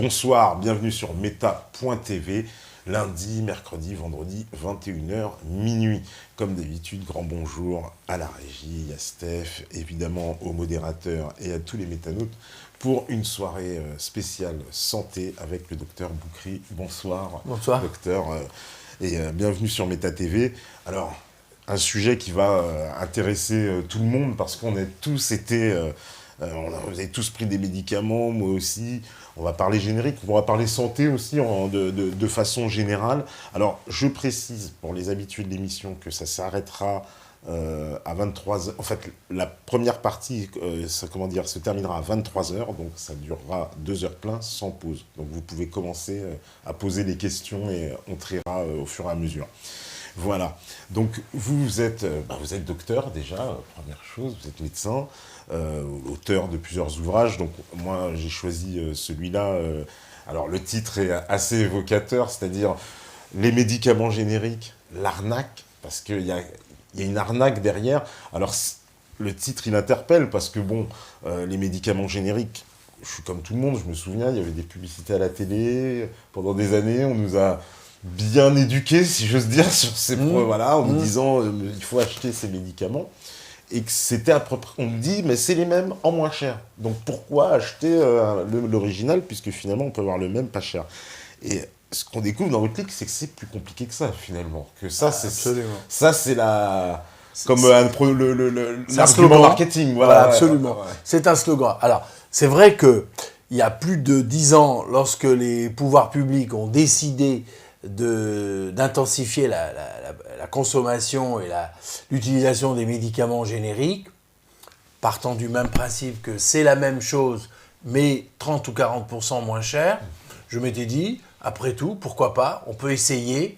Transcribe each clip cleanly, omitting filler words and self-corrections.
Bonsoir, bienvenue sur Meta.tv, lundi, mercredi, vendredi, 21h, minuit. Comme d'habitude, grand bonjour à la régie, à Steph, évidemment au modérateur et à tous les métanautes pour une soirée spéciale santé avec le docteur Boukri. Bonsoir, bonsoir. Docteur, et bienvenue sur Meta.tv. Alors, un sujet qui va intéresser tout le monde parce qu'on a tous été... vous avez tous pris des médicaments, moi aussi. On va parler générique, on va parler santé aussi de façon générale. Alors, je précise pour les habitués de l'émission que ça s'arrêtera à 23h. En fait, la première partie se terminera à 23h, donc ça durera 2 heures plein sans pause. Donc, vous pouvez commencer à poser les questions et on triera au fur et à mesure. Voilà. Donc, vous êtes docteur déjà, première chose, vous êtes médecin. Auteur de plusieurs ouvrages, donc moi j'ai choisi celui-là. Alors le titre est assez évocateur, c'est-à-dire les médicaments génériques, l'arnaque, parce qu'il y a une arnaque derrière. Alors le titre il interpelle parce que bon, les médicaments génériques, je suis comme tout le monde, je me souviens, il y avait des publicités à la télé pendant des années, on nous a bien éduqués, si j'ose dire, sur ces voilà, en nous disant il faut acheter ces médicaments. Et que c'était on me dit, mais c'est les mêmes en moins cher. Donc pourquoi acheter l'original, puisque finalement on peut avoir le même pas cher. Et ce qu'on découvre dans votre livre, c'est que c'est plus compliqué que ça, finalement. Que ça, c'est la... Comme l'argument marketing. Voilà, absolument. Ouais. C'est un slogan. Alors, c'est vrai qu'il y a plus de 10 ans, lorsque les pouvoirs publics ont décidé d'intensifier la consommation et l'utilisation des médicaments génériques, partant du même principe que c'est la même chose, mais 30 ou 40% moins cher, je m'étais dit, après tout, pourquoi pas, on peut essayer,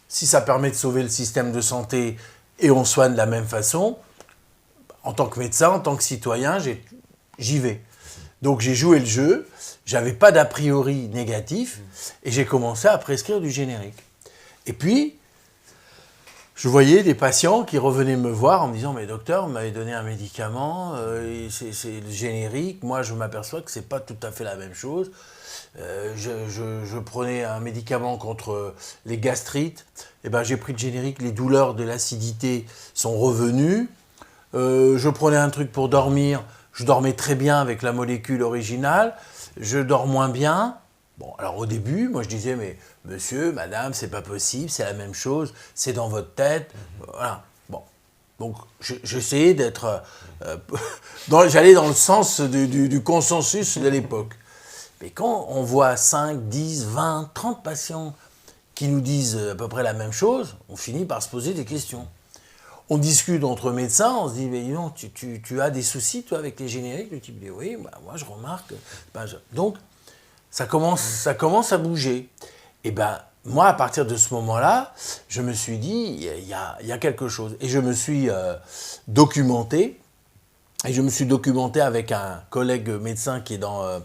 si ça permet de sauver le système de santé et on soigne de la même façon, en tant que médecin, en tant que citoyen, j'y vais. Donc j'ai joué le jeu, j'avais pas d'a priori négatif et j'ai commencé à prescrire du générique. Et puis, je voyais des patients qui revenaient me voir en me disant « Mais docteur, vous m'avez donné un médicament, c'est le générique, moi je m'aperçois que c'est pas tout à fait la même chose. Je prenais un médicament contre les gastrites, et ben j'ai pris le générique, les douleurs de l'acidité sont revenues. Je prenais un truc pour dormir, je dormais très bien avec la molécule originale, je dors moins bien. Bon, alors au début, moi je disais, mais monsieur, madame, c'est pas possible, c'est la même chose, c'est dans votre tête. Voilà. Bon. Donc j'essayais d'être... j'allais dans le sens du consensus de l'époque. Mais quand on voit 5, 10, 20, 30 patients qui nous disent à peu près la même chose, on finit par se poser des questions. On discute entre médecins, on se dit, mais non, tu as des soucis, toi, avec les génériques? Le type dit, oui, bah, moi, je remarque. Donc, ça commence à bouger. Et ben, moi, à partir de ce moment-là, je me suis dit, il y a quelque chose. Et je me suis documenté. Et je me suis documenté avec un collègue médecin qui est dans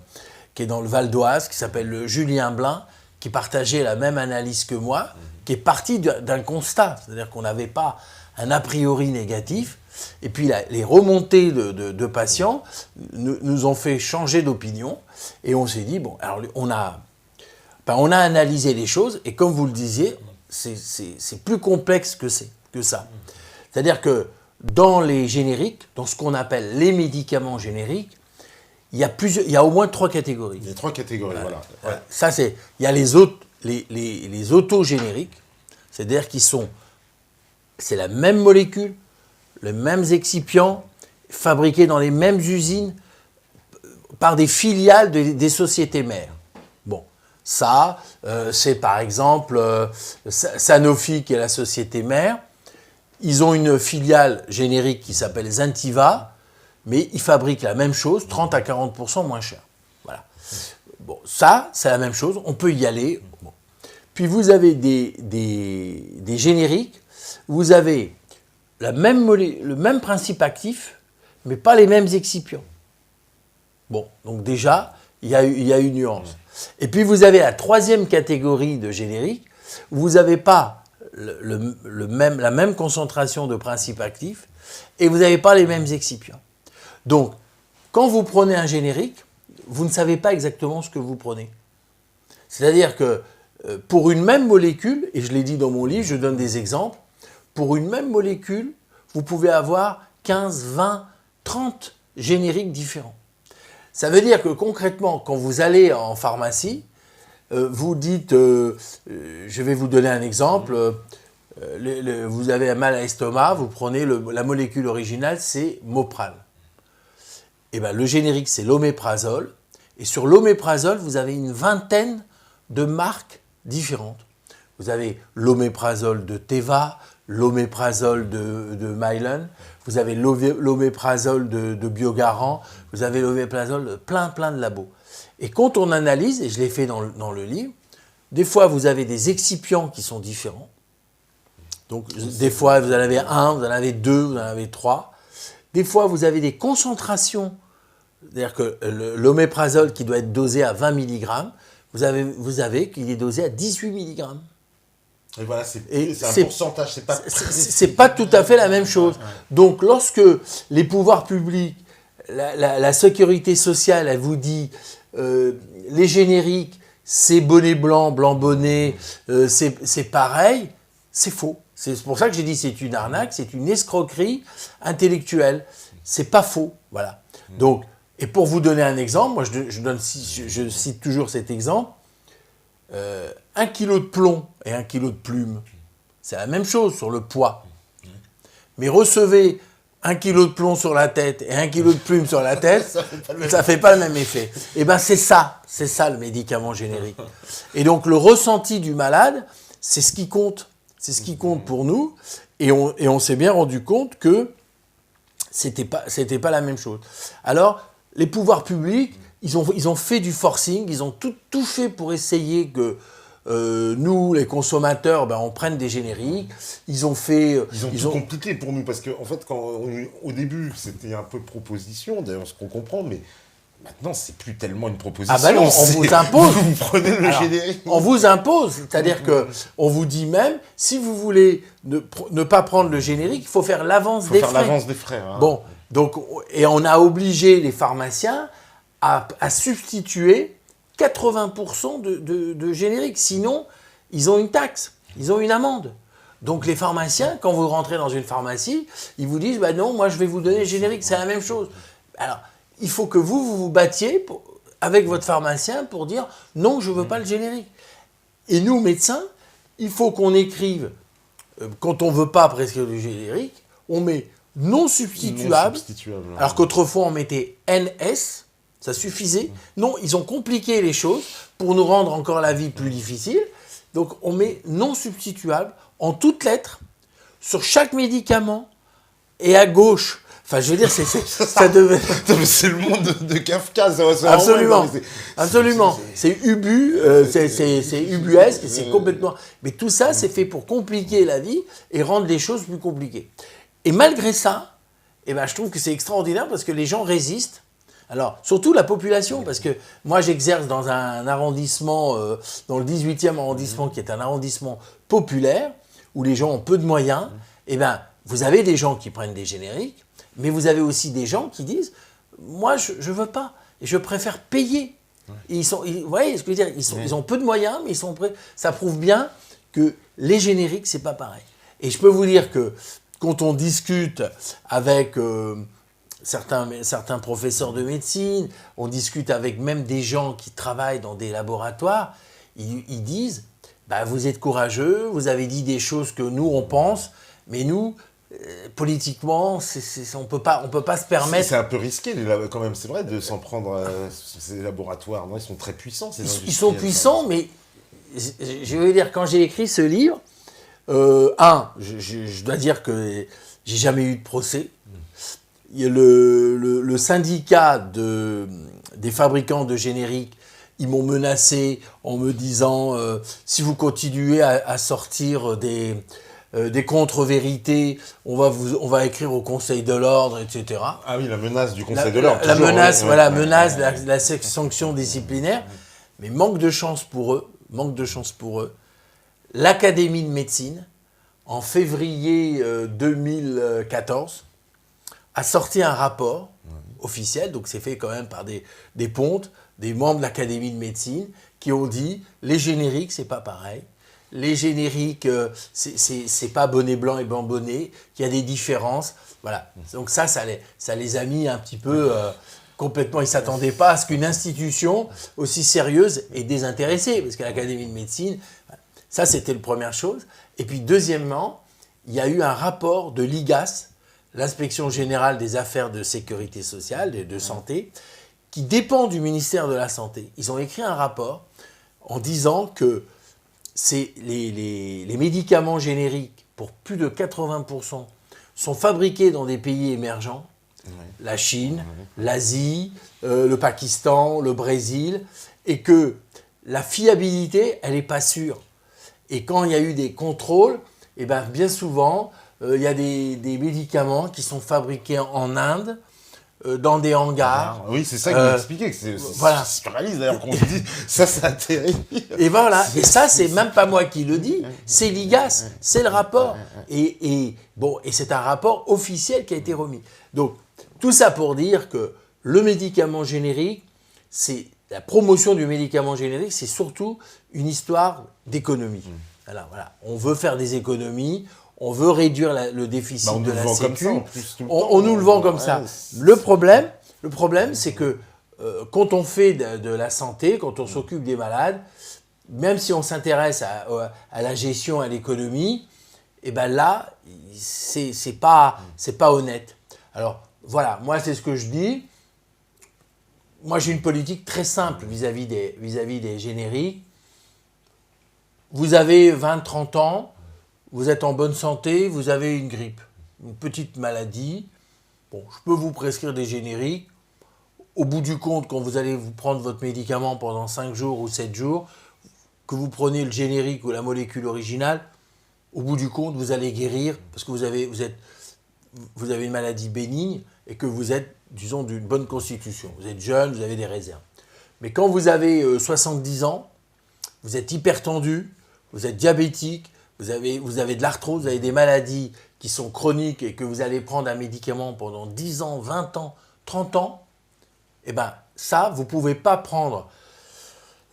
le Val d'Oise, qui s'appelle Julien Blin, qui partageait la même analyse que moi, qui est parti d'un constat. C'est-à-dire qu'on n'avait pas un a priori négatif, et puis les remontées de patients nous ont fait changer d'opinion, et on s'est dit, bon, alors on a analysé les choses, et comme vous le disiez, c'est plus complexe que ça. C'est-à-dire que dans les génériques, dans ce qu'on appelle les médicaments génériques, il y a au moins 3 catégories. Il y a 3 catégories, voilà. Ouais. Ça, il y a les autogénériques, c'est-à-dire c'est la même molécule, les mêmes excipients, fabriqués dans les mêmes usines par des filiales des sociétés mères. Bon, ça, c'est par exemple Sanofi qui est la société mère. Ils ont une filiale générique qui s'appelle Zentiva, mais ils fabriquent la même chose, 30 à 40% moins cher. Voilà. Bon, ça, c'est la même chose, on peut y aller. Bon. Puis vous avez des génériques. Vous avez le même principe actif, mais pas les mêmes excipients. Bon, donc déjà, il y a une nuance. Et puis vous avez la 3e catégorie de génériques, où vous n'avez pas la même concentration de principe actif, et vous n'avez pas les mêmes excipients. Donc, quand vous prenez un générique, vous ne savez pas exactement ce que vous prenez. C'est-à-dire que pour une même molécule, et je l'ai dit dans mon livre, je donne des exemples, pour une même molécule, vous pouvez avoir 15, 20, 30 génériques différents. Ça veut dire que concrètement, quand vous allez en pharmacie, vous dites, je vais vous donner un exemple, vous avez un mal à l'estomac, vous prenez la molécule originale, c'est Mopral. Et ben, le générique, c'est l'oméprazole. Et sur l'oméprazole, vous avez une vingtaine de marques différentes. Vous avez l'oméprazole de Teva, l'oméprazole de Mylan, vous avez l'oméprazole de Biogarant, vous avez l'oméprazole de plein de labos. Et quand on analyse, et je l'ai fait dans le livre, des fois vous avez des excipients qui sont différents. Donc des fois vous en avez un, vous en avez deux, vous en avez trois. Des fois vous avez des concentrations, c'est-à-dire que l'oméprazole qui doit être dosé à 20 mg, vous avez qu'il est dosé à 18 mg. Et voilà, c'est un pourcentage, c'est pas tout à fait la même chose. Donc, lorsque les pouvoirs publics, la sécurité sociale, elle vous dit les génériques, c'est bonnet blanc, blanc bonnet, c'est pareil, c'est faux. C'est pour ça que j'ai dit c'est une arnaque, c'est une escroquerie intellectuelle. C'est pas faux, voilà. Donc, et pour vous donner un exemple, moi je cite toujours cet exemple. 1 kilo de plomb et 1 kilo de plume, c'est la même chose sur le poids. Mais recevez 1 kilo de plomb sur la tête et 1 kilo de plume sur la tête, ça fait pas le même effet. Et bien c'est ça le médicament générique. Et donc le ressenti du malade, c'est ce qui compte. C'est ce qui compte pour nous. Et on s'est bien rendu compte que c'était pas la même chose. Alors, les pouvoirs publics, ils ont fait du forcing, ils ont tout fait pour essayer que nous, les consommateurs, on prenne des génériques. Ils ont tout compliqué pour nous, parce qu'en fait, au début, c'était un peu proposition, d'ailleurs, ce qu'on comprend, mais maintenant, c'est plus tellement une proposition. Ah ben non, on vous impose. Vous prenez le générique. On vous impose, c'est-à-dire qu'on vous dit même, si vous voulez ne pas prendre le générique, il faut faire l'avance des frais. Il faut faire l'avance des frais. Hein. Bon, donc, et on a obligé les pharmaciens à substituer 80% de générique. Sinon, ils ont une taxe, ils ont une amende. Donc les pharmaciens, quand vous rentrez dans une pharmacie, ils vous disent non, moi je vais vous donner le générique, c'est la même chose. Alors, il faut que vous battiez avec votre pharmacien pour dire non, je ne veux pas le générique. Et nous, médecins, il faut qu'on écrive, quand on ne veut pas prescrire du générique, on met non substituable. Alors qu'autrefois on mettait NS. Ça suffisait. Non, ils ont compliqué les choses pour nous rendre encore la vie plus difficile. Donc, on met non substituable en toutes lettres sur chaque médicament et à gauche. Enfin, je veux dire, ça devait... C'est le monde de Kafka. Absolument. Absolument. C'est ubu, c'est ubuesque, c'est complètement... Mais tout ça, c'est fait pour compliquer la vie et rendre les choses plus compliquées. Et malgré ça, je trouve que c'est extraordinaire parce que les gens résistent. Alors, surtout la population, parce que moi j'exerce dans un arrondissement, dans le 18e arrondissement, qui est un arrondissement populaire, où les gens ont peu de moyens. Vous avez des gens qui prennent des génériques, mais vous avez aussi des gens qui disent « Moi, je ne veux pas, et je préfère payer ». Vous voyez ce que je veux dire, ils ont peu de moyens, mais ils sont prêts. Ça prouve bien que les génériques, c'est pas pareil. Et je peux vous dire que quand on discute avec... certains professeurs de médecine, on discute avec même des gens qui travaillent dans des laboratoires, ils disent vous êtes courageux, vous avez dit des choses que nous on pense, mais nous politiquement on peut pas se permettre. C'est un peu risqué quand même, c'est vrai de s'en prendre à ces laboratoires. Non, ils sont très puissants. Ils sont puissants, mais je veux dire, quand j'ai écrit ce livre, je dois dire que j'ai jamais eu de procès. Le syndicat des fabricants de génériques, ils m'ont menacé en me disant si vous continuez à sortir des contre-vérités, on va écrire au Conseil de l'ordre, etc. Ah oui, la menace du Conseil de l'ordre. La menace, voilà, menace de la sanction disciplinaire. Mais manque de chance pour eux, l'Académie de médecine, en février 2014, a sorti un rapport officiel, donc c'est fait quand même par des pontes, des membres de l'Académie de médecine qui ont dit les génériques, c'est pas pareil. Les génériques, c'est pas bonnet blanc et blanc bonnet, qu'il y a des différences. Voilà. Donc ça les a mis un petit peu complètement. Ils ne s'attendaient pas à ce qu'une institution aussi sérieuse ait désintéressée, parce que l'Académie de médecine, ça c'était la première chose. Et puis deuxièmement, il y a eu un rapport de l'IGAS, l'Inspection générale des affaires de sécurité sociale, de santé, qui dépend du ministère de la Santé. Ils ont écrit un rapport en disant que les médicaments génériques, pour plus de 80%, sont fabriqués dans des pays émergents, la Chine, l'Asie, le Pakistan, le Brésil, et que la fiabilité, elle n'est pas sûre. Et quand il y a eu des contrôles, eh bien souvent, il y a des médicaments qui sont fabriqués en Inde, dans des hangars. Oui, c'est ça qu'il m'expliquait, que c'est surréaliste d'ailleurs qu'on se dit, ça c'est terrible. Et voilà, et ça c'est même pas moi qui le dis, c'est l'IGAS, c'est le rapport. Et c'est un rapport officiel qui a été remis. Donc, tout ça pour dire que le médicament générique, c'est la promotion du médicament générique, c'est surtout une histoire d'économie. Alors voilà, on veut faire des économies, on veut réduire le déficit de la Sécu. On nous le vend comme ça. Le problème, c'est que quand on fait de la santé, quand on s'occupe des malades, même si on s'intéresse à la gestion, à l'économie, et ben là, c'est pas honnête. Alors voilà, moi c'est ce que je dis. Moi j'ai une politique très simple vis-à-vis des génériques. Vous avez 20-30 ans, vous êtes en bonne santé, vous avez une grippe, une petite maladie. Bon, je peux vous prescrire des génériques. Au bout du compte, quand vous allez vous prendre votre médicament pendant 5 jours ou 7 jours, que vous prenez le générique ou la molécule originale, au bout du compte, vous allez guérir parce que vous avez une maladie bénigne et que vous êtes, disons, d'une bonne constitution. Vous êtes jeune, vous avez des réserves. Mais quand vous avez 70 ans, vous êtes hypertendu, vous êtes diabétique, vous avez de l'arthrose, vous avez des maladies qui sont chroniques et que vous allez prendre un médicament pendant 10 ans, 20 ans, 30 ans, eh bien ça, vous ne pouvez pas prendre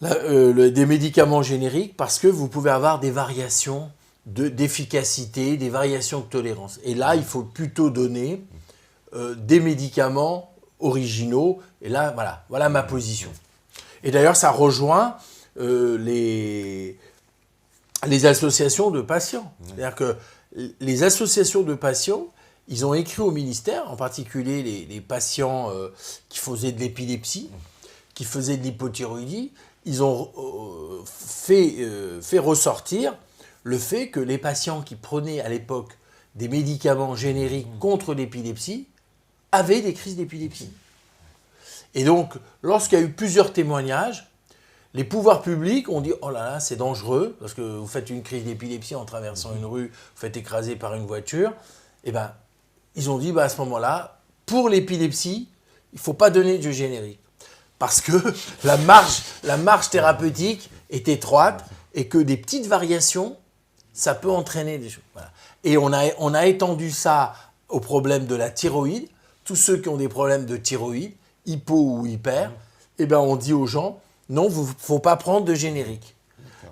des médicaments génériques parce que vous pouvez avoir des variations d'efficacité, des variations de tolérance. Et là, il faut plutôt donner des médicaments originaux. Et là, voilà ma position. Et d'ailleurs, ça rejoint les associations de patients. C'est-à-dire que les associations de patients, ils ont écrit au ministère, en particulier les patients qui faisaient de l'épilepsie, qui faisaient de l'hypothyroïdie, ils ont fait ressortir le fait que les patients qui prenaient à l'époque des médicaments génériques contre l'épilepsie avaient des crises d'épilepsie. Et donc, lorsqu'il y a eu plusieurs témoignages, les pouvoirs publics ont dit « Oh là là, c'est dangereux, parce que vous faites une crise d'épilepsie en traversant une rue, vous faites écraser par une voiture. » Eh bien, ils ont dit à ce moment-là, pour l'épilepsie, il ne faut pas donner de générique. Parce que la marge thérapeutique est étroite et que des petites variations, ça peut entraîner des choses. Voilà. Et on a étendu ça au problème de la thyroïde. Tous ceux qui ont des problèmes de thyroïde, hypo ou hyper, eh bien on dit aux gens, non, il ne faut pas prendre de générique.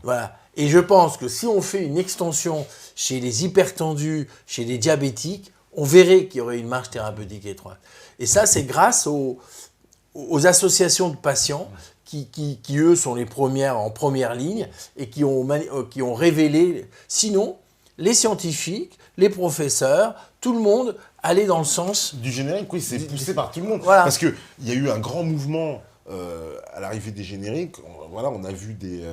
Voilà. Et je pense que si on fait une extension chez les hypertendus, chez les diabétiques, on verrait qu'il y aurait une marge thérapeutique étroite. Et ça, c'est grâce aux associations de patients qui, eux, sont les premières en première ligne et qui ont révélé. Sinon, les scientifiques, les professeurs, tout le monde allait dans le sens du générique. Oui, c'est poussé par tout le monde. Voilà. Parce qu'il y a eu un grand mouvement à l'arrivée des génériques. On a vu des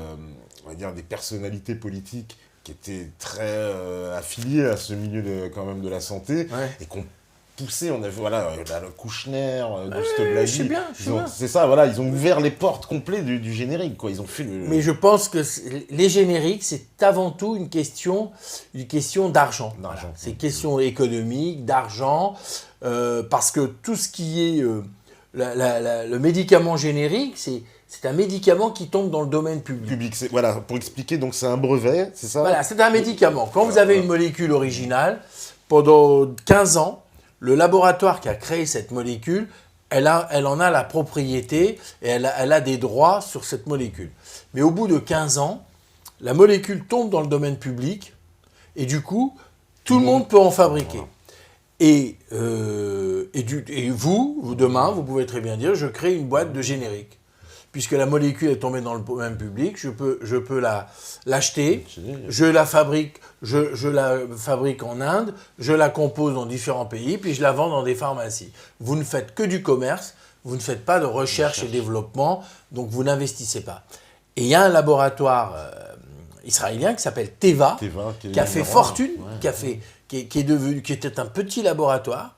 personnalités politiques qui étaient très affiliées à ce milieu quand même de la santé et qu'on poussé, on a vu le Kouchner, je sais bien. C'est ça, voilà, ils ont ouvert les portes complètes du générique, quoi. Ils ont fait Mais je pense que les génériques, c'est avant tout une question d'argent. Voilà. C'est une question économique, d'argent, parce que tout ce qui est le médicament générique, c'est un médicament qui tombe dans le domaine public. Voilà, pour expliquer, donc c'est un brevet, c'est ça ? Voilà, c'est un médicament. Quand vous avez une molécule originale, pendant 15 ans, le laboratoire qui a créé cette molécule elle en a la propriété et elle a des droits sur cette molécule. Mais au bout de 15 ans, la molécule tombe dans le domaine public et du coup, tout le monde peut en fabriquer. Et vous, demain, vous pouvez très bien dire, je crée une boîte de générique. Puisque la molécule est tombée dans le domaine public, je peux l'acheter, je la fabrique en Inde, je la compose dans différents pays, puis je la vends dans des pharmacies. Vous ne faites que du commerce, vous ne faites pas de recherche et développement, donc vous n'investissez pas. Et il y a un laboratoire israélien qui s'appelle Teva, qui a fait fortune, qui était un petit laboratoire,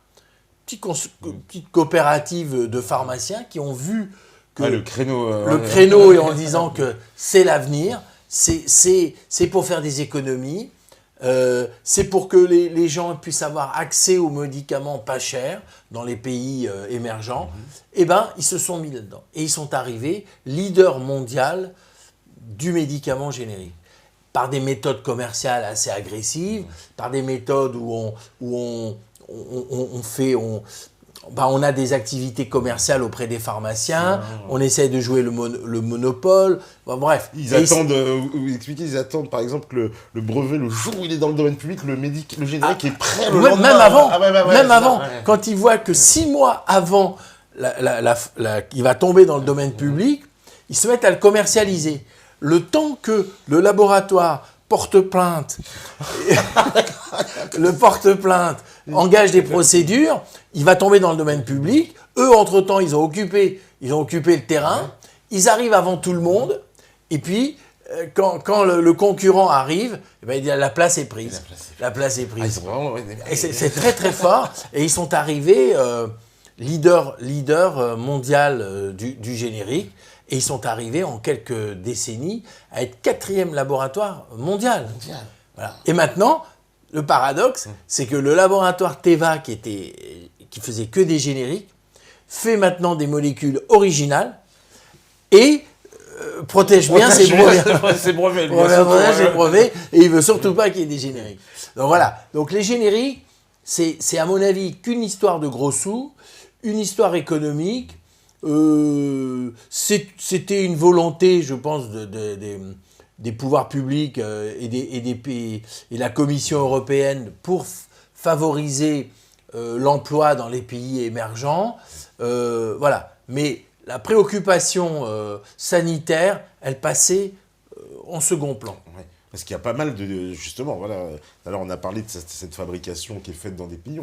petite coopérative de pharmaciens qui ont vu que le créneau et en disant que c'est l'avenir, c'est pour faire des économies, c'est pour que les gens puissent avoir accès aux médicaments pas chers dans les pays émergents, et ben ils se sont mis là-dedans. Et ils sont arrivés leader mondial du médicament générique. Par des méthodes commerciales assez agressives, par des méthodes où on a des activités commerciales auprès des pharmaciens, on essaie de jouer le monopole, bref. Ils attendent par exemple que le brevet, le jour où il est dans le domaine public, le générique est prêt le lendemain. Même avant, quand ils voient que 6 mois avant il va tomber dans le domaine public, ils se mettent à le commercialiser. Le temps que le laboratoire porte plainte, engage des procédures, il va tomber dans le domaine public. Eux, entre-temps, ils ont occupé le terrain. Ils arrivent avant tout le monde. Et puis, quand le concurrent arrive, eh ben, il dit, la place est prise. La place est prise. Et c'est très, très fort. Et ils sont arrivés leader mondial du générique. Et ils sont arrivés en quelques décennies à être 4e laboratoire mondial. Voilà. Et maintenant, le paradoxe, c'est que le laboratoire Teva, qui faisait que des génériques, fait maintenant des molécules originales et protège bien ses brevets. Et il ne veut surtout pas qu'il y ait des génériques. Donc voilà. Donc les génériques, c'est à mon avis qu'une histoire de gros sous, une histoire économique. C'était une volonté, je pense, des pouvoirs publics et des pays et la Commission européenne pour favoriser l'emploi dans les pays émergents. Voilà. Mais la préoccupation sanitaire, elle passait en second plan. Ouais. Parce qu'il y a pas mal de... Justement, voilà. Alors, on a parlé de cette fabrication qui est faite dans des pays...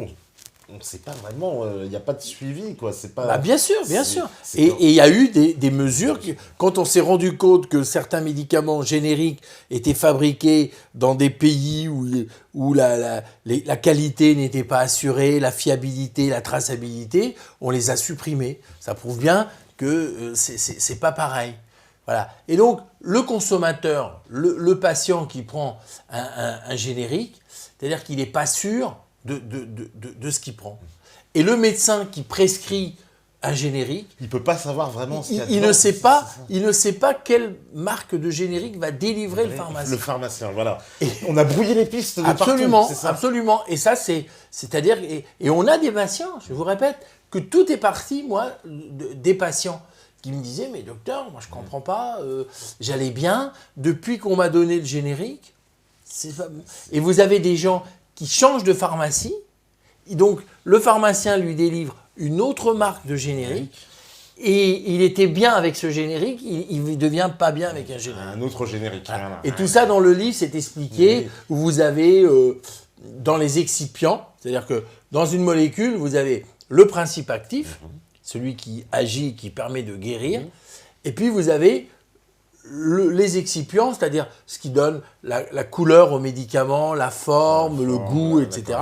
On ne sait pas vraiment, il n'y a pas de suivi, quoi. C'est pas... Bien sûr. Et il y a eu des mesures, quand on s'est rendu compte que certains médicaments génériques étaient fabriqués dans des pays où la qualité n'était pas assurée, la fiabilité, la traçabilité, on les a supprimés. Ça prouve bien que c'est pas pareil. Voilà. Et donc, le consommateur, le patient qui prend un générique, c'est-à-dire qu'il n'est pas sûr de ce qu'il prend. Et le médecin qui prescrit un générique, il ne peut pas savoir vraiment ce qu'il y a il ne sait pas quelle marque de générique va délivrer le pharmacien. Le pharmacien, voilà. On a brouillé les pistes de absolument, partout, c'est ça. Absolument. Et ça, c'est-à-dire... Et on a des patients, je vous répète, que tout est parti, moi, des patients qui me disaient, mais docteur, moi je ne comprends pas, j'allais bien, depuis qu'on m'a donné le générique, et vous avez des gens qui change de pharmacie, et donc le pharmacien lui délivre une autre marque de générique, et il était bien avec ce générique, il ne devient pas bien avec un générique. Un autre générique. Voilà. Et tout ça dans le livre, c'est expliqué, où vous avez dans les excipients, c'est-à-dire que dans une molécule, vous avez le principe actif, celui qui agit, qui permet de guérir, et puis vous avez les excipients, c'est-à-dire ce qui donne la couleur au médicament, la forme, le goût, etc.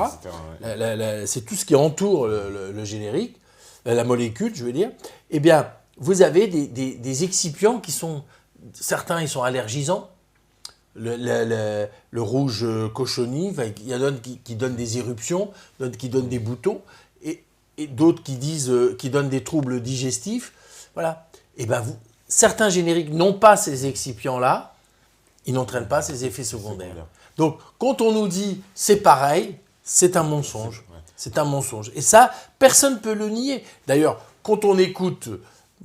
C'est tout ce qui entoure le générique, la molécule, je veux dire. Eh bien, vous avez des excipients qui sont... Certains, ils sont allergisants. Le rouge cochonnier, il y en a qui donnent des éruptions, d'autres qui donnent des boutons, et d'autres qui donnent des troubles digestifs. Voilà. Eh bien, certains génériques n'ont pas ces excipients-là, ils n'entraînent pas ces effets secondaires. Donc, quand on nous dit c'est pareil, c'est un mensonge. C'est un mensonge. Et ça, personne ne peut le nier. D'ailleurs, quand on écoute,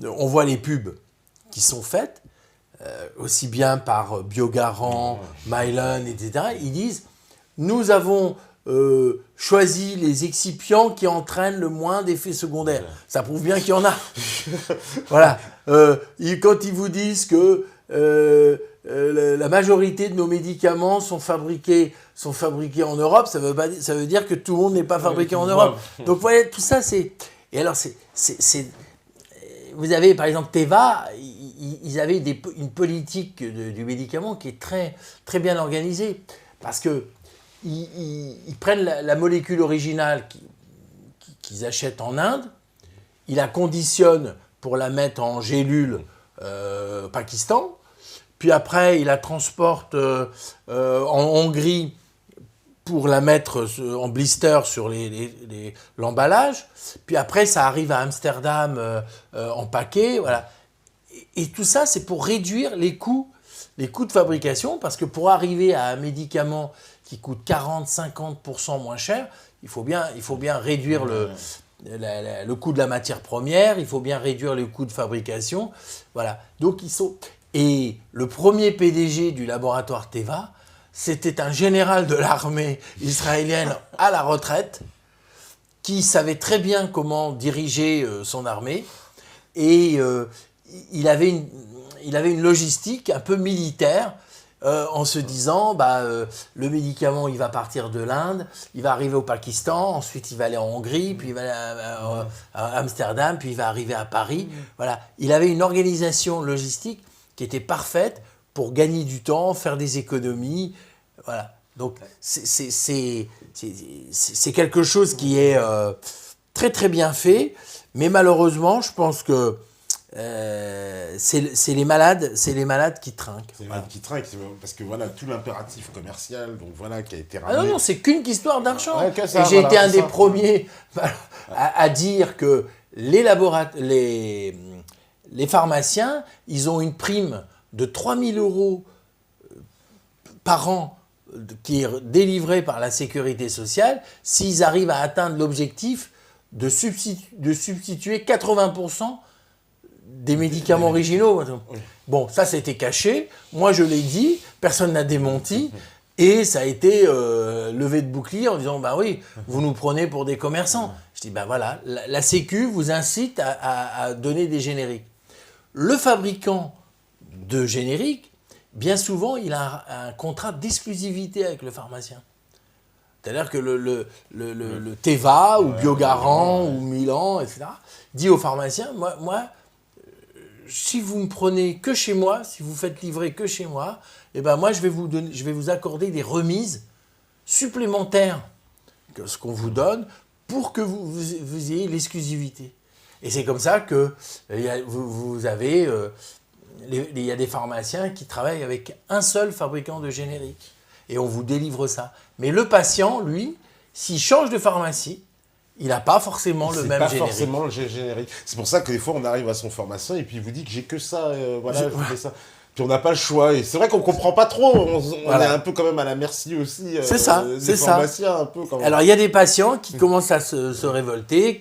on voit les pubs qui sont faites, aussi bien par Biogarant, Mylan, etc. Ils disent, nous avons choisi les excipients qui entraînent le moins d'effets secondaires. Ça prouve bien qu'il y en a. Voilà. Quand ils vous disent que la majorité de nos médicaments sont fabriqués en Europe, ça veut dire que tout le monde n'est pas fabriqué en Europe. Donc, vous voyez, tout ça, c'est... Et alors, vous avez, par exemple, Teva, ils avaient une politique du médicament qui est très, très bien organisée. Parce que ils prennent la molécule originale qu'ils achètent en Inde, ils la conditionnent pour la mettre en gélule au Pakistan, puis après ils la transportent en Hongrie pour la mettre en blister sur l'emballage, puis après ça arrive à Amsterdam en paquet, voilà. Et tout ça, c'est pour réduire les coûts de fabrication, parce que pour arriver à un médicament qui coûte 40-50% moins cher, il faut bien réduire le coût de la matière première, il faut bien réduire le coût de fabrication. Voilà. Donc Et le premier PDG du laboratoire Teva, c'était un général de l'armée israélienne à la retraite, qui savait très bien comment diriger son armée, et il avait une logistique un peu militaire, en se disant, le médicament, il va partir de l'Inde, il va arriver au Pakistan, ensuite il va aller en Hongrie, puis il va aller à Amsterdam, puis il va arriver à Paris. Voilà. Il avait une organisation logistique qui était parfaite pour gagner du temps, faire des économies. Voilà. Donc, c'est quelque chose qui est très, très bien fait, mais malheureusement, je pense que c'est les malades qui trinquent. C'est les malades qui trinquent, parce que voilà, tout l'impératif commercial, donc voilà, qui a été ramené. Ah non, c'est qu'une histoire d'argent. Ouais, et j'ai été un des premiers à dire que les pharmaciens, ils ont une prime de 3 000 € par an qui est délivrée par la sécurité sociale s'ils arrivent à atteindre l'objectif de substituer 80% des médicaments originaux. Oui. Bon, ça c'était caché. Moi je l'ai dit, personne n'a démenti. Et ça a été levé de bouclier en disant, oui, vous nous prenez pour des commerçants. Je dis, voilà, la Sécu vous incite à donner des génériques. Le fabricant de génériques, bien souvent, il a un contrat d'exclusivité avec le pharmacien. C'est-à-dire que le Teva ou Biogarant ou Mylan, etc., dit au pharmacien, moi, si vous me prenez que chez moi, si vous faites livrer que chez moi, moi je vais vous accorder des remises supplémentaires que ce qu'on vous donne pour que vous ayez l'exclusivité. Et c'est comme ça que vous avez il y a des pharmaciens qui travaillent avec un seul fabricant de générique et on vous délivre ça. Mais le patient, lui, s'il change de pharmacie, il n'a pas forcément le même générique. C'est pas forcément le générique. C'est pour ça que des fois, on arrive à son pharmacien et puis il vous dit que j'ai que ça, je fais ça. Puis on n'a pas le choix. Et c'est vrai qu'on ne comprend pas trop. On est un peu quand même à la merci aussi des pharmaciens. Un peu, quand même. Alors, il y a des patients qui commencent à se révolter,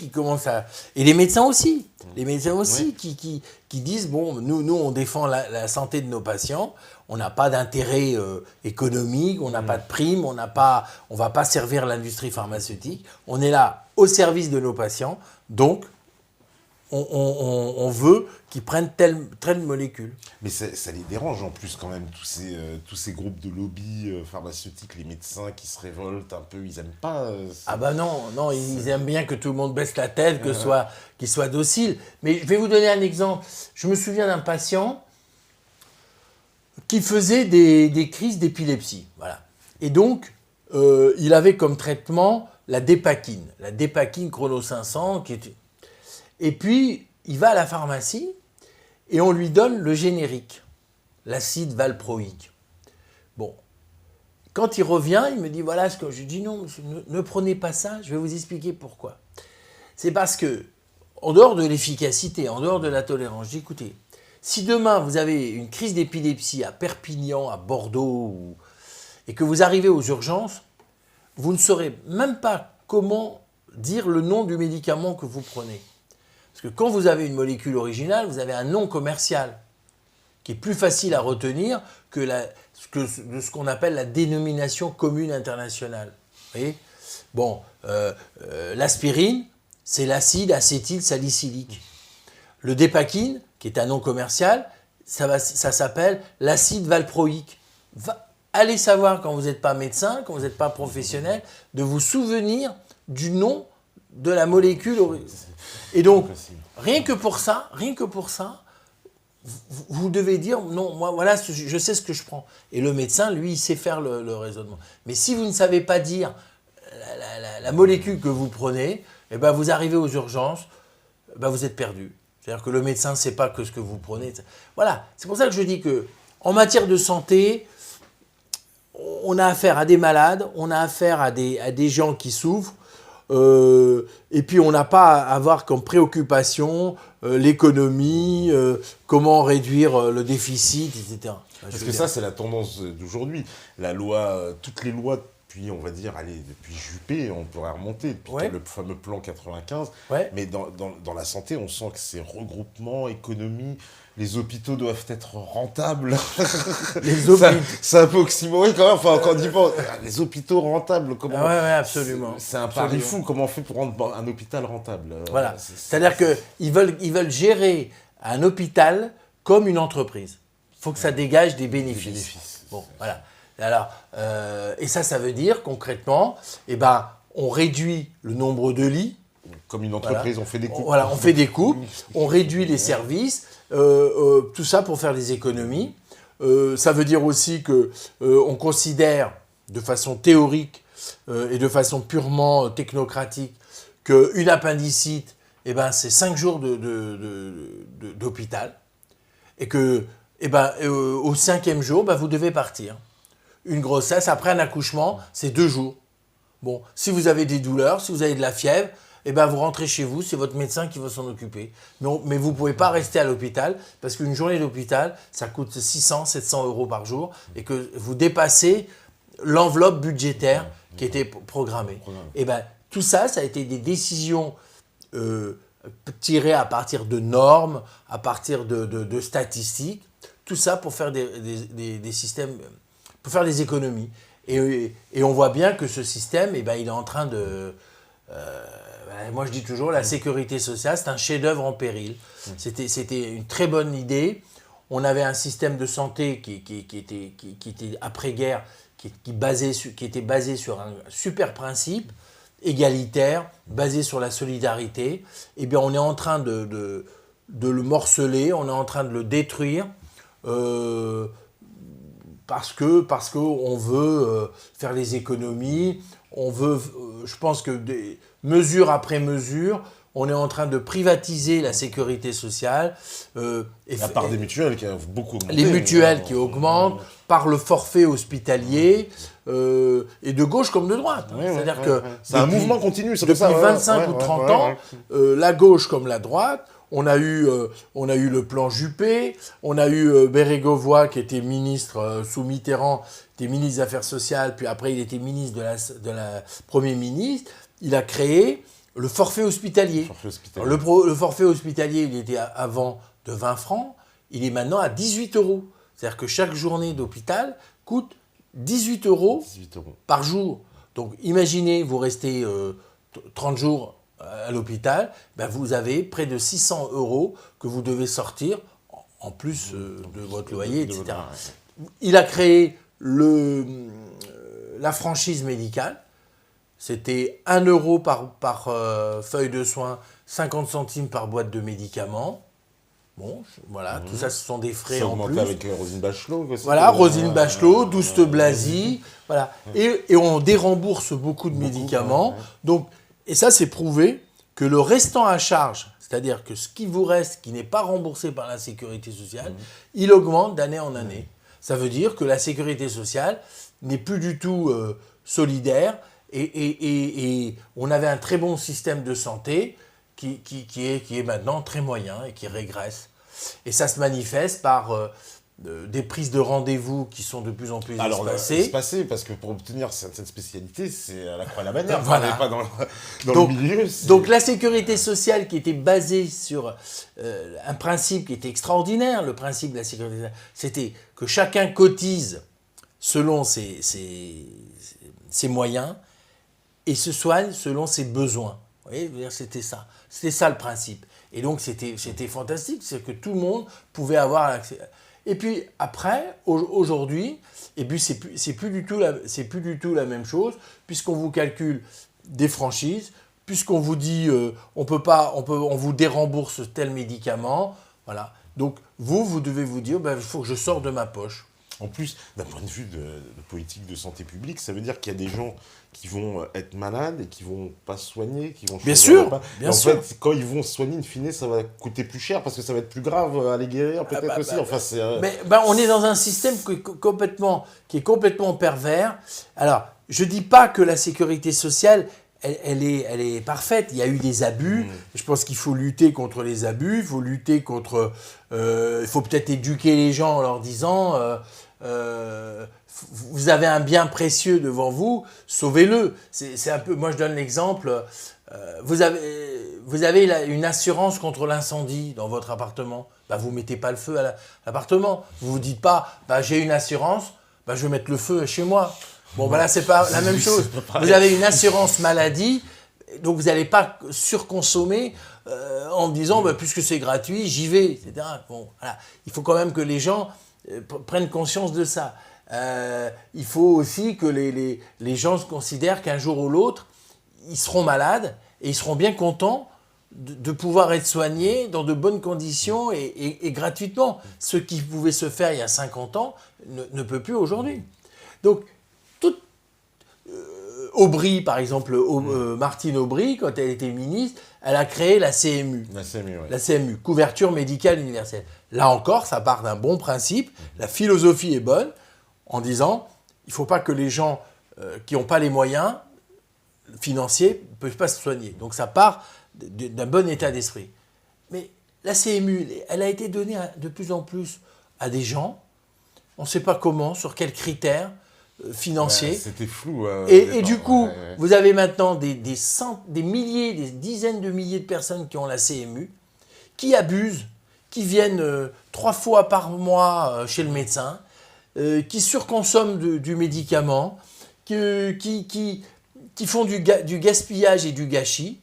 et les médecins aussi. Les médecins aussi qui disent, nous, on défend la santé de nos patients. On n'a pas d'intérêt économique, on n'a pas de prime, on ne va pas servir l'industrie pharmaceutique. On est là au service de nos patients. Donc, on veut qu'ils prennent telle molécule. Mais ça les dérange en plus quand même, tous ces groupes de lobby pharmaceutiques, les médecins qui se révoltent un peu, ils n'aiment pas... non, ils aiment bien que tout le monde baisse la tête, qu'ils soient dociles. Mais je vais vous donner un exemple. Je me souviens d'un patient qui faisait des crises d'épilepsie. Voilà. Et donc, il avait comme traitement la dépakine Chrono 500, Et puis, il va à la pharmacie et on lui donne le générique, l'acide valproïque. Bon, quand il revient, il me dit, voilà ce que je dis, non, ne prenez pas ça, je vais vous expliquer pourquoi. C'est parce que, en dehors de l'efficacité, en dehors de la tolérance, je dis, écoutez, si demain vous avez une crise d'épilepsie à Perpignan, à Bordeaux, et que vous arrivez aux urgences, vous ne saurez même pas comment dire le nom du médicament que vous prenez. Parce que quand vous avez une molécule originale, vous avez un nom commercial qui est plus facile à retenir que ce qu'on appelle la dénomination commune internationale. Vous voyez ? Bon, l'aspirine, c'est l'acide acétylsalicylique. Le Dépakine, qui est un nom commercial, ça s'appelle l'acide valproïque. Allez savoir, quand vous n'êtes pas médecin, quand vous n'êtes pas professionnel, de vous souvenir du nom de la molécule. Et donc, rien que pour ça, vous devez dire, non, moi, voilà, je sais ce que je prends. Et le médecin, lui, il sait faire le raisonnement. Mais si vous ne savez pas dire la molécule que vous prenez, eh ben, vous arrivez aux urgences, ben, vous êtes perdu. C'est-à-dire que le médecin ne sait pas que ce que vous prenez. Voilà, c'est pour ça que je dis qu'en matière de santé, on a affaire à des malades, on a affaire à des gens qui souffrent, et puis on n'a pas à avoir comme préoccupation l'économie, comment réduire le déficit, etc. Parce que ça, c'est la tendance d'aujourd'hui. La loi, toutes les lois on va dire, allez, depuis Juppé, on pourrait remonter, depuis le fameux plan 95, mais dans la santé, on sent que c'est regroupement, économie, les hôpitaux doivent être rentables. C'est un peu oxymoré quand même, enfin, quand on dit pas, les hôpitaux rentables, comment... Oui, absolument. C'est un pari fou, comment on fait pour rendre un hôpital rentable? Voilà, c'est-à-dire qu'ils veulent gérer un hôpital comme une entreprise. Il faut que ça dégage des bénéfices. Bon, voilà. Alors, et ça veut dire concrètement, eh ben, on réduit le nombre de lits. Comme une entreprise, on fait des coupes. Voilà, on fait des coupes, on réduit les services, tout ça pour faire des économies. Ça veut dire aussi qu'on considère de façon théorique et de façon purement technocratique qu'une appendicite, eh ben, c'est 5 jours d'hôpital et que eh ben, au 5e jour, ben, vous devez partir. Une grossesse, après un accouchement, c'est 2 jours. Bon, si vous avez des douleurs, si vous avez de la fièvre, eh ben vous rentrez chez vous, c'est votre médecin qui va s'en occuper. Mais vous ne pouvez pas rester à l'hôpital, parce qu'une journée d'hôpital, ça coûte 600, 700 euros par jour, et que vous dépassez l'enveloppe budgétaire qui était programmée. Eh ben, tout ça, ça a été des décisions tirées à partir de normes, à partir de statistiques, tout ça pour faire des systèmes... pour faire des économies. Et on voit bien que ce système, eh ben, il est en train de... moi, je dis toujours, la sécurité sociale, c'est un chef-d'œuvre en péril. C'était une très bonne idée. On avait un système de santé qui était après-guerre, qui était basé sur un super principe, égalitaire, basé sur la solidarité. Eh bien, on est en train de le morceler, on est en train de le détruire, parce qu'on veut faire des économies, on veut, je pense que mesure après mesure, on est en train de privatiser la sécurité sociale. La part des mutuelles qui a beaucoup augmenté. Les mutuelles qui augmentent, par le forfait hospitalier, et de gauche comme de droite. C'est-à-dire que c'est un mouvement continu. Depuis 25 ou 30 ans, la gauche comme la droite, on a eu le plan Juppé, on a eu Bérégovoy qui était ministre sous Mitterrand, était ministre des Affaires sociales, puis après il était ministre de la Premier ministre. Il a créé le forfait hospitalier. Le forfait hospitalier, il était avant de 20 francs, il est maintenant à 18 euros. C'est-à-dire que chaque journée d'hôpital coûte 18 euros par jour. Donc imaginez, vous restez 30 jours à l'hôpital, ben vous avez près de 600 euros que vous devez sortir, en plus de votre loyer, etc. Il a créé la franchise médicale. C'était 1 euro par feuille de soins, 50 centimes par boîte de médicaments. Bon, voilà, tout ça, ce sont des frais en plus. Avec Roselyne Bachelot. Voilà, Roselyne Bachelot, Douste Blazy, voilà. Et on dérembourse beaucoup de médicaments. Donc, et ça, c'est prouvé que le restant à charge, c'est-à-dire que ce qui vous reste, qui n'est pas remboursé par la sécurité sociale, il augmente d'année en année. Ça veut dire que la sécurité sociale n'est plus du tout solidaire et on avait un très bon système de santé qui est maintenant très moyen et qui régresse. Et ça se manifeste par des prises de rendez-vous qui sont de plus en plus Alors, espacées. espacé, parce que pour obtenir certaines spécialités, c'est à la croix et la bannière. Voilà. On n'est pas dans Donc, le milieu. Donc la sécurité sociale qui était basée sur un principe qui était extraordinaire, le principe de la sécurité sociale, c'était que chacun cotise selon ses moyens et se soigne selon ses besoins. Vous voyez, c'était ça. C'était ça le principe. Et donc c'était fantastique, c'est que tout le monde pouvait avoir accès. Et puis après, aujourd'hui, et puis c'est plus du tout la même chose, puisqu'on vous calcule des franchises, puisqu'on vous dit on vous dérembourse tel médicament, voilà. Donc vous devez vous dire il faut que je sorte de ma poche. En plus, d'un point de vue de politique de santé publique, ça veut dire qu'il y a des gens qui vont être malades et qui vont pas se soigner, qui vont bien sûr. En fait, quand ils vont se soigner, in fine, ça va coûter plus cher parce que ça va être plus grave à les guérir, peut-être aussi. Enfin, c'est. Mais on est dans un système qui est complètement pervers. Alors, je dis pas que la sécurité sociale elle est parfaite. Il y a eu des abus. Je pense qu'il faut lutter contre les abus. Il faut lutter contre. Il faut peut-être éduquer les gens en leur disant. Vous avez un bien précieux devant vous, sauvez-le. C'est un peu. Moi, je donne l'exemple. Vous avez une assurance contre l'incendie dans votre appartement. Vous mettez pas le feu à l'appartement. Vous vous dites pas, j'ai une assurance, je vais mettre le feu chez moi. Bon, là, c'est pas la même chose. Vous avez une assurance maladie, donc vous n'allez pas surconsommer en disant, puisque c'est gratuit, j'y vais, etc. Bon, voilà. Il faut quand même que les gens prennent conscience de ça. Il faut aussi que les gens se considèrent qu'un jour ou l'autre, ils seront malades et ils seront bien contents de pouvoir être soignés dans de bonnes conditions et gratuitement. Ce qui pouvait se faire il y a 50 ans ne peut plus aujourd'hui. Donc, Aubry, par exemple, Martine Aubry, quand elle était ministre, elle a créé la CMU. La CMU, oui. La CMU, couverture médicale universelle. Là encore, ça part d'un bon principe. La philosophie est bonne en disant il ne faut pas que les gens qui n'ont pas les moyens financiers ne peuvent pas se soigner. Donc ça part d'un bon état d'esprit. Mais la CMU, elle a été donnée de plus en plus à des gens. On ne sait pas comment, sur quels critères financiers. C'était flou. Et du coup, vous avez maintenant des milliers, des dizaines de milliers de personnes qui ont la CMU, qui abusent, qui viennent 3 fois par mois chez le médecin, qui surconsomment du médicament, qui font du gaspillage et du gâchis.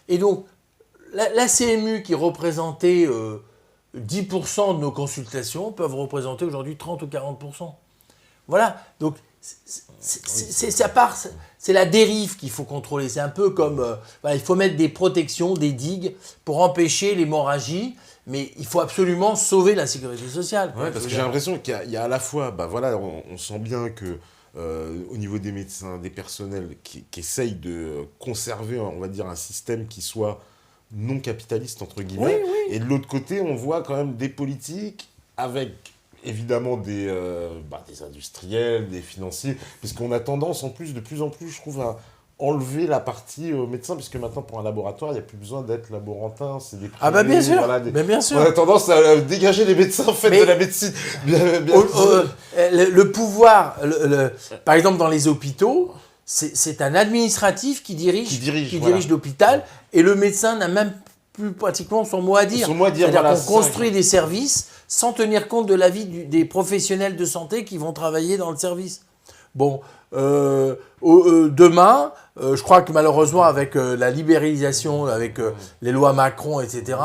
Et donc, la CMU qui représentait 10% de nos consultations peuvent représenter aujourd'hui 30 ou 40%. Voilà, donc ça part, c'est la dérive qu'il faut contrôler. C'est un peu comme, il faut mettre des protections, des digues pour empêcher l'hémorragie, mais il faut absolument sauver la sécurité sociale. Ouais, parce que j'ai l'impression qu'il y a à la fois, on sent bien que au niveau des médecins, des personnels qui essayent de conserver, on va dire, un système qui soit non capitaliste, entre guillemets. Oui. Et de l'autre côté, on voit quand même des politiques avec évidemment des industriels, des financiers, puisqu'on a tendance en plus, de plus en plus, je trouve, à enlever la partie médecin, puisque maintenant pour un laboratoire, il n'y a plus besoin d'être laboratin, c'est des privés, bien sûr, voilà, bien sûr. On a tendance à dégager les médecins, faites de la médecine. Le pouvoir, par exemple dans les hôpitaux, c'est un administratif qui dirige l'hôpital, et le médecin n'a même plus pratiquement son mot à dire. C'est-à-dire qu'on construit des services sans tenir compte de l'avis des professionnels de santé qui vont travailler dans le service. Bon, demain, je crois que malheureusement avec la libéralisation, avec les lois Macron, etc.,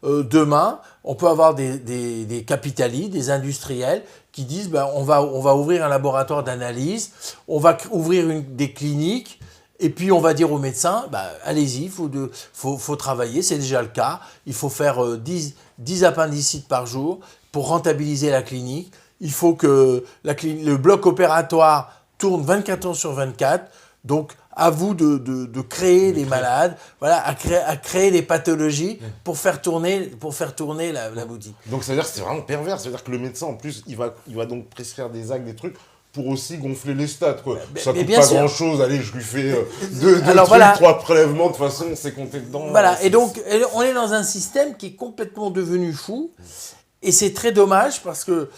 demain, on peut avoir des capitalistes, des industriels qui disent on va ouvrir un laboratoire d'analyse, on va ouvrir des cliniques, et puis on va dire aux médecins, allez-y, il faut travailler, c'est déjà le cas, il faut faire 10 appendicites par jour pour rentabiliser la clinique, il faut que le bloc opératoire tourne 24 heures sur 24, donc à vous de créer des malades, voilà, à créer des pathologies pour faire tourner la boutique. Donc ça veut dire que c'est vraiment pervers, ça veut dire que le médecin en plus, il va donc prescrire des actes, des trucs, pour aussi gonfler les stats, quoi. Ça coûte pas grand-chose, allez, je lui fais 3 prélèvements, de toute façon, c'est compté dedans. Voilà, et donc, on est dans un système qui est complètement devenu fou, et c'est très dommage, parce que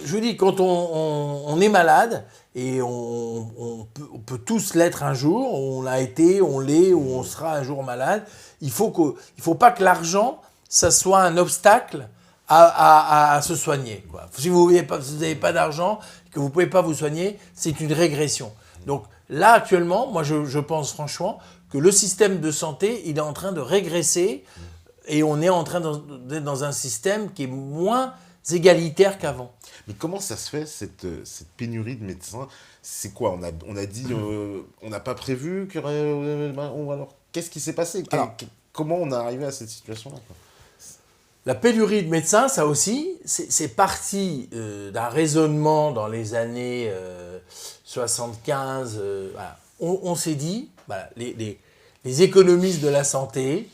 je vous dis, quand on est malade, et on peut tous l'être un jour, on l'a été, on l'est, ou on sera un jour malade, il faut pas que l'argent, ça soit un obstacle à se soigner, quoi. Si vous n'avez pas d'argent, que vous ne pouvez pas vous soigner, c'est une régression. Donc là, actuellement, moi je pense franchement que le système de santé, il est en train de régresser et on est en train d'être dans un système qui est moins égalitaire qu'avant. Mais comment ça se fait, cette pénurie de médecins? C'est quoi? On a dit, on n'a pas prévu qu'il y aurait... alors, qu'est-ce qui s'est passé? Comment on est arrivé à cette situation-là, quoi? La pénurie de médecins, ça aussi, c'est parti d'un raisonnement dans les années 75. Voilà. On s'est dit, voilà, les économistes de la santé,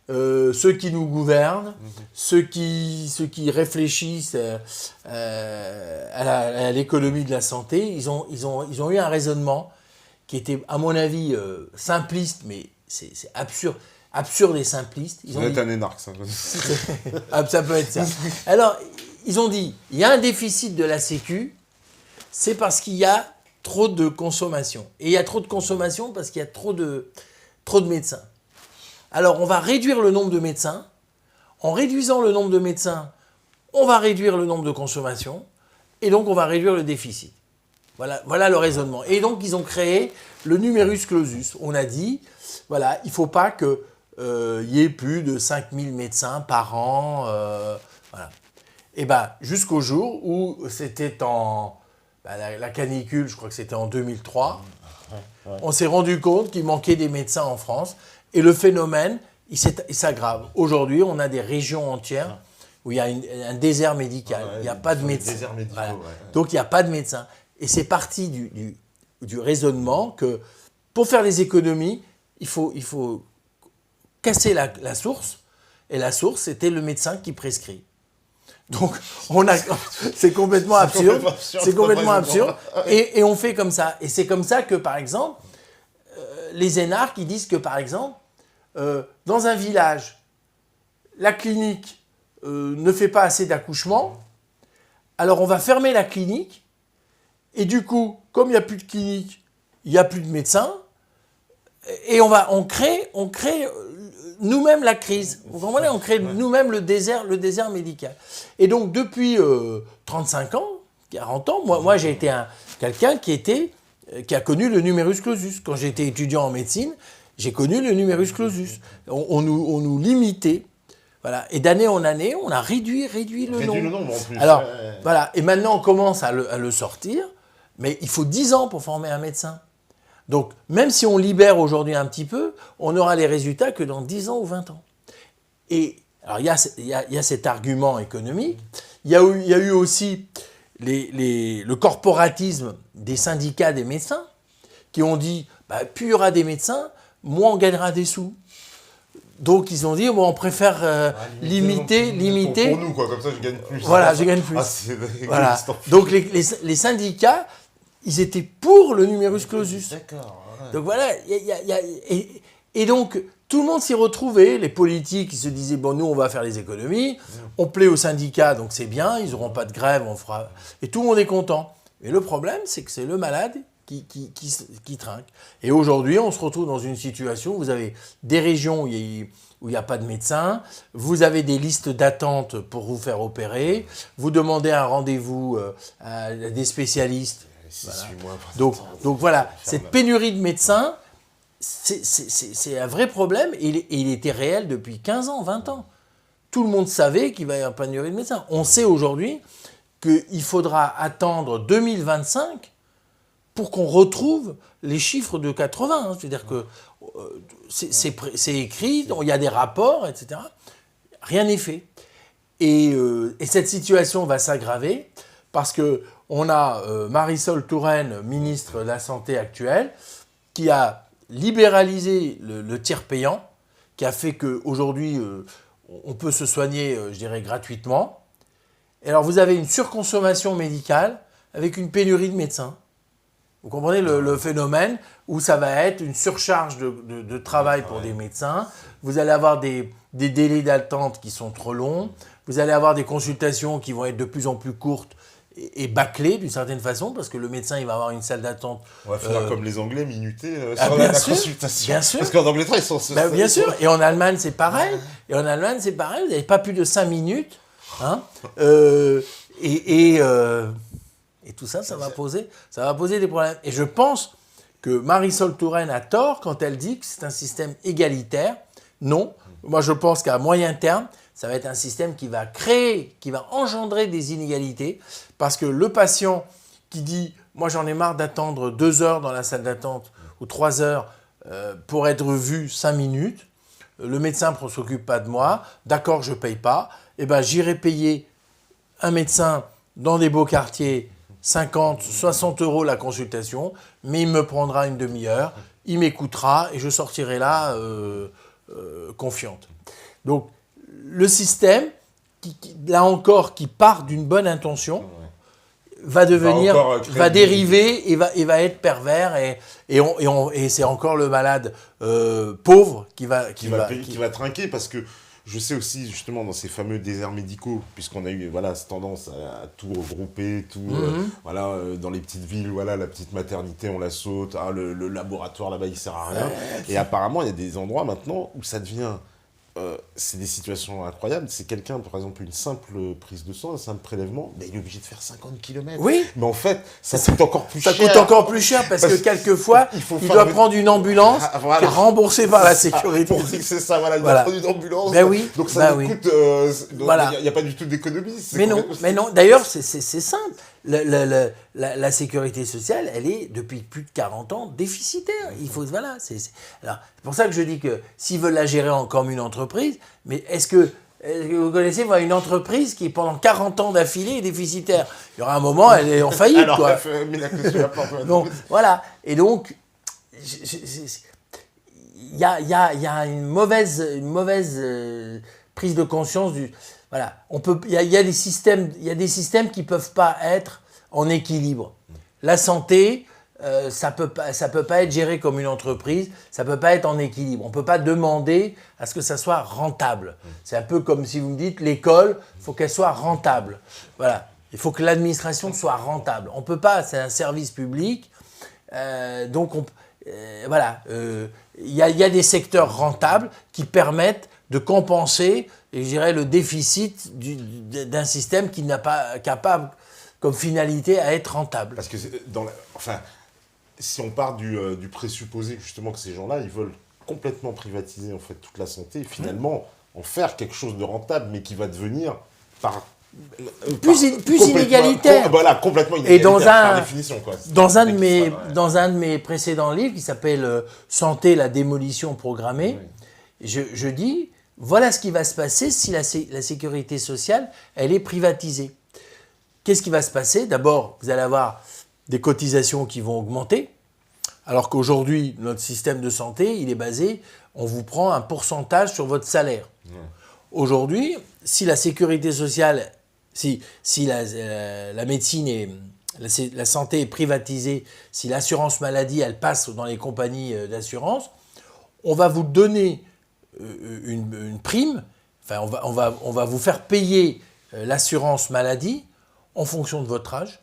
ceux qui nous gouvernent, ceux qui réfléchissent à l'économie de la santé, ils ont eu un raisonnement qui était, à mon avis, simpliste, mais c'est absurde et simpliste. Vous êtes un énarque, ça. Ça peut être ça. Alors, ils ont dit, il y a un déficit de la Sécu, c'est parce qu'il y a trop de consommation. Et il y a trop de consommation parce qu'il y a trop de médecins. Alors, on va réduire le nombre de médecins. En réduisant le nombre de médecins, on va réduire le nombre de consommations. Et donc, on va réduire le déficit. Voilà le raisonnement. Et donc, ils ont créé le numerus clausus. On a dit, voilà, il ne faut pas qu'il y ait plus de 5000 médecins par an. Voilà. Et bien, jusqu'au jour où c'était la canicule, je crois que c'était en 2003, on s'est rendu compte qu'il manquait des médecins en France. Et le phénomène, il s'aggrave. Aujourd'hui, on a des régions entières où il y a un désert médical. Il n'y a pas de médecins. Voilà. Donc, il n'y a pas de médecins. Et c'est parti du raisonnement que pour faire des économies, il faut casser la source. Et la source, c'était le médecin qui prescrit. Donc, c'est complètement absurde. C'est complètement absurde. Et on fait comme ça. Et c'est comme ça que, par exemple, les énarques, ils disent que, par exemple, dans un village, la clinique ne fait pas assez d'accouchements, alors on va fermer la clinique, et du coup, comme il n'y a plus de clinique, il n'y a plus de médecins, et on crée nous-mêmes la crise. Vous comprenez? On crée nous-mêmes le désert médical. Et donc, depuis 35 ans, 40 ans, moi j'ai été quelqu'un qui a connu le numerus clausus. Quand j'étais étudiant en médecine, j'ai connu le numerus clausus. On nous limitait. Voilà. Et d'année en année, on a réduit le nombre. Le nombre en plus. Alors, voilà. Et maintenant, on commence à le sortir. Mais il faut 10 ans pour former un médecin. Donc, même si on libère aujourd'hui un petit peu, on n'aura les résultats que dans 10 ans ou 20 ans. Et alors, il y a cet argument économique. Il y a eu aussi le corporatisme des syndicats des médecins qui ont dit plus il y aura des médecins, moins on gagnera des sous. Donc ils ont dit on préfère limiter. Pour nous, quoi, comme ça je gagne plus. Voilà, je gagne plus. Voilà. Donc les syndicats, ils étaient pour le numerus clausus. D'accord. Ouais. Donc voilà, et donc tout le monde s'y retrouvait. Les politiques, ils se disaient nous on va faire les économies, on plaît aux syndicats, donc c'est bien, ils n'auront pas de grève, on fera. Et tout le monde est content. Mais le problème, c'est que c'est le malade qui trinque. Et aujourd'hui, on se retrouve dans une situation où vous avez des régions où il n'y a pas de médecins, vous avez des listes d'attente pour vous faire opérer, vous demandez un rendez-vous à des spécialistes. Voilà. Donc voilà, cette pénurie de médecins, c'est un vrai problème et il était réel depuis 15 ans, 20 ans. Tout le monde savait qu'il va y avoir une pénurie de médecins. On sait aujourd'hui qu'il faudra attendre 2025 pour qu'on retrouve les chiffres de 80. C'est-à-dire que c'est écrit, il y a des rapports, etc. Rien n'est fait. Et cette situation va s'aggraver parce qu'on a Marisol Touraine, ministre de la Santé actuelle, qui a libéralisé le tiers payant, qui a fait qu'aujourd'hui, on peut se soigner, je dirais, gratuitement. Et alors, vous avez une surconsommation médicale avec une pénurie de médecins. Vous comprenez le phénomène où ça va être une surcharge de travail pour des médecins. Vous allez avoir des délais d'attente qui sont trop longs. vous allez avoir des consultations qui vont être de plus en plus courtes et bâclées d'une certaine façon, parce que le médecin, il va avoir une salle d'attente. On va faire comme les Anglais, minuter sur la sûr, consultation. Bien sûr. Parce qu'en Angleterre, ils sont... Bien sûr, et en Allemagne, c'est pareil. Vous n'avez pas plus de 5 minutes. Hein, et tout ça, ça va poser des problèmes. Et je pense que Marisol Touraine a tort quand elle dit que c'est un système égalitaire. Non, moi je pense qu'à moyen terme, ça va être un système qui va engendrer des inégalités, parce que le patient qui dit « moi j'en ai marre d'attendre 2 heures dans la salle d'attente ou 3 heures pour être vu 5 minutes, le médecin ne s'occupe pas de moi, d'accord je ne paye pas, eh ben, j'irai payer un médecin dans des beaux quartiers 50, 60 € la consultation, mais il me prendra une demi-heure, il m'écoutera et je sortirai là confiante. » Donc, le système, là encore, qui part d'une bonne intention, va dériver et va être pervers et c'est encore le malade pauvre qui va trinquer, parce que je sais aussi, justement, dans ces fameux déserts médicaux, puisqu'on a eu cette tendance à tout regrouper, dans les petites villes, la petite maternité, on la saute, le laboratoire là-bas, il sert à rien. Et apparemment, il y a des endroits maintenant où ça devient... c'est des situations incroyables. C'est quelqu'un, par exemple, une simple prise de sang, un simple prélèvement, mais il est obligé de faire 50 km. Oui. Mais en fait, ça coûte encore plus cher. Ça coûte encore plus cher parce que quelquefois, il doit prendre une ambulance qui est remboursée par la sécurité. C'est ça, il doit prendre une ambulance. Ben oui. Donc ça nous coûte... Il n'y a pas du tout d'économie. Mais non. D'ailleurs, c'est simple. La sécurité sociale, elle est, depuis plus de 40 ans, déficitaire. Il faut, Alors, c'est pour ça que je dis que s'ils veulent la gérer comme une entreprise, mais est-ce que vous connaissez une entreprise qui, pendant 40 ans d'affilée, est déficitaire? Il y aura un moment, elle est en faillite. Alors, quoi. Mais la clé sur la porte. Donc, voilà. Et donc, il y a une mauvaise prise de conscience du... Voilà, il y a des systèmes qui ne peuvent pas être en équilibre. La santé, ça peut pas être géré comme une entreprise, ça ne peut pas être en équilibre. On ne peut pas demander à ce que ça soit rentable. C'est un peu comme si vous me dites, l'école, il faut qu'elle soit rentable. Voilà, il faut que l'administration soit rentable. On ne peut pas, c'est un service public. Donc, il y a des secteurs rentables qui permettent de compenser, je dirais, le déficit d'un système qui n'a pas capable comme finalité à être rentable. Parce que si on part du présupposé justement que ces gens-là, ils veulent complètement privatiser en fait toute la santé et finalement en faire quelque chose de rentable, mais qui va devenir plus inégalitaire. Complètement inégalitaire par définition. Dans un de mes précédents livres qui s'appelle Santé, la démolition programmée, je dis, voilà ce qui va se passer si la sécurité sociale, elle est privatisée. Qu'est-ce qui va se passer? D'abord, vous allez avoir des cotisations qui vont augmenter, alors qu'aujourd'hui, notre système de santé, il est basé, on vous prend un pourcentage sur votre salaire. Aujourd'hui, si la sécurité sociale, si la médecine la santé est privatisée, si l'assurance maladie, elle passe dans les compagnies d'assurance, on va vous donner une prime, on va vous faire payer l'assurance maladie en fonction de votre âge,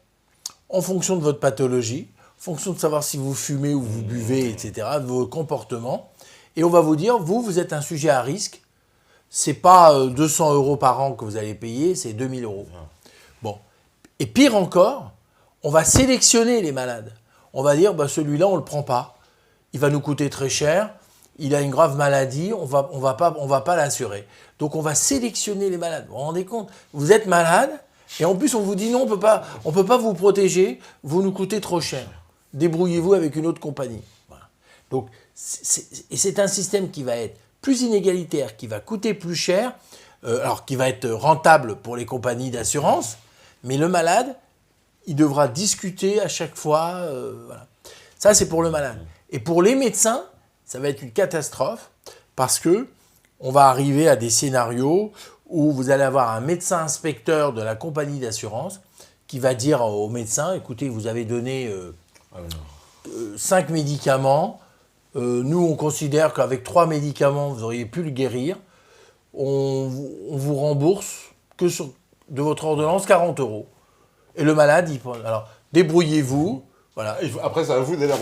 en fonction de votre pathologie, en fonction de savoir si vous fumez ou vous buvez, etc., de vos comportements. Et on va vous dire, vous êtes un sujet à risque, c'est pas 200 € par an que vous allez payer, c'est 2000 €. Bon. Et pire encore, on va sélectionner les malades. On va dire, celui-là, on ne le prend pas. Il va nous coûter très cher, il a une grave maladie, on va pas l'assurer. Donc on va sélectionner les malades. Vous vous rendez compte? Vous êtes malade, et en plus on vous dit non, on peut pas vous protéger, vous nous coûtez trop cher. Débrouillez-vous avec une autre compagnie. Voilà. Donc c'est un système qui va être plus inégalitaire, qui va coûter plus cher, alors qui va être rentable pour les compagnies d'assurance, mais le malade, il devra discuter à chaque fois. Voilà. Ça, c'est pour le malade. Et pour les médecins, ça va être une catastrophe parce que on va arriver à des scénarios où vous allez avoir un médecin inspecteur de la compagnie d'assurance qui va dire au médecin, écoutez, vous avez donné 5 médicaments, nous on considère qu'avec 3 médicaments, vous auriez pu le guérir, on vous rembourse que de votre ordonnance 40 €. Et le malade, il prend. Alors, débrouillez-vous. Voilà. Après, c'est à vous d'aller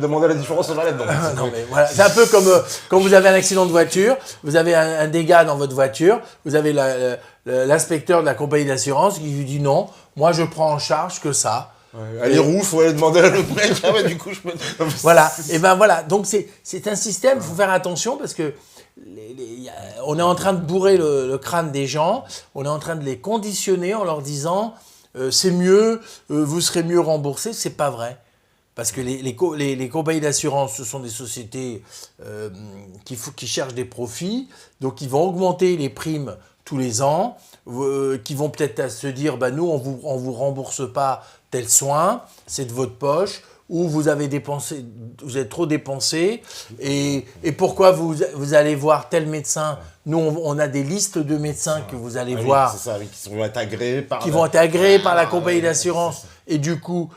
demander la différence au malade. Non, mais voilà. C'est un peu comme quand vous avez un accident de voiture, vous avez un dégât dans votre voiture, vous avez l'inspecteur de la compagnie d'assurance qui lui dit non, moi je prends en charge que ça. Allez, roux, faut aller demander à l'autre mec. Ah ouais, du coup, je peux. Voilà. Et ben voilà. Donc c'est un système, il faut faire attention parce que on est en train de bourrer le crâne des gens, on est en train de les conditionner en leur disant c'est mieux, vous serez mieux remboursé. C'est pas vrai. Parce que les compagnies d'assurance, ce sont des sociétés qui cherchent des profits, donc ils vont augmenter les primes tous les ans, qui vont peut-être se dire nous, on vous rembourse pas tel soin, c'est de votre poche, ou vous avez trop dépensé, et pourquoi vous allez voir tel médecin. Nous, on a des listes de médecins que vous allez voir. C'est ça, qui vont être agréés par la compagnie d'assurance. Et du coup,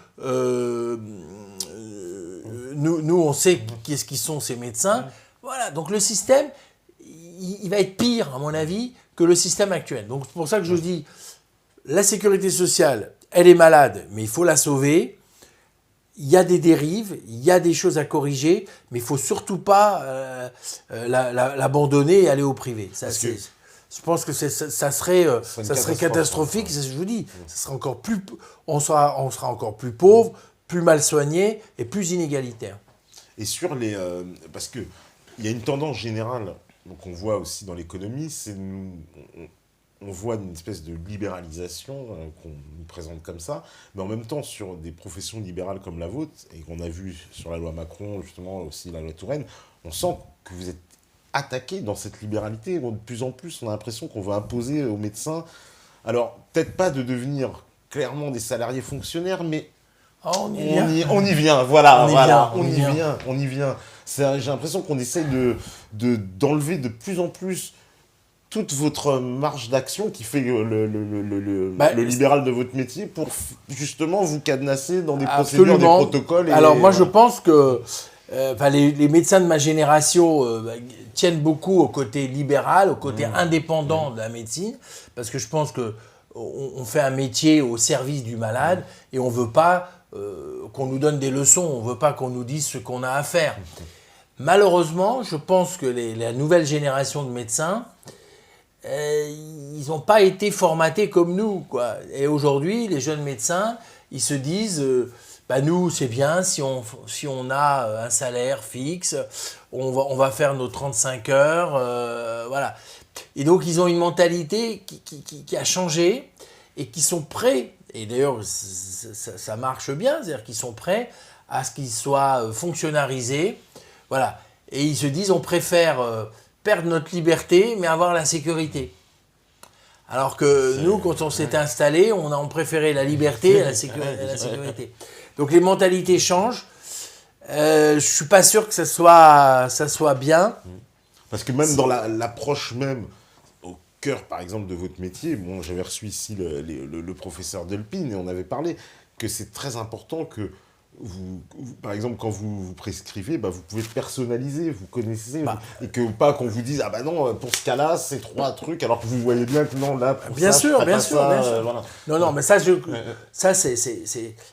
nous, on sait qui sont ces médecins. Voilà, donc le système, il va être pire, à mon avis, que le système actuel. Donc c'est pour ça que je dis, la sécurité sociale, elle est malade, mais il faut la sauver. Il y a des dérives, il y a des choses à corriger, mais il ne faut surtout pas l'abandonner et aller au privé. Je pense que ça serait catastrophique, c'est ce que je vous dis. Ça serait on sera encore plus pauvre, plus mal soigné et plus inégalitaire. Et sur parce qu'il y a une tendance générale, donc on voit aussi dans l'économie, on voit une espèce de libéralisation qu'on nous présente comme ça, mais en même temps sur des professions libérales comme la vôtre, et qu'on a vu sur la loi Macron, justement aussi la loi Touraine, on sent que vous êtes attaqué dans cette libéralité. De plus en plus, on a l'impression qu'on veut imposer aux médecins, alors peut-être pas de devenir clairement des salariés fonctionnaires, mais on y vient, voilà, on y vient. J'ai l'impression qu'on essaye d'enlever de plus en plus toute votre marge d'action qui fait le libéral de votre métier pour justement vous cadenasser dans des procédures, des protocoles. Alors moi je pense que les médecins de ma génération tiennent beaucoup au côté libéral, au côté indépendant de la médecine, parce que je pense qu'on fait un métier au service du malade et on ne veut pas qu'on nous donne des leçons, on ne veut pas qu'on nous dise ce qu'on a à faire. Malheureusement, je pense que la nouvelle génération de médecins, ils n'ont pas été formatés comme nous, quoi. Et aujourd'hui, les jeunes médecins, ils se disent nous, c'est bien si on a un salaire fixe, on va faire nos 35 heures, voilà. Et donc, ils ont une mentalité qui a changé et qui sont prêts, et d'ailleurs, ça marche bien, c'est-à-dire qu'ils sont prêts à ce qu'ils soient fonctionnalisés, voilà. Et ils se disent, on préfère perdre notre liberté, mais avoir la sécurité. Alors que nous, quand on s'est installé, on préférait la liberté à la sécurité. Donc les mentalités changent. Je ne suis pas sûr que ça soit bien. Parce que même dans l'approche même, au cœur par exemple de votre métier, j'avais reçu ici le professeur Delpine et on avait parlé que c'est très important que vous, par exemple, quand vous prescrivez, vous pouvez personnaliser, vous connaissez, et que pas qu'on vous dise non, pour ce cas-là, c'est 3 trucs, alors que vous voyez bien que non, là, pour bien ça, sûr. Voilà. Non, mais ça,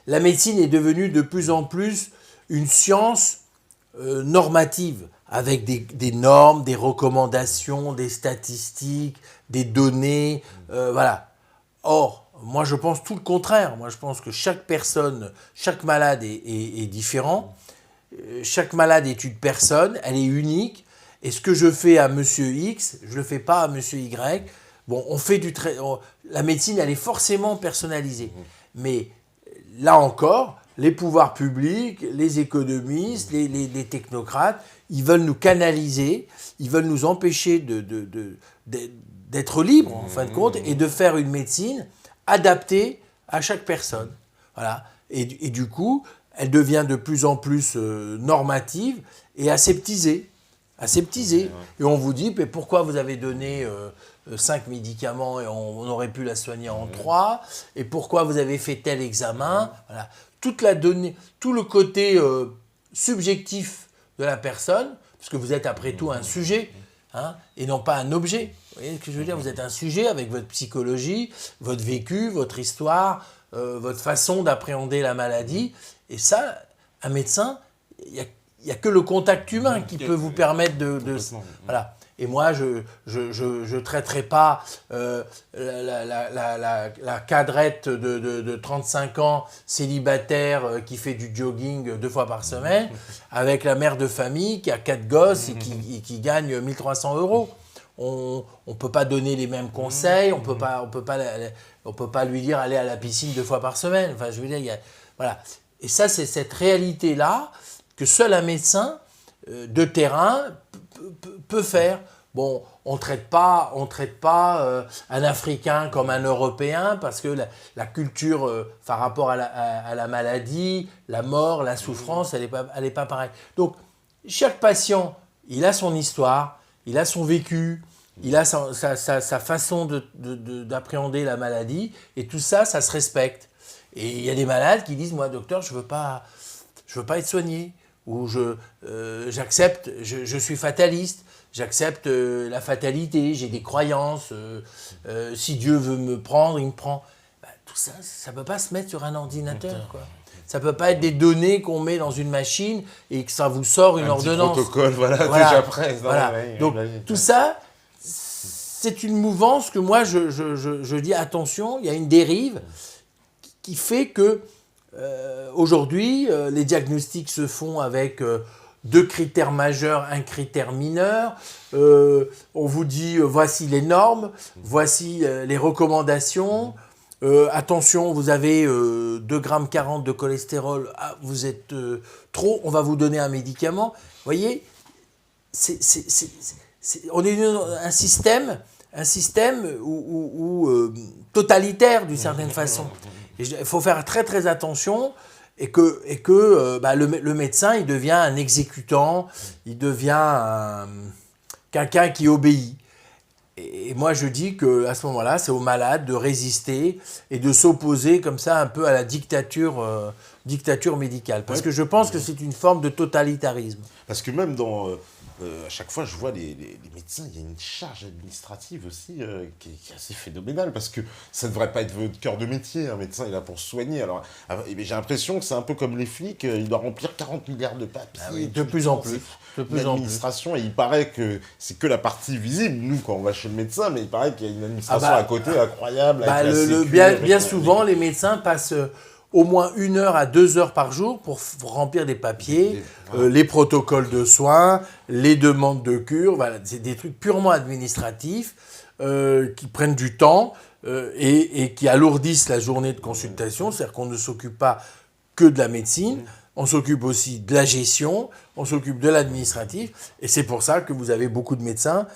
la médecine est devenue de plus en plus une science normative, avec des normes, des recommandations, des statistiques, des données, voilà. Or, moi, je pense tout le contraire. Moi, je pense que chaque malade est différent. Chaque malade est une personne, elle est unique. Et ce que je fais à monsieur X, je ne le fais pas à monsieur Y. On fait la médecine, elle est forcément personnalisée. Mais là encore, les pouvoirs publics, les économistes, les technocrates, ils veulent nous canaliser, ils veulent nous empêcher d'être libres, en fin de compte, et de faire une médecine adaptée à chaque personne. Voilà. Et du coup, elle devient de plus en plus normative et aseptisée. Et on vous dit, mais pourquoi vous avez donné 5 médicaments et on aurait pu la soigner en 3 ? Et pourquoi vous avez fait tel examen ? Voilà. Tout le côté subjectif de la personne, parce que vous êtes après tout un sujet. hein, et non pas un objet. Vous voyez ce que je veux dire? Vous êtes un sujet avec votre psychologie, votre vécu, votre histoire, votre façon d'appréhender la maladie. Et ça, un médecin, il n'y a que le contact humain qui peut vous permettre de voilà. Et moi, je ne traiterai pas la cadrette de 35 ans, célibataire, qui fait du jogging 2 fois par semaine, avec la mère de famille qui a 4 gosses et qui gagne 1 300 €. On ne peut pas donner les mêmes conseils, on peut pas lui dire aller à la piscine 2 fois par semaine. Enfin, je veux dire, voilà. Et ça, c'est cette réalité-là que seul un médecin de terrain peut faire. Bon, on traite pas un Africain comme un Européen parce que la culture par rapport à la maladie, la mort, la souffrance, elle est pas pareille. Donc, chaque patient, il a son histoire, il a son vécu, il a sa façon d'appréhender la maladie, et tout ça, ça se respecte. Et il y a des malades qui disent, moi, docteur, je veux pas être soigné, ou j'accepte, je suis fataliste, j'accepte la fatalité, j'ai des croyances, si Dieu veut me prendre, il me prend. Ben, tout ça, ça ne peut pas se mettre sur un ordinateur, quoi. Ça ne peut pas être des données qu'on met dans une machine et que ça vous sort une ordonnance. Un petit protocole, voilà, déjà prêt. Voilà. Donc, tout ça, c'est une mouvance que moi, je dis attention, il y a une dérive qui fait que aujourd'hui, les diagnostics se font avec 2 critères majeurs, un critère mineur. On vous dit, voici les normes, voici les recommandations. Attention, vous avez 2,40 g de cholestérol, vous êtes trop, on va vous donner un médicament. Vous voyez, on est un système totalitaire d'une certaine façon. Il faut faire très très attention et que le médecin, il devient un exécutant, il devient quelqu'un qui obéit. Et moi, je dis qu'à ce moment-là, c'est aux malades de résister et de s'opposer comme ça un peu à la dictature médicale. Parce que je pense que c'est une forme de totalitarisme. Parce que même à chaque fois, je vois les médecins, il y a une charge administrative aussi qui est assez phénoménale, parce que ça ne devrait pas être votre cœur de métier. Un médecin, il est là pour soigner. Alors, j'ai l'impression que c'est un peu comme les flics, il doit remplir 40 milliards de papiers. Ah oui, de plus en plus. L'administration, et il paraît que c'est que la partie visible, nous, quand on va chez le médecin, mais il paraît qu'il y a une administration à côté incroyable. Bien souvent, les médecins passent au moins 1 heure à 2 heures par jour pour remplir des papiers, les protocoles de soins, les demandes de cure. Voilà, c'est des trucs purement administratifs qui prennent du temps et qui alourdissent la journée de consultation. C'est-à-dire qu'on ne s'occupe pas que de la médecine, on s'occupe aussi de la gestion, on s'occupe de l'administratif. Et c'est pour ça que vous avez beaucoup de médecins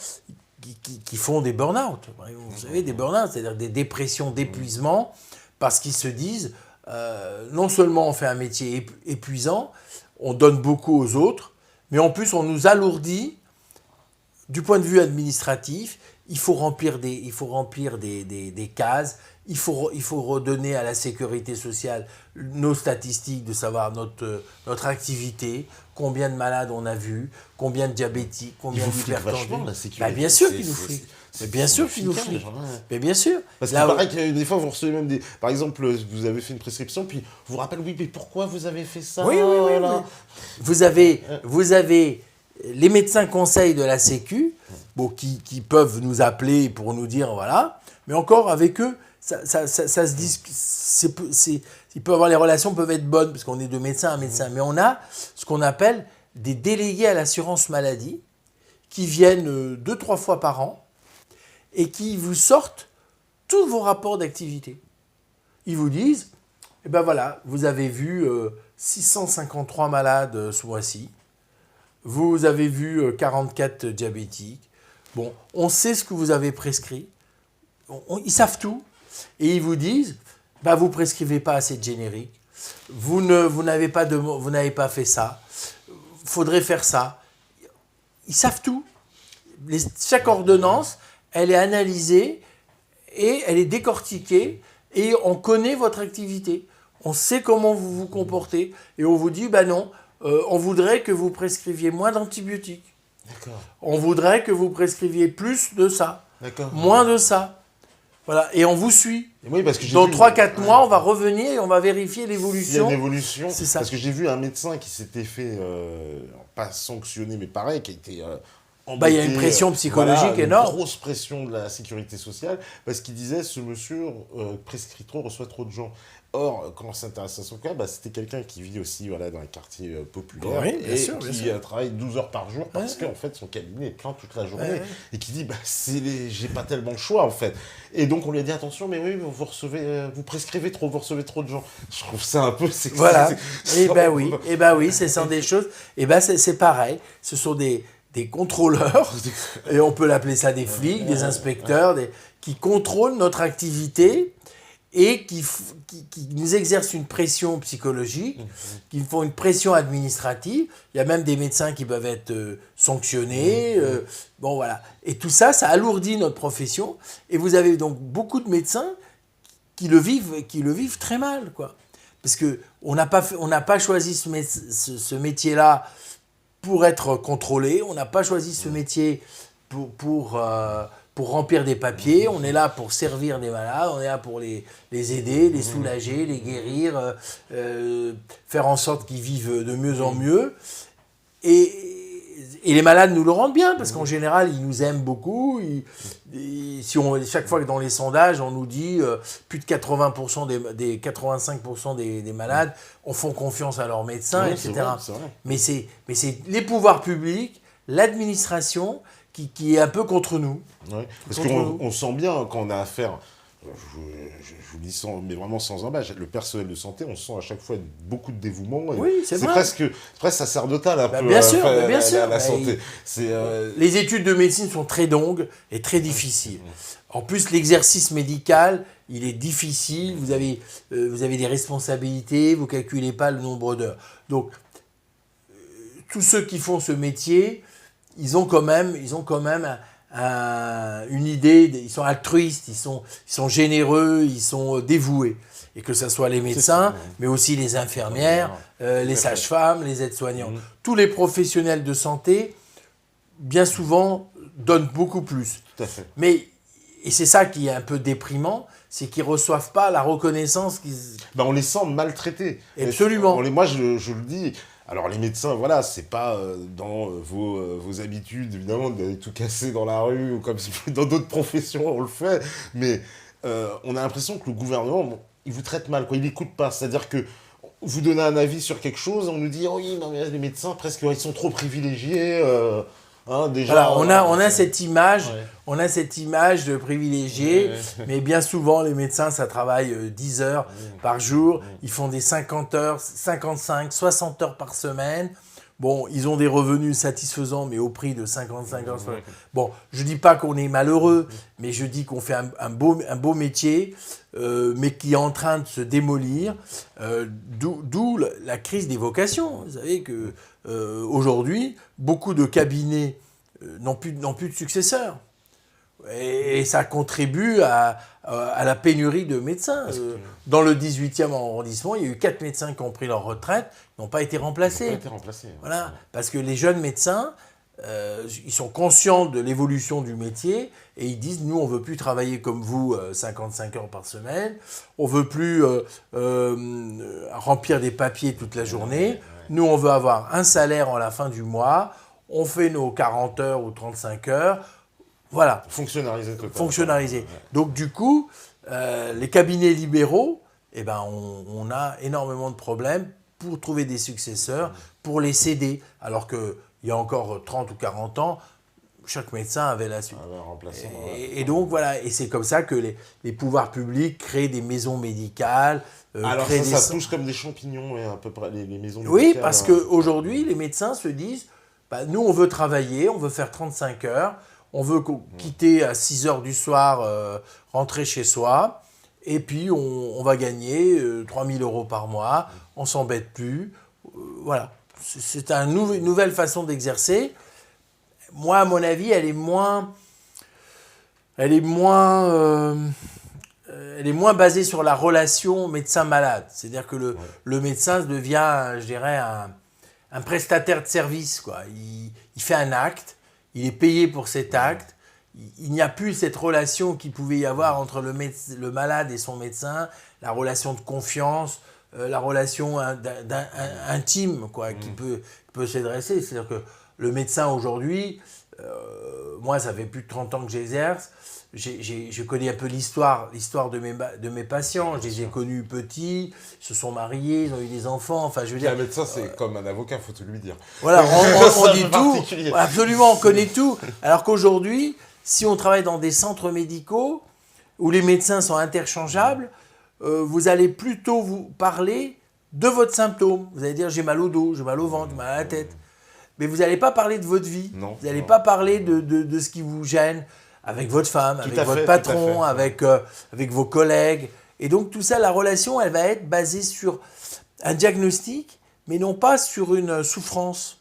qui font des burn-out. Vous savez, des burn-out, c'est-à-dire des dépressions d'épuisement, parce qu'ils se disent... non seulement on fait un métier épuisant, on donne beaucoup aux autres, mais en plus on nous alourdit du point de vue administratif. Il faut remplir des cases, il faut redonner à la sécurité sociale nos statistiques, de savoir notre activité, combien de malades on a vu, combien de diabétiques, combien d'hypertendus. Bien sûr qu'il nous flique. Mais bien sûr qu'il nous flique. Mais bien sûr. Parce qu'il paraît que des fois, vous recevez même des... Par exemple, vous avez fait une prescription, puis vous vous rappelez, oui, mais pourquoi vous avez fait ça? Oui. Vous avez les médecins conseils de la Sécu, qui peuvent nous appeler pour nous dire, voilà. Mais encore, avec eux, ça se dit... Ils peuvent avoir, les relations peuvent être bonnes, parce qu'on est de médecin à médecin. Mais on a ce qu'on appelle des délégués à l'assurance maladie, qui viennent 2-3 fois par an, et qui vous sortent tous vos rapports d'activité. Ils vous disent, voilà, vous avez vu 653 malades ce mois-ci, vous avez vu 44 diabétiques, bon, on sait ce que vous avez prescrit, ils savent tout, et ils vous disent, vous ne prescrivez pas assez de générique, vous n'avez pas fait ça, il faudrait faire ça. Ils savent tout. Chaque ordonnance, elle est analysée et elle est décortiquée et on connaît votre activité. On sait comment vous vous comportez et on vous dit, non, on voudrait que vous prescriviez moins d'antibiotiques. D'accord. On voudrait que vous prescriviez plus de ça, D'accord. moins de ça. Voilà, et on vous suit. Oui, parce que j'ai Dans vu- 3-4 mois, on va revenir et on va vérifier Il y a l'évolution. une évolution. C'est ça. Parce que j'ai vu un médecin qui s'était fait, pas sanctionner, mais pareil, qui a été Bah, il y a embêté, une pression psychologique une énorme. grosse pression de la sécurité sociale, parce qu'il disait ce monsieur prescrit trop, reçoit trop de gens. Or, quand on s'intéresse à son cas, bah, c'était quelqu'un qui vit aussi dans les quartiers populaires Oui, bien et sûr, qui bien sûr. travaille 12 heures par jour parce Ouais. qu'en fait son cabinet est plein toute la journée Ouais. et qui dit bah, j'ai pas tellement le choix en fait. Et donc on lui a dit attention, mais oui, vous prescrivez trop, vous recevez trop de gens. Je trouve ça un peu sexy. Voilà. Et oui, ce sont des choses. Et ben c'est pareil. Ce sont des contrôleurs, et on peut l'appeler ça des flics, des inspecteurs, qui contrôlent notre activité et qui nous exercent une pression psychologique, qui font une pression administrative. Il y a même des médecins qui peuvent être sanctionnés. Bon, voilà. Et tout ça, ça alourdit notre profession. Et vous avez donc beaucoup de médecins qui le vivent très mal, quoi. Parce qu'on n'a pas choisi ce métier-là pour être contrôlé. On n'a pas choisi ce métier pour remplir des papiers. On est là pour servir des malades, on est là pour les aider, les soulager, les guérir, faire en sorte qu'ils vivent de mieux en mieux. Et les malades nous le rendent bien, parce qu'en général, ils nous aiment beaucoup. Chaque fois que dans les sondages, on nous dit plus de 85% des malades font confiance à leurs médecins, Oui, etc. c'est vrai. Mais c'est les pouvoirs publics, l'administration qui est un peu contre nous. Ouais. Parce Contre nous. qu'on sent bien quand on a affaire, je vous dis mais vraiment sans embâche, le personnel de santé, on sent à chaque fois beaucoup de dévouement. Et Oui, c'est vrai. presque sacerdotal un peu Bien sûr, bien la sûr. santé. C'est, Les études de médecine sont très longues et très difficiles. En plus, l'exercice médical, il est difficile. Vous avez des responsabilités, vous ne calculez pas le nombre d'heures. Donc, tous ceux qui font ce métier, ils ont quand même une idée, ils sont altruistes, ils sont généreux, ils sont dévoués. Et que ce soit les médecins, mais aussi les infirmières, les sages-femmes, les aides-soignants. Tous les professionnels de santé, bien souvent, donnent beaucoup plus. tout à fait. Et c'est ça qui est un peu déprimant, c'est qu'ils ne reçoivent pas la reconnaissance qu'ils... On les sent maltraités. Absolument. Moi, je le dis. Alors, les médecins, voilà, c'est pas dans vos habitudes, évidemment, d'aller tout casser dans la rue, ou comme dans d'autres professions, on le fait. Mais on a l'impression que le gouvernement, il vous traite mal, quoi. Il n'écoute pas. C'est-à-dire que vous donnez un avis sur quelque chose, on nous dit, oh oui, non, mais les médecins, presque, ils sont trop privilégiés. Déjà, voilà, on a cette image, Ouais. on a cette image de privilégié, mais bien souvent les médecins ça travaille 10 heures par jour, ils font des 50 heures, 55, 60 heures par semaine. Bon, ils ont des revenus satisfaisants, mais au prix de 55 heures. Bon, je dis pas qu'on est malheureux, mais je dis qu'on fait un beau métier, mais qui est en train de se démolir. D'où la crise des vocations. Vous savez que aujourd'hui, beaucoup de cabinets n'ont plus de successeurs. Et ça contribue à la pénurie de médecins. Dans le 18e arrondissement, il y a eu 4 médecins qui ont pris leur retraite, qui n'ont pas été remplacés. Voilà, parce que les jeunes médecins, ils sont conscients de l'évolution du métier et ils disent, nous, on ne veut plus travailler comme vous 55 heures par semaine, on ne veut plus remplir des papiers toute la journée, nous, on veut avoir un salaire à la fin du mois, on fait nos 40 heures ou 35 heures, voilà. Fonctionnariser totalement. Fonctionnariser. Donc du coup, les cabinets libéraux, on a énormément de problèmes pour trouver des successeurs, pour les céder. Alors qu'il y a encore 30 ou 40 ans, chaque médecin avait la suite. Et donc voilà, et c'est comme ça que les pouvoirs publics créent des maisons médicales. Alors ça pousse comme des champignons, à peu près, les maisons médicales. Oui, parce qu'aujourd'hui, les médecins se disent, nous on veut travailler, on veut faire 35 heures, on veut quitter à 6 heures du soir, rentrer chez soi, et puis on va gagner 3 000 € par mois, on ne s'embête plus. Voilà, c'est une nouvelle façon d'exercer. Moi, à mon avis, elle est moins basée sur la relation médecin-malade. C'est-à-dire que le médecin devient, je dirais, un prestataire de service, quoi. Il fait un acte, il est payé pour cet acte. Il n'y a plus cette relation qu'il pouvait y avoir entre le malade et son médecin, la relation de confiance, la relation intime quoi, qui peut s'adresser. C'est-à-dire que le médecin aujourd'hui, moi ça fait plus de 30 ans que j'exerce, je connais un peu l'histoire de mes patients, je les ai connus petits, ils se sont mariés, ils ont eu des enfants, enfin je veux dire... Un médecin c'est comme un avocat, faut tout lui dire. Voilà, on dit tout, absolument, on connaît tout, alors qu'aujourd'hui, si on travaille dans des centres médicaux, où les médecins sont interchangeables, vous allez plutôt vous parler de votre symptôme. Vous allez dire j'ai mal au dos, j'ai mal au ventre, j'ai mal à la tête. Mais vous n'allez pas parler de votre vie. Non, vous n'allez pas parler de ce qui vous gêne avec votre femme, avec votre patron, avec vos collègues. Et donc tout ça, la relation, elle va être basée sur un diagnostic, mais non pas sur une souffrance.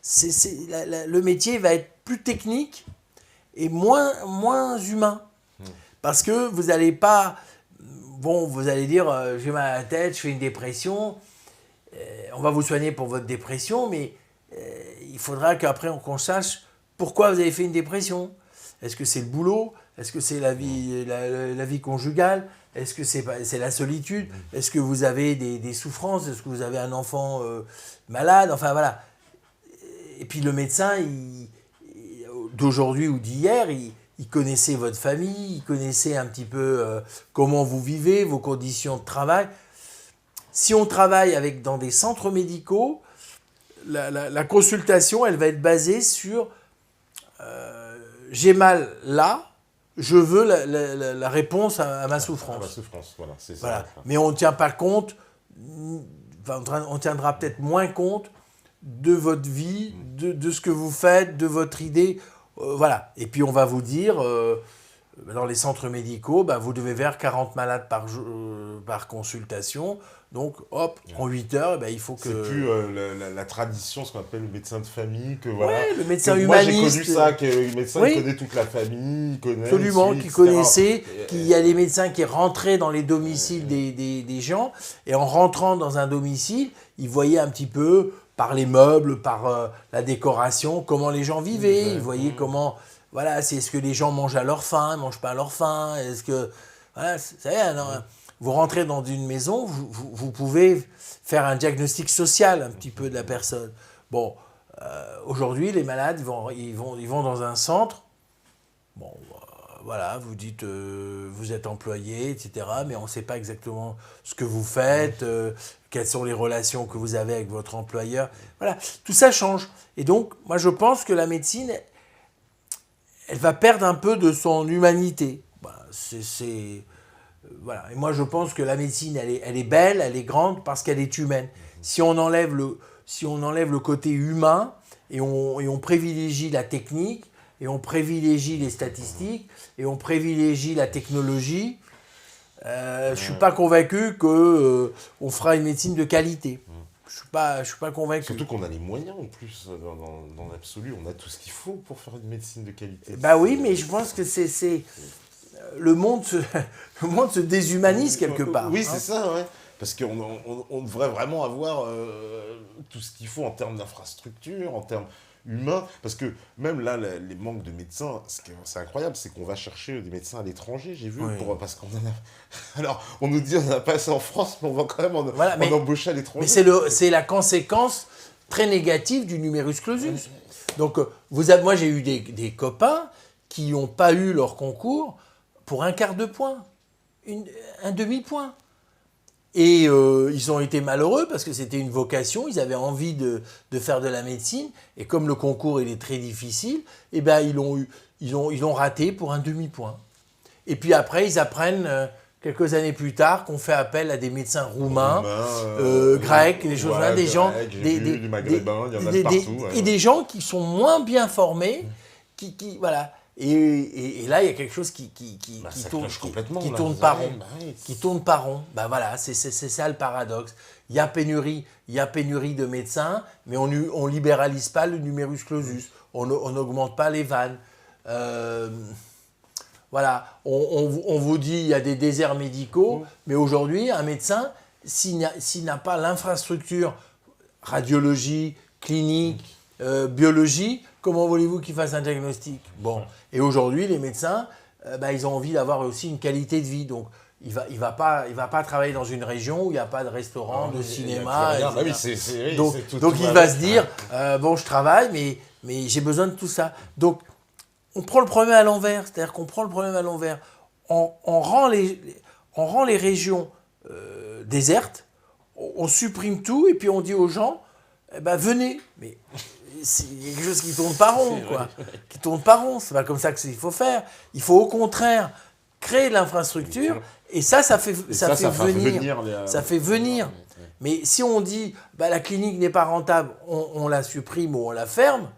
Le métier va être plus technique et moins humain. Parce que vous n'allez pas... Bon, vous allez dire, j'ai mal à la tête, je fais une dépression. On va vous soigner pour votre dépression, mais il faudra qu'après qu'on sache pourquoi vous avez fait une dépression. Est-ce que c'est le boulot? Est-ce que c'est la vie conjugale? Est-ce que c'est la solitude? Est-ce que vous avez des souffrances? Est-ce que vous avez un enfant malade? Enfin, voilà. Et puis le médecin, d'aujourd'hui ou d'hier, il connaissait votre famille, il connaissait un petit peu comment vous vivez, vos conditions de travail. Si on travaille dans des centres médicaux, la consultation, elle va être basée sur j'ai mal là, je veux la réponse à ma souffrance. À ma souffrance, voilà, c'est ça. Voilà. Mais on ne tient pas compte, on tiendra peut-être moins compte de votre vie, de ce que vous faites, de votre idée. Voilà. Et puis on va vous dire, dans les centres médicaux, vous devez vers 40 malades par consultation. Donc, hop, en 8 heures, il faut que... C'est plus la tradition, ce qu'on appelle le médecin de famille, que voilà... Ouais, le médecin humaniste. Moi, j'ai connu ça, que le médecin il connaît toute la famille, il connaît... Absolument, qui connaissait, qu'il y a des médecins qui rentraient dans les domiciles des gens, et en rentrant dans un domicile, ils voyaient un petit peu, par les meubles, par la décoration, comment les gens vivaient, ils voyaient comment... Voilà, est-ce que les gens mangent à leur faim, ils ne mangent pas à leur faim, est-ce que... Voilà, ça y est, non, vous rentrez dans une maison, vous pouvez faire un diagnostic social un petit peu de la personne. Bon, aujourd'hui, les malades, ils vont dans un centre. Bon, voilà, vous dites, vous êtes employé, etc. Mais on ne sait pas exactement ce que vous faites, quelles sont les relations que vous avez avec votre employeur. Voilà, tout ça change. Et donc, moi, je pense que la médecine, elle va perdre un peu de son humanité. Voilà, voilà. Et moi, je pense que la médecine, elle est belle, elle est grande parce qu'elle est humaine. Si on enlève le côté humain et on privilégie la technique, et on privilégie les statistiques, et on privilégie la technologie, je ne suis pas convaincu qu'on fera une médecine de qualité. Je suis pas convaincu. Surtout qu'on a les moyens en plus, dans l'absolu, on a tout ce qu'il faut pour faire une médecine de qualité. Oui, mais je pense que le monde se déshumanise quelque part. Oui, c'est ça, ouais. Parce qu'on devrait vraiment avoir tout ce qu'il faut en termes d'infrastructure, en termes humains. Parce que même là, les manques de médecins, c'est incroyable, c'est qu'on va chercher des médecins à l'étranger, j'ai vu, parce qu'on en a... Alors, on nous dit on n'a pas assez en France, mais on va quand même en embaucher à l'étranger. Mais c'est la conséquence très négative du numerus clausus. Donc, moi, j'ai eu des copains qui n'ont pas eu leur concours pour un quart de point, un demi-point. Et ils ont été malheureux parce que c'était une vocation, ils avaient envie de faire de la médecine. Et comme le concours il est très difficile, eh ben, ils l'ont raté pour un demi-point. Et puis après, ils apprennent quelques années plus tard qu'on fait appel à des médecins roumains, grecs, des choses là, des gens... du maghrébin, il y en a de partout. Et des gens qui sont moins bien formés, voilà... Et là, il y a quelque chose qui tourne pas rond. Qui tourne pas rond. Voilà, c'est ça le paradoxe. Il y a pénurie de médecins, mais on libéralise pas le numerus clausus. On n'augmente pas les vannes. Voilà, on vous dit il y a des déserts médicaux, mais aujourd'hui, un médecin, s'il n'a pas l'infrastructure radiologie, clinique, biologie, comment voulez-vous qu'ils fassent un diagnostic? Bon, et aujourd'hui, les médecins, ils ont envie d'avoir aussi une qualité de vie. Donc, il va pas travailler dans une région où il n'y a pas de restaurant, de cinéma. Donc il va se dire, je travaille, mais j'ai besoin de tout ça. Donc, on prend le problème à l'envers. C'est-à-dire qu'on prend le problème à l'envers. On rend les régions désertes, on supprime tout, et puis on dit aux gens, venez. Mais c'est quelque chose qui tourne pas rond, quoi. Qui tourne pas rond. C'est pas comme ça qu'il faut faire. Il faut au contraire créer de l'infrastructure, et ça fait venir. Mais si on dit, la clinique n'est pas rentable, on la supprime ou on la ferme,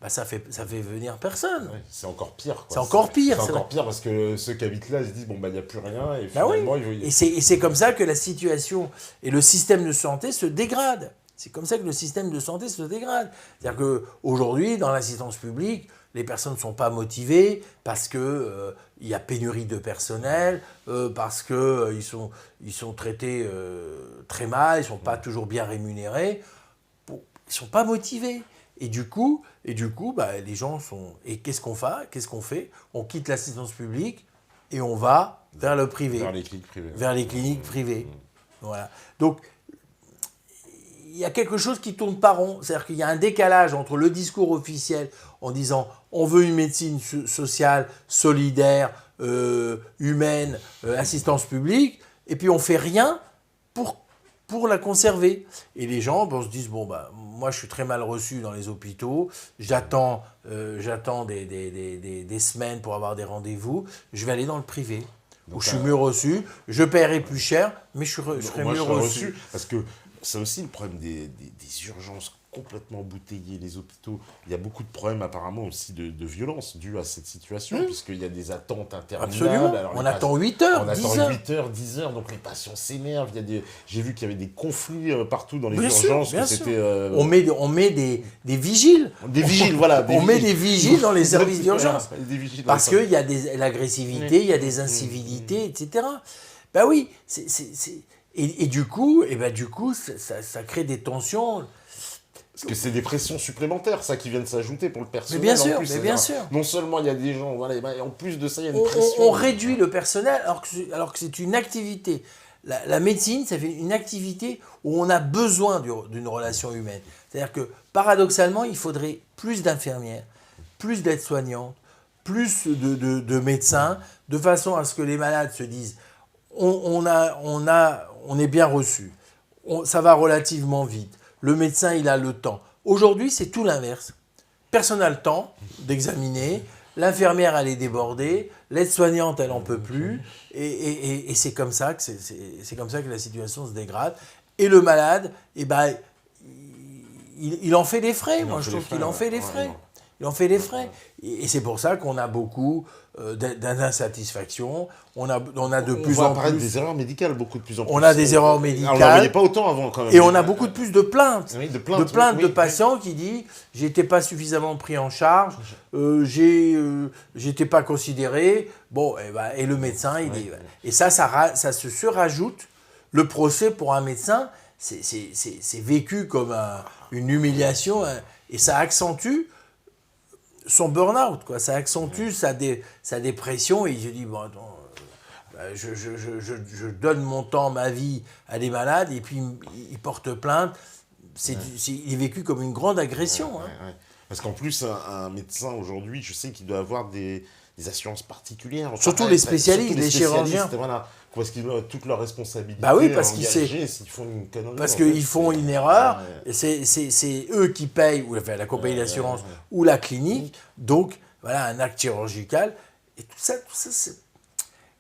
ça fait venir personne. Ouais, c'est encore pire, quoi. C'est encore pire parce que ceux qui habitent là, ils se disent, il n'y a plus rien, et finalement, et c'est comme ça que la situation et le système de santé se dégradent. C'est comme ça que le système de santé se dégrade. C'est-à-dire qu'aujourd'hui, dans l'assistance publique, les personnes ne sont pas motivées parce qu'il y a pénurie de personnel, parce qu'ils sont traités très mal, ils ne sont pas toujours bien rémunérés. Ils ne sont pas motivés. Et du coup, les gens sont... Et qu'est-ce qu'on fait? On quitte l'assistance publique et on va vers le privé. Vers les cliniques privées. Voilà. Donc, il y a quelque chose qui ne tourne pas rond. C'est-à-dire qu'il y a un décalage entre le discours officiel en disant on veut une médecine sociale, solidaire, humaine, assistance publique, et puis on ne fait rien pour la conserver. Et les gens se disent, moi je suis très mal reçu dans les hôpitaux, j'attends des semaines pour avoir des rendez-vous, je vais aller dans le privé, où je suis mieux reçu, je paierai plus cher, mais je serai mieux reçu. Parce que c'est aussi le problème des urgences complètement embouteillées, les hôpitaux. Il y a beaucoup de problèmes apparemment aussi de violence dues à cette situation, puisqu'il y a des attentes interminables. Absolument. Alors, on attend 8 heures, 10 heures, donc les patients s'énervent. J'ai vu qu'il y avait des conflits partout dans les urgences. Bien sûr. On met des vigiles. Des vigiles, voilà. On met des vigiles dans les services d'urgence. Parce qu'il y a l'agressivité, il y a des incivilités, etc. Oui, Et du coup, ça crée des tensions. Parce que c'est des pressions supplémentaires, ça, qui viennent s'ajouter pour le personnel. Mais bien sûr. Non seulement il y a des gens, en plus de ça, il y a une pression. On réduit le personnel alors que c'est une activité. La médecine, ça fait une activité où on a besoin d'une relation humaine. C'est-à-dire que, paradoxalement, il faudrait plus d'infirmières, plus d'aides-soignantes, plus de médecins, de façon à ce que les malades se disent on est bien reçu, ça va relativement vite, le médecin il a le temps. Aujourd'hui c'est tout l'inverse, personne n'a le temps d'examiner, l'infirmière elle est débordée, l'aide-soignante elle en peut plus, et c'est comme ça que la situation se dégrade, et le malade, il en fait des frais, moi je trouve qu'il en fait des frais. Il en fait des frais. Et c'est pour ça qu'on a beaucoup d'insatisfaction. On a de plus en plus... des erreurs médicales, beaucoup de plus en plus. On a des erreurs médicales. On n'en voyait pas autant avant, quand même. Et on a beaucoup de plus de plaintes. Oui, de plaintes de patients qui disent « j'étais pas suffisamment pris en charge, j'étais pas considéré ». Bon, et le médecin, il dit... Et ça se surajoute. Le procès pour un médecin, c'est vécu comme une humiliation, et ça accentue son burn-out, quoi. Ça accentue sa dépression, et il se dit je donne mon temps, ma vie à des malades, et puis il porte plainte. Il est vécu comme une grande agression. Ouais. Parce qu'en plus, un médecin aujourd'hui, je sais qu'il doit avoir des assurances particulières. Surtout les spécialistes, les chirurgiens. Voilà, parce qu'ils ont toutes leurs responsabilités. Parce qu'ils font une connerie. Parce qu'ils font une erreur, c'est eux qui payent, ou la compagnie d'assurance, ou la clinique. Donc, voilà, un acte chirurgical. Et tout ça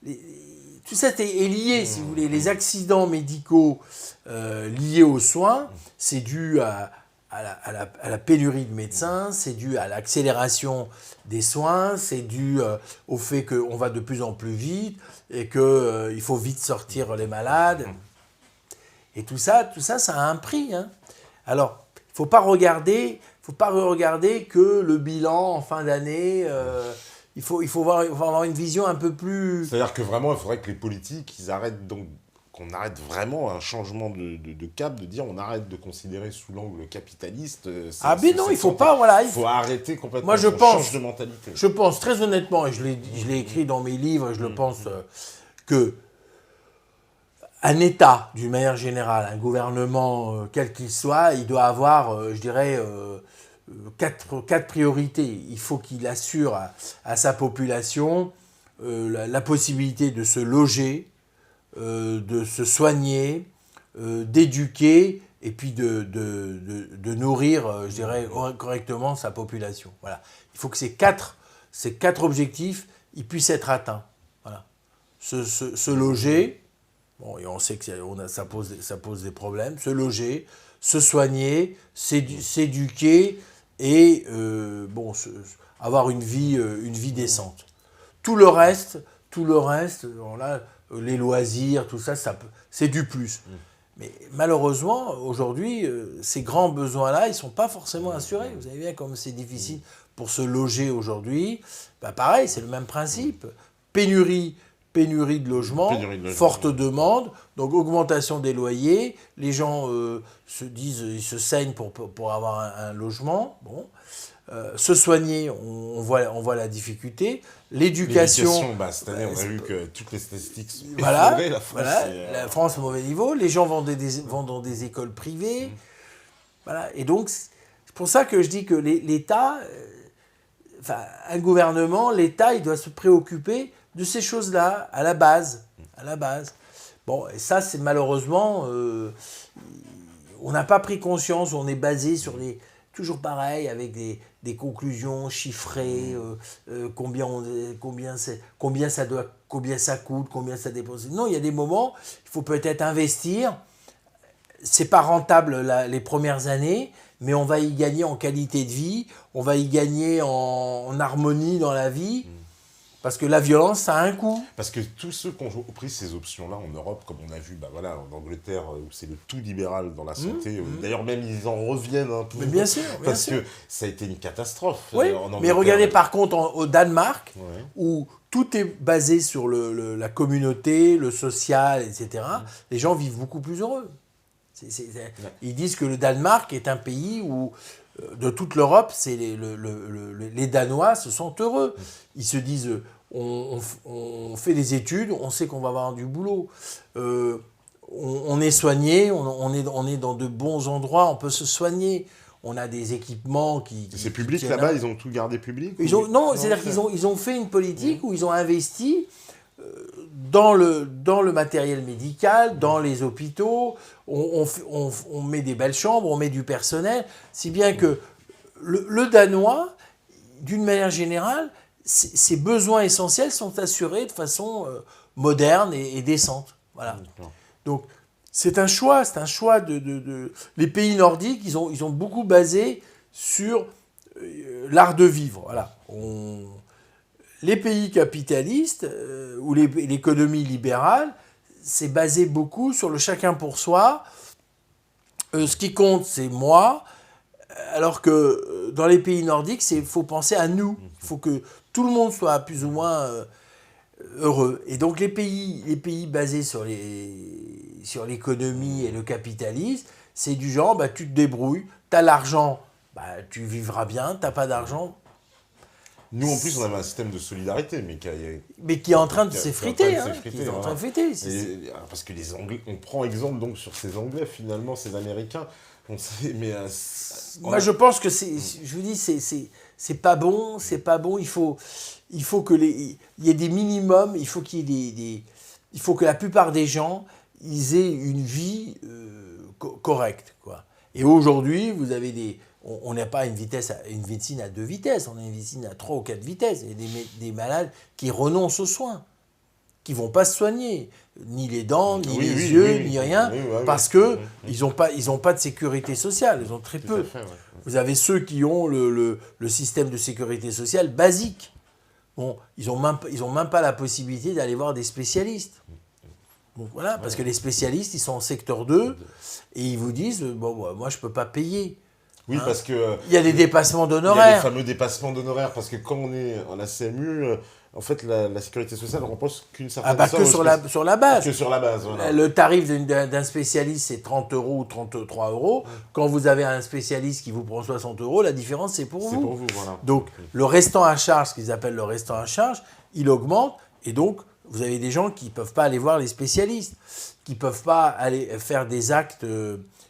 est lié, si vous voulez. Les accidents médicaux liés aux soins, c'est dû à la pénurie de médecins, c'est dû à l'accélération des soins, c'est dû au fait qu'on va de plus en plus vite et qu'il faut vite sortir les malades. Et tout ça, ça a un prix. Alors, il ne faut pas regarder que le bilan en fin d'année. Il faut avoir une vision un peu plus... C'est-à-dire que vraiment, il faudrait que les politiques, ils arrêtent donc qu'on arrête vraiment un changement de cap, de dire on arrête de considérer sous l'angle capitaliste. Mais non, il faut pas, voilà. Il faut arrêter complètement. Moi, on change de mentalité. Je pense très honnêtement, et je l'ai écrit dans mes livres, et je le pense, que un État, d'une manière générale, un gouvernement, quel qu'il soit, il doit avoir, je dirais, quatre priorités. Il faut qu'il assure à sa population la possibilité de se loger, de se soigner, d'éduquer et puis de nourrir, je dirais, correctement sa population. Voilà. Il faut que ces quatre objectifs ils puissent être atteints. Voilà. Se loger, bon, et on sait que ça pose des problèmes, se loger, se soigner, s'éduquer et avoir une vie décente. Tout le reste, là, les loisirs, tout ça, c'est du plus. Mais malheureusement, aujourd'hui, ces grands besoins-là, ils ne sont pas forcément assurés. Vous savez bien comme c'est difficile pour se loger aujourd'hui. Pareil, c'est le même principe. Pénurie de logement, forte demande, donc augmentation des loyers. Les gens ils se saignent pour avoir un logement. Bon. Se soigner, on voit la difficulté. L'éducation, cette année, on a vu que toutes les statistiques sont effondrées. La France au mauvais niveau. Les gens vont dans des écoles privées. Voilà. Et donc, c'est pour ça que je dis que l'État, un gouvernement, l'État, il doit se préoccuper de ces choses-là, à la base. Bon, et ça, c'est malheureusement, on n'a pas pris conscience, on est basé sur toujours pareil, avec des conclusions chiffrées, combien ça coûte, combien ça dépense. Non, il y a des moments, il faut peut-être investir. C'est pas rentable les premières années, mais on va y gagner en qualité de vie, on va y gagner en harmonie dans la vie. Parce que la violence, ça a un coût. Parce que tous ceux qui ont pris ces options-là en Europe, comme on a vu en Angleterre, où c'est le tout libéral dans la santé, d'ailleurs même ils en reviennent un peu. Mais bien sûr, parce que ça a été une catastrophe. Oui, mais regardez par contre au Danemark, où tout est basé sur la communauté, le social, etc. Les gens vivent beaucoup plus heureux. Ils disent que le Danemark est un pays où de toute l'Europe, les Danois se sentent heureux. Ils se disent, on fait des études, on sait qu'on va avoir du boulot. On est soigné, on est dans de bons endroits, on peut se soigner. On a des équipements qui... C'est public là-bas, ils ont tout gardé public Non, c'est-à-dire qu'ils ont fait une politique où ils ont investi dans le matériel médical, dans les hôpitaux, on met des belles chambres, on met du personnel, si bien que le Danois, d'une manière générale, ses besoins essentiels sont assurés de façon moderne et décente. Voilà. Donc, c'est un choix les pays nordiques, ils ont beaucoup basé sur l'art de vivre. Voilà. Les pays capitalistes ou l'économie libérale, c'est basé beaucoup sur le chacun pour soi. Ce qui compte, c'est moi. Alors que dans les pays nordiques, il faut penser à nous. Il faut que tout le monde soit plus ou moins heureux. Et donc les pays basés sur l'économie et le capitalisme, c'est du genre, tu te débrouilles, tu as l'argent, tu vivras bien, tu n'as pas d'argent. Nous, en plus, on avait un système de solidarité, mais qui est en train de s'effriter. Parce que les Anglais, on prend exemple donc sur ces Anglais, finalement, ces Américains. Moi, je pense que je vous dis, c'est pas bon, c'est pas bon. Il faut il y ait des minimums. Il faut il faut que la plupart des gens ils aient une vie correcte, quoi. Et aujourd'hui, vous avez on n'a pas une médecine à 2 vitesses, on a une médecine à 3 ou 4 vitesses. Il y a des malades qui renoncent aux soins, qui ne vont pas se soigner, ni les dents, ni les yeux, ni rien, parce qu'ils n'ont pas de sécurité sociale, ils ont très peu. Fait, ouais. Vous avez ceux qui ont le système de sécurité sociale basique. Bon, ils n'ont même pas la possibilité d'aller voir des spécialistes. Donc voilà, parce que les spécialistes, ils sont en secteur 2, et ils vous disent, moi je ne peux pas payer. Oui, parce que... il y a des dépassements d'honoraires. Il y a les fameux dépassements d'honoraires, parce que quand on est en la CMU, en fait, la sécurité sociale ne repose qu'une certaine Ah bah que sur la base. Que sur la base, voilà. Le tarif d'un spécialiste, c'est 30 euros ou 33 euros. Quand vous avez un spécialiste qui vous prend 60 euros, la différence, c'est pour vous. C'est pour vous, voilà. Donc, le restant à charge, ce qu'ils appellent le restant à charge, il augmente. Et donc, vous avez des gens qui ne peuvent pas aller voir les spécialistes, qui ne peuvent pas aller faire des actes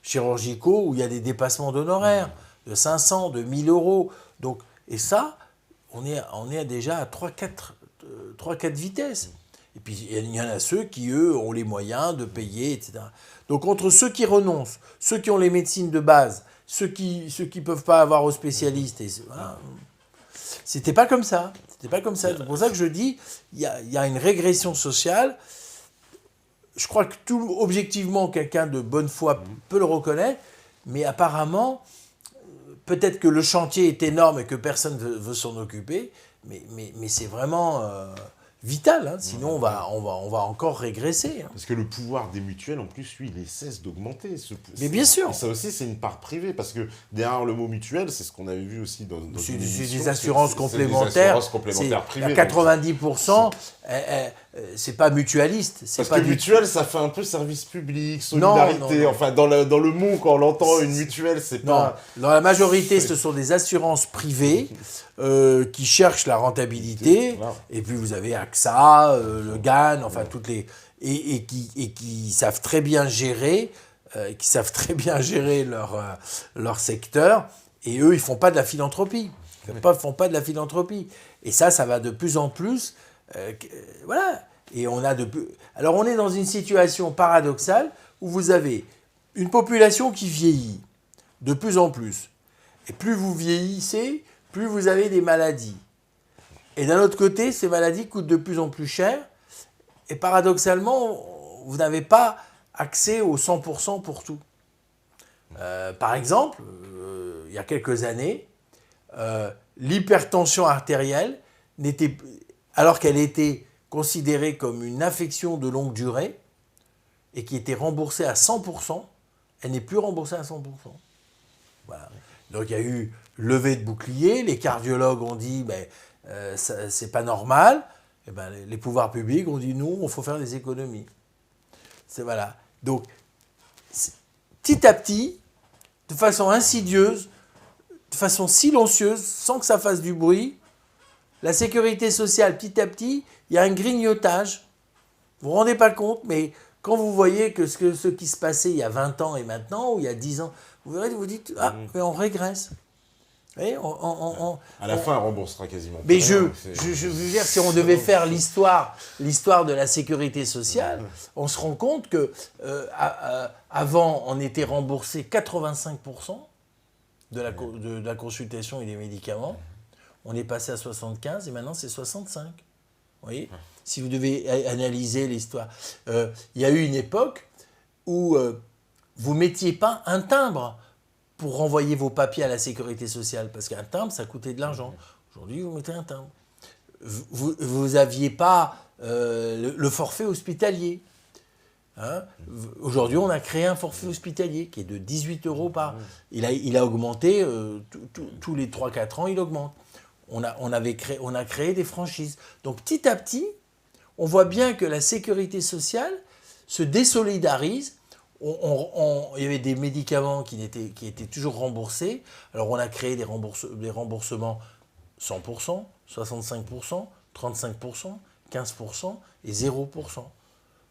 chirurgicaux où il y a des dépassements d'honoraires de 500, de 1000 euros. Donc, et ça, on est déjà à 3-4 vitesses. Et puis, il y en a ceux qui, eux, ont les moyens de payer, etc. Donc, entre ceux qui renoncent, ceux qui ont les médecines de base, ceux qui ne peuvent pas avoir aux spécialistes, voilà, c'était pas comme ça. C'était pas comme ça. C'est pour ça que je dis, il y a une régression sociale. Je crois que objectivement, quelqu'un de bonne foi peut le reconnaître, mais apparemment, peut-être que le chantier est énorme et que personne ne veut s'en occuper, mais c'est vraiment vital. Hein. Sinon, on va encore régresser. Hein. Parce que le pouvoir des mutuelles, en plus, lui, il cesse d'augmenter. Mais bien sûr. Et ça aussi, c'est une part privée. Parce que derrière le mot mutuelle, c'est ce qu'on avait vu aussi dans c'est une émission, des assurances complémentaires. Des assurances complémentaires privées. À 90%, c'est pas mutualiste. Parce que mutuelle, ça fait un peu service public, solidarité. Non. Enfin, dans le mot, quand on l'entend, une mutuelle, c'est pas... Dans la majorité, ce sont des assurances privées qui cherchent la rentabilité. Voilà. Et puis, vous avez AXA, le GAN, enfin, toutes les... Et qui savent très bien gérer, leur secteur. Et eux, ils font pas de la philanthropie. Ils font pas de la philanthropie. Et ça va de plus en plus... voilà. Et alors, on est dans une situation paradoxale où vous avez une population qui vieillit de plus en plus. Et plus vous vieillissez, plus vous avez des maladies. Et d'un autre côté, ces maladies coûtent de plus en plus cher. Et paradoxalement, vous n'avez pas accès au 100% pour tout. Par exemple, il y a quelques années, l'hypertension artérielle alors qu'elle était considérée comme une affection de longue durée et qui était remboursée à 100%, elle n'est plus remboursée à 100%. Voilà. Donc il y a eu levée de bouclier, les cardiologues ont dit c'est pas normal, et les pouvoirs publics ont dit non, il faut faire des économies. Voilà. Donc petit à petit, de façon insidieuse, de façon silencieuse, sans que ça fasse du bruit, la sécurité sociale, petit à petit, il y a un grignotage. Vous ne vous rendez pas compte, mais quand vous voyez que ce qui se passait il y a 20 ans et maintenant, ou il y a 10 ans, vous dites, mais on régresse. Voyez, à la fin, on remboursera quasiment. Mais je veux dire, si on devait faire l'histoire de la sécurité sociale, on se rend compte que avant, on était remboursé 85% de la consultation et des médicaments. On est passé à 75 et maintenant c'est 65. Vous voyez ? Si vous devez analyser l'histoire. Il y a eu une époque où vous ne mettiez pas un timbre pour renvoyer vos papiers à la sécurité sociale, parce qu'un timbre, ça coûtait de l'argent. Aujourd'hui, vous mettez un timbre. Vous n'aviez pas le forfait hospitalier. Hein ? Aujourd'hui, on a créé un forfait hospitalier qui est de 18 € par... Il a augmenté, tous les 3-4 ans, il augmente. On a créé des franchises. Donc, petit à petit, on voit bien que la sécurité sociale se désolidarise. Il y avait des médicaments qui étaient toujours remboursés. Alors, on a créé des remboursements 100%, 65%, 35%, 15% et 0%.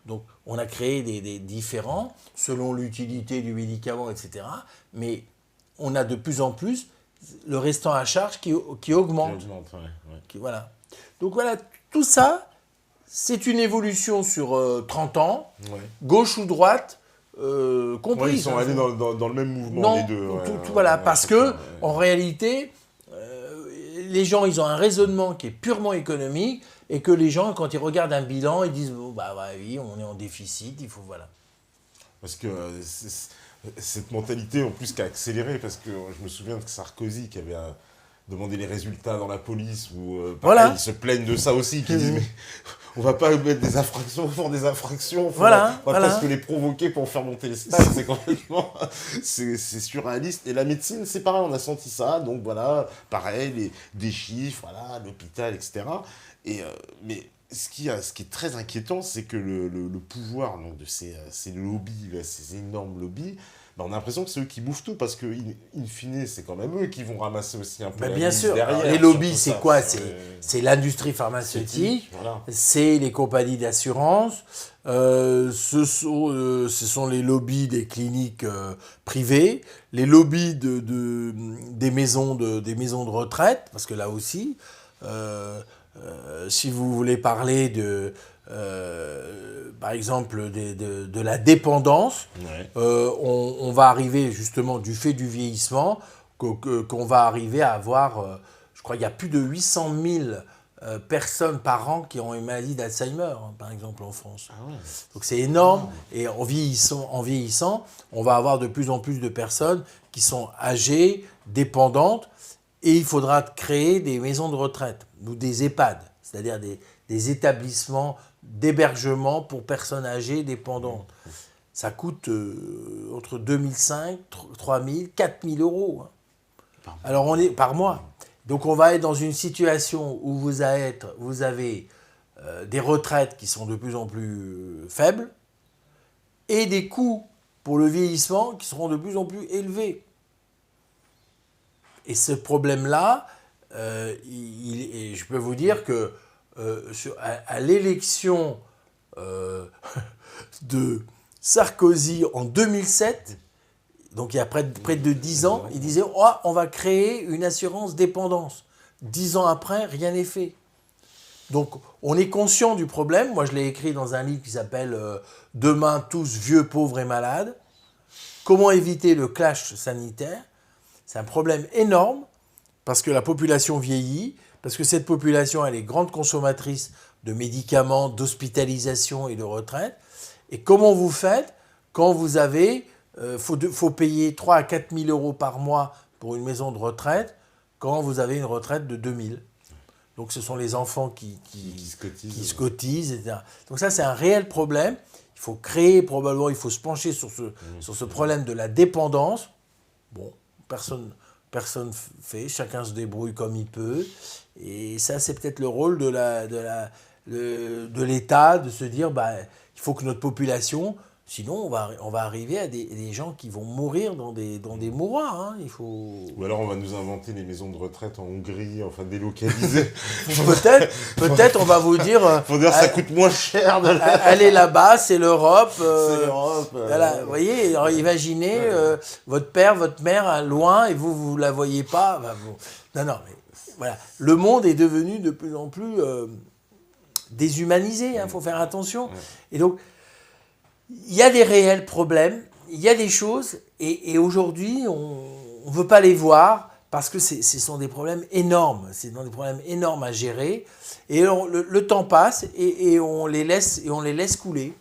Donc, on a créé des différents selon l'utilité du médicament, etc. Mais on a de plus en plus le restant à charge qui augmente. Voilà. Donc voilà, tout ça, c'est une évolution sur 30 ans, gauche ou droite, compris. Ils sont allés dans le même mouvement, les deux. Voilà, parce que en réalité, les gens, ils ont un raisonnement qui est purement économique, et que les gens, quand ils regardent un bilan, ils disent oui, on est en déficit, il faut voilà. Parce que cette mentalité, en plus, qui a accéléré, parce que je me souviens de Sarkozy qui avait demander les résultats dans la police, ou pareil, Voilà. ils se plaignent de ça aussi, qui disent mais on va pas mettre des infractions pour des infractions, on Voilà, va voilà. pas se les provoquer pour faire monter les stades, c'est complètement, c'est surréaliste. Et la médecine, c'est pareil, on a senti ça, donc voilà, pareil, des chiffres, voilà, l'hôpital, etc. Mais ce qui est très inquiétant, c'est que le pouvoir donc, de ces lobbies, là, ces énormes lobbies, on a l'impression que c'est eux qui bouffent tout, parce que, in fine, c'est quand même eux qui vont ramasser aussi un peu la Bien mise sûr. derrière. Alors, les sur lobbies, tout c'est ça. quoi? C'est l'industrie pharmaceutique, Voilà. c'est les compagnies d'assurance, ce sont les lobbies des cliniques privées, les lobbies des maisons de retraite, parce que là aussi, si vous voulez parler par exemple, de la dépendance, Ouais. on va arriver justement du fait du vieillissement, qu'on va arriver à avoir, je crois qu'il y a plus de 800 000 personnes par an qui ont une maladie d'Alzheimer, hein, par exemple en France. Ah ouais. Donc c'est énorme, et en vieillissant, on va avoir de plus en plus de personnes qui sont âgées, dépendantes, et il faudra créer des maisons de retraite, ou des EHPAD, c'est-à-dire des établissements d'hébergement pour personnes âgées dépendantes. Ça coûte entre 2005, 3000, 4000 euros. Hein. Alors on est par mois. Donc on va être dans une situation où vous avez des retraites qui sont de plus en plus faibles et des coûts pour le vieillissement qui seront de plus en plus élevés. Et ce problème-là, je peux vous dire que à l'élection de Sarkozy en 2007, donc il y a près de 10 ans, il disait oh, on va créer une assurance dépendance. 10 ans après, rien n'est fait. Donc on est conscient du problème. Moi je l'ai écrit dans un livre qui s'appelle Demain tous vieux, pauvres et malades. Comment éviter le clash sanitaire? C'est un problème énorme parce que la population vieillit, parce que cette population elle est grande consommatrice de médicaments, d'hospitalisation et de retraite. Et comment vous faites quand vous avez, faut payer 3 à 4 000 euros par mois pour une maison de retraite, quand vous avez une retraite de 2 000. Donc ce sont les enfants qui se cotisent, etc. Donc ça c'est un réel problème. Il faut créer, probablement, il faut se pencher sur ce problème de la dépendance. Bon, personne fait, chacun se débrouille comme il peut. Et ça c'est peut-être le rôle de l'État, de se dire, il faut que notre population, sinon on va arriver à des gens qui vont mourir dans des mouroirs. Hein. Ou alors on va nous inventer les maisons de retraite en Hongrie, enfin délocalisées. Peut-être on va vous dire... Faut dire ça coûte moins cher. Allez là-bas, c'est l'Europe. C'est l'Europe. Voilà, vous voyez, alors imaginez votre père, votre mère loin et vous la voyez pas. Non, mais voilà. Le monde est devenu de plus en plus déshumanisé, il faut faire attention. Et donc, il y a des réels problèmes, il y a des choses, et aujourd'hui, on ne veut pas les voir parce que ce sont des problèmes énormes. C'est des problèmes énormes à gérer. Et le temps passe et on les laisse couler.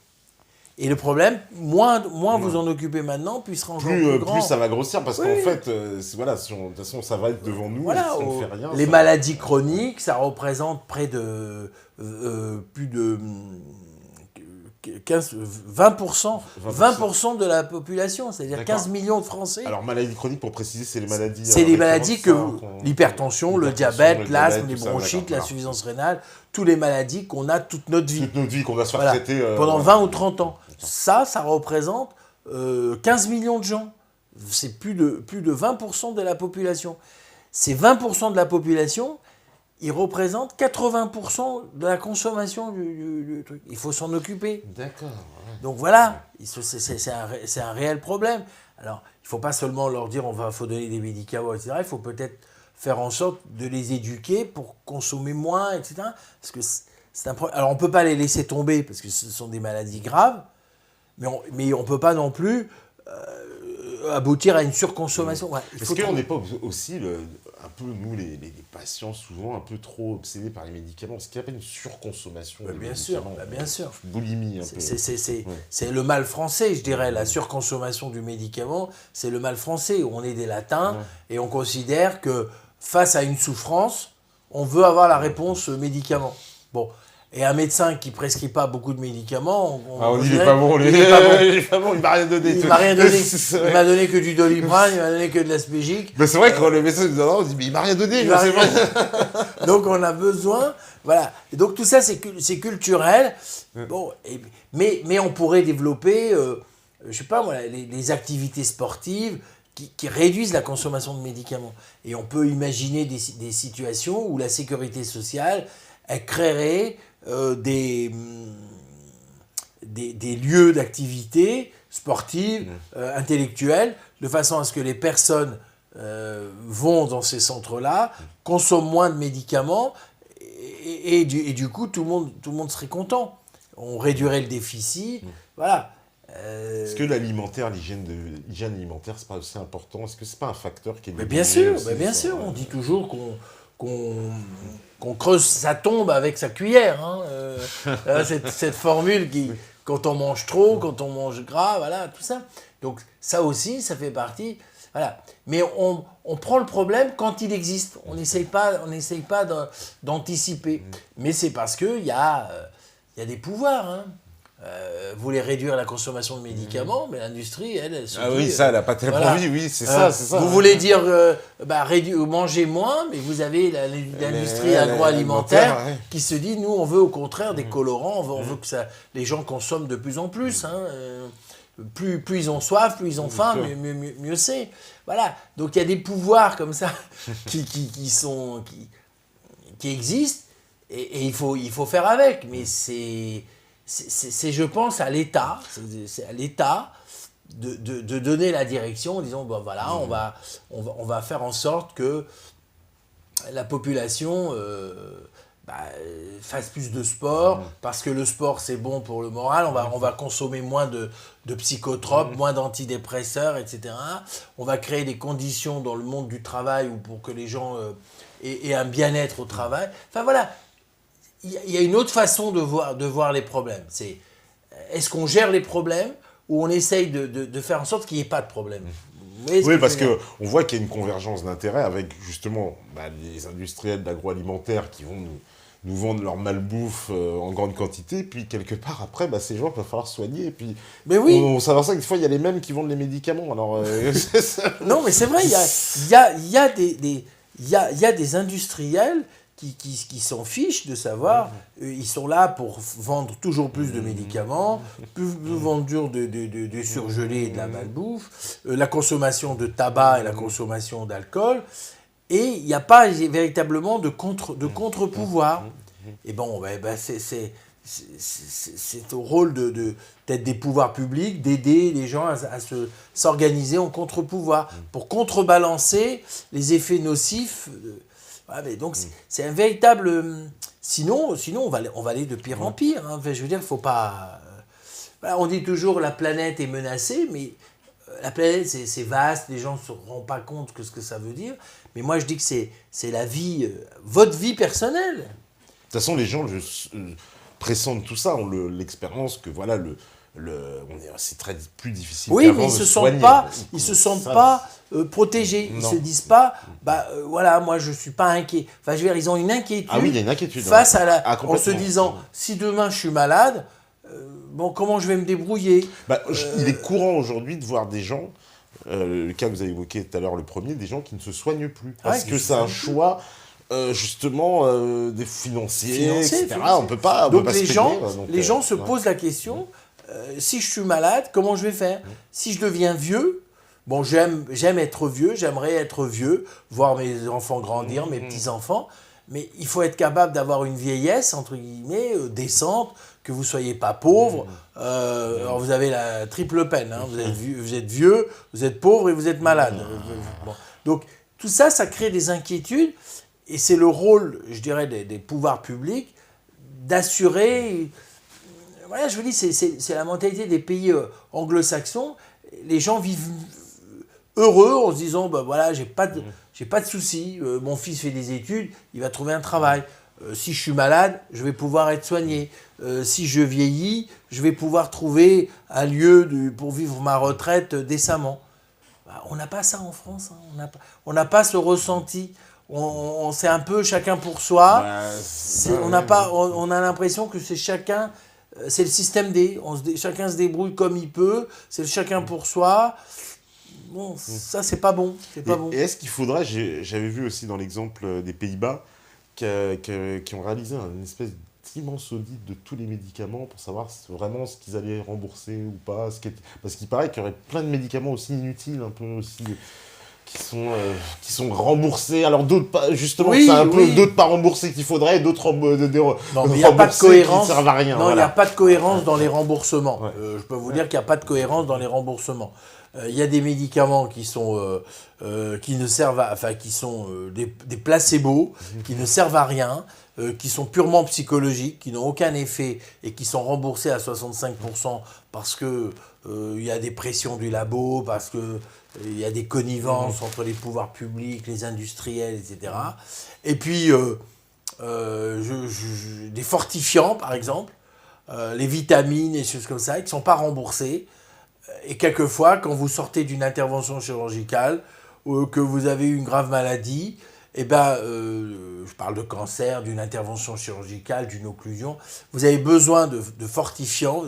Et le problème, moins vous en occupez maintenant, plus il sera encore plus grand. Plus ça va grossir, parce qu'en fait, voilà, de toute façon, ça va être devant nous, voilà, si on ne fait rien. Les maladies chroniques, ça représente près de plus de 20% de la population, c'est-à-dire 15 millions de Français. Alors, maladies chroniques, pour préciser, c'est les maladies... C'est les maladies l'hypertension, le diabète, l'asthme, les bronchites, l'insuffisance rénale, toutes les maladies qu'on a toute notre vie. Toute notre vie, qu'on va se faire traiter... pendant 20 ou 30 ans. Ça représente 15 millions de gens. C'est plus de 20% de la population. Ces 20% de la population, ils représentent 80% de la consommation du truc. Il faut s'en occuper. D'accord. Ouais. Donc voilà, c'est un réel problème. Alors, il ne faut pas seulement leur dire faut donner des médicaments, etc. Il faut peut-être faire en sorte de les éduquer pour consommer moins, etc. Parce que c'est un problème. Alors, on ne peut pas les laisser tomber parce que ce sont des maladies graves, mais on ne peut pas non plus aboutir à une surconsommation. Ouais, Est-ce qu'on n'est pas aussi, un peu, nous, les patients, souvent un peu trop obsédés par les médicaments, ce qu'il appelle une surconsommation des médicaments. Bien sûr. Boulimie, un peu. C'est le mal français, je dirais. La surconsommation du médicament, c'est le mal français. On est des latins et on considère que face à une souffrance, on veut avoir la réponse médicament. Bon. Et un médecin qui prescrit pas beaucoup de médicaments, on dit il est pas bon, il est pas bon, il est pas bon, il m'a rien donné. Il m'a rien donné. Il m'a donné que du Doliprane, il m'a donné que de l'Aspégique. Mais c'est vrai que quand le médecin nous dit on dit mais il m'a rien donné. Donc on a besoin, voilà. Et donc tout ça c'est culturel. Bon, mais on pourrait développer, je sais pas moi, les activités sportives qui réduisent la consommation de médicaments. Et on peut imaginer des situations où la sécurité sociale elle créerait des lieux d'activité sportives, intellectuelles, de façon à ce que les personnes vont dans ces centres-là, consomment moins de médicaments, et du coup, tout le monde serait content. On réduirait le déficit, voilà. Est-ce que l'hygiène alimentaire, c'est pas aussi important? Est-ce que c'est pas un facteur qui est... Mais bien sûr, on dit toujours qu'on creuse sa tombe avec sa cuillère. Hein. Cette formule qui, quand on mange trop, quand on mange gras, voilà, tout ça. Donc ça aussi, ça fait partie. Voilà. Mais on prend le problème quand il existe. On n'essaye pas d'anticiper. Mais c'est parce qu'il y a des pouvoirs. Hein. Vous voulez réduire la consommation de médicaments, mais l'industrie, elle se dit... Ah oui, ça, elle n'a pas tellement envie, oui, c'est ça. Vous voulez dire, mangez moins, mais vous avez l'industrie agroalimentaire qui se dit, nous, on veut au contraire des colorants, on veut que les gens consomment de plus en plus. Hein, plus ils ont soif, plus ils ont faim, mieux c'est. Voilà, donc il y a des pouvoirs comme ça qui existent, et il faut faire avec, mais c'est, je pense, à l'État, de donner la direction en disant, bon voilà, on va faire en sorte que la population fasse plus de sport, parce que le sport c'est bon pour le moral, on va consommer moins de psychotropes, moins d'antidépresseurs, etc. On va créer des conditions dans le monde du travail pour que les gens aient un bien-être au travail. Enfin voilà, il y a une autre façon de voir les problèmes. C'est, est-ce qu'on gère les problèmes ou on essaye de faire en sorte qu'il n'y ait pas de problème? Oui, parce qu'on voit qu'il y a une convergence d'intérêts avec justement les industriels d'agroalimentaire qui vont nous vendre leur malbouffe en grande quantité, puis quelque part après, ces gens, il va falloir soigner, et puis mais oui. on s'aperçoit que des fois, il y a les mêmes qui vendent les médicaments, alors... Non, mais c'est vrai, il y a des industriels qui s'en fichent de savoir, ils sont là pour vendre toujours plus de médicaments, plus vendre de surgelés et de la malbouffe, la consommation de tabac et la consommation d'alcool, et il n'y a pas véritablement de contre-pouvoir. Et bon, c'est au rôle peut-être des pouvoirs publics d'aider les gens à s'organiser en contre-pouvoir, pour contrebalancer les effets nocifs. Mais donc c'est un véritable... Sinon on va aller de pire en pire. Hein. Enfin, je veux dire, il ne faut pas... on dit toujours la planète est menacée, mais la planète c'est vaste, les gens ne se rendent pas compte de ce que ça veut dire. Mais moi je dis que c'est la vie, votre vie personnelle. De toute façon, les gens pressentent tout ça, ont l'expérience que voilà, c'est plus difficile. Oui, mais ils se sentent pas protégés. Ils se disent pas, voilà, moi je suis pas inquiet. Enfin, je veux dire, ils ont une inquiétude. Ah oui, il y a une inquiétude. Face en se disant, si demain je suis malade, comment je vais me débrouiller? Il est courant aujourd'hui de voir des gens, le cas que vous avez évoqué tout à l'heure, le premier, des gens qui ne se soignent plus. Parce que c'est un choix... justement des financiers, etc. On peut pas. Donc les gens se posent la question, si je suis malade, comment je vais faire? Si je deviens vieux, bon, j'aime être vieux, j'aimerais être vieux, voir mes enfants grandir, mes petits-enfants, mais il faut être capable d'avoir une vieillesse, entre guillemets, décente, que vous ne soyez pas pauvre. Alors vous avez la triple peine, hein. Vous êtes vieux, vous êtes pauvre et vous êtes malade. Bon. Donc tout ça, ça crée des inquiétudes. Et c'est le rôle, je dirais, des pouvoirs publics d'assurer... Voilà, je vous dis, c'est la mentalité des pays anglo-saxons. Les gens vivent heureux en se disant, voilà, j'ai pas de soucis, mon fils fait des études, il va trouver un travail. Si je suis malade, je vais pouvoir être soigné. Si je vieillis, je vais pouvoir trouver un lieu pour vivre ma retraite décemment. On n'a pas ça en France, hein. On n'a pas ce ressenti. c'est un peu chacun pour soi. On a l'impression que c'est chacun, c'est le système D. Chacun se débrouille comme il peut. C'est le chacun pour soi. Bon, ça c'est pas bon. Et est-ce qu'il faudrait, j'avais vu aussi dans l'exemple des Pays-Bas, qui ont réalisé une espèce d'immense audit de tous les médicaments pour savoir vraiment ce qu'ils allaient rembourser ou pas. Parce qu'il paraît qu'il y aurait plein de médicaments aussi inutiles, un peu aussi, qui sont remboursés. Alors d'autres pas, justement, c'est un peu d'autres pas remboursés qu'il faudrait, d'autres non, mais il n'y a pas de cohérence. Qui ne servent à rien. Non, il n'y a pas de cohérence dans les remboursements. Ouais. Je peux vous dire qu'il n'y a pas de cohérence dans les remboursements. Il y a des médicaments qui sont qui ne servent qui sont des placebos, qui ne servent à rien, qui sont purement psychologiques, qui n'ont aucun effet et qui sont remboursés à 65% parce que il y a des pressions du labo, parce que il y a des connivences entre les pouvoirs publics, les industriels, etc. Et puis des fortifiants, par exemple, les vitamines et choses comme ça, qui ne sont pas remboursés. Et quelquefois, quand vous sortez d'une intervention chirurgicale ou que vous avez eu une grave maladie, je parle de cancer, d'une intervention chirurgicale, d'une occlusion, vous avez besoin de fortifiants,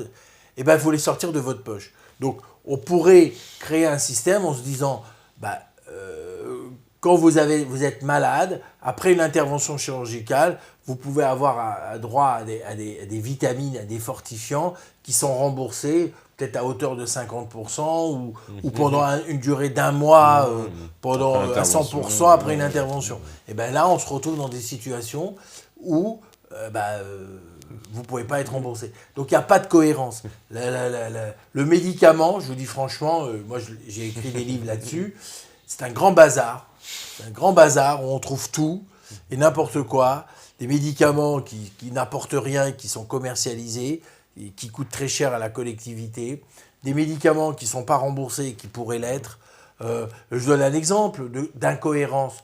il faut les sortir de votre poche. Donc, on pourrait créer un système en se disant, quand vous êtes malade, après une intervention chirurgicale, vous pouvez avoir droit à des vitamines, à des fortifiants qui sont remboursés peut-être à hauteur de 50% ou pendant une durée d'un mois, à 100% après une intervention. Et là, on se retrouve dans des situations où vous ne pouvez pas être remboursé. Donc, il n'y a pas de cohérence. Le médicament, je vous dis franchement, moi j'ai écrit des livres là-dessus, c'est un grand bazar. C'est un grand bazar où on trouve tout et n'importe quoi. Des médicaments qui n'apportent rien et qui sont commercialisés et qui coûtent très cher à la collectivité. Des médicaments qui ne sont pas remboursés et qui pourraient l'être. Je donne un exemple d'incohérence.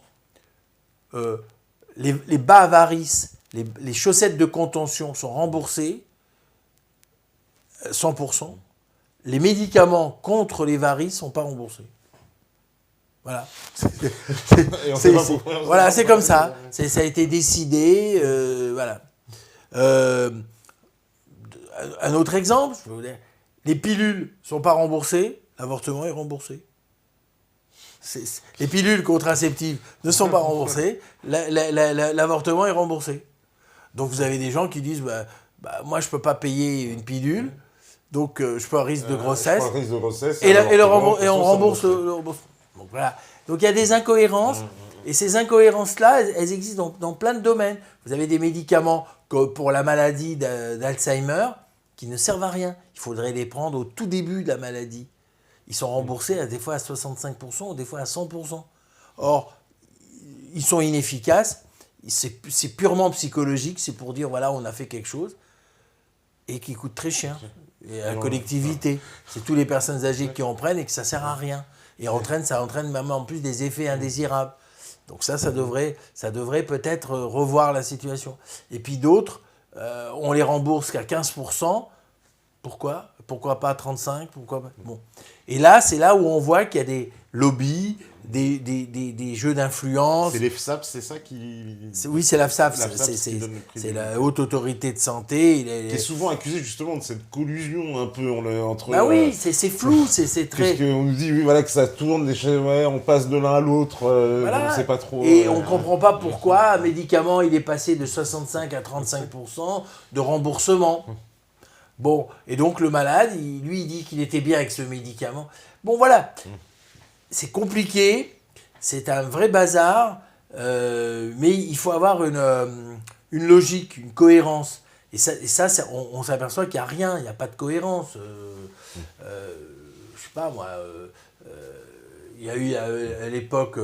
Les bas à varices, les chaussettes de contention sont remboursées 100%. Les médicaments contre les varices ne sont pas remboursés. Voilà. C'est comme ça. Ça a été décidé. Voilà. Un autre exemple, je vais vous dire, les pilules ne sont pas remboursées, l'avortement est remboursé. Les pilules contraceptives ne sont pas remboursées, l'avortement est remboursé. Donc vous avez des gens qui disent moi je ne peux pas payer une pilule, donc je peux un risque de grossesse. Et on rembourse le remboursement. Donc voilà. Donc il y a des incohérences, et ces incohérences-là, elles existent dans plein de domaines. Vous avez des médicaments pour la maladie d'Alzheimer qui ne servent à rien. Il faudrait les prendre au tout début de la maladie. Ils sont remboursés des fois à 65% ou des fois à 100%. Or, ils sont inefficaces, c'est purement psychologique, c'est pour dire voilà, on a fait quelque chose, et qui coûte très cher. Et à la collectivité, c'est toutes les personnes âgées qui en prennent et que ça ne sert à rien. Et ça entraîne même en plus des effets indésirables. Donc ça devrait peut-être revoir la situation. Et puis d'autres, on les rembourse qu'à 15%. Pourquoi ? Pourquoi pas 35 ? Pourquoi pas ? Bon. Et là, c'est là où on voit qu'il y a des lobbies, des jeux d'influence. C'est l'EFSAP, c'est ça qui... Oui, c'est l'AFSAP, c'est la Haute Autorité de Santé. Qui est souvent accusé justement de cette collusion un peu entre... oui, c'est flou, c'est très... Parce qu'on nous dit que ça tourne, on passe de l'un à l'autre, voilà. On ne sait pas trop... Et on ne comprend pas pourquoi un médicament, il est passé de 65 à 35% de remboursement. Bon, et donc le malade, il dit qu'il était bien avec ce médicament. Bon, voilà. C'est compliqué, c'est un vrai bazar, mais il faut avoir une logique, une cohérence. Et ça on s'aperçoit qu'il n'y a rien, il n'y a pas de cohérence. Je sais pas moi, il y a eu à l'époque,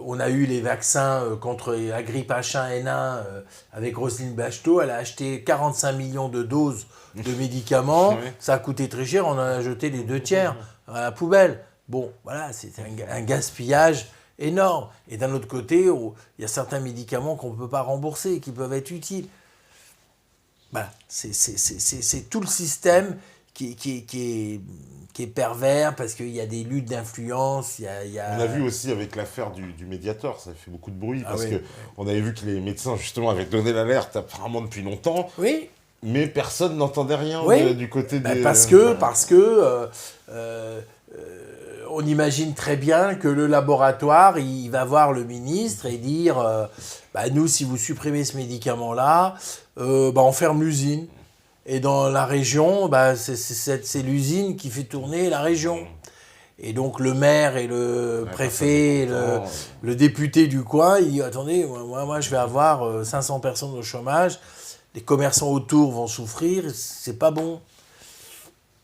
on a eu les vaccins contre la grippe H1N1 avec Roselyne Bachelot. Elle a acheté 45 millions de doses de médicaments. Oui. Ça a coûté très cher, on en a jeté les 2/3 à la poubelle. Bon, voilà, c'est un gaspillage énorme. Et d'un autre côté, il y a certains médicaments qu'on ne peut pas rembourser et qui peuvent être utiles. Voilà, c'est tout le système qui est pervers parce qu'il y a des luttes d'influence. On a vu aussi avec l'affaire du Mediator, ça fait beaucoup de bruit, parce oui. qu'on avait vu que les médecins, justement, avaient donné l'alerte apparemment depuis longtemps, Oui. mais personne n'entendait rien du côté des... Parce que on imagine très bien que le laboratoire, il va voir le ministre et dire nous, si vous supprimez ce médicament-là, on ferme l'usine. Et dans la région, c'est l'usine qui fait tourner la région. Et donc le maire et le préfet, le député du coin, il dit attendez, moi je vais avoir 500 personnes au chômage, les commerçants autour vont souffrir, c'est pas bon.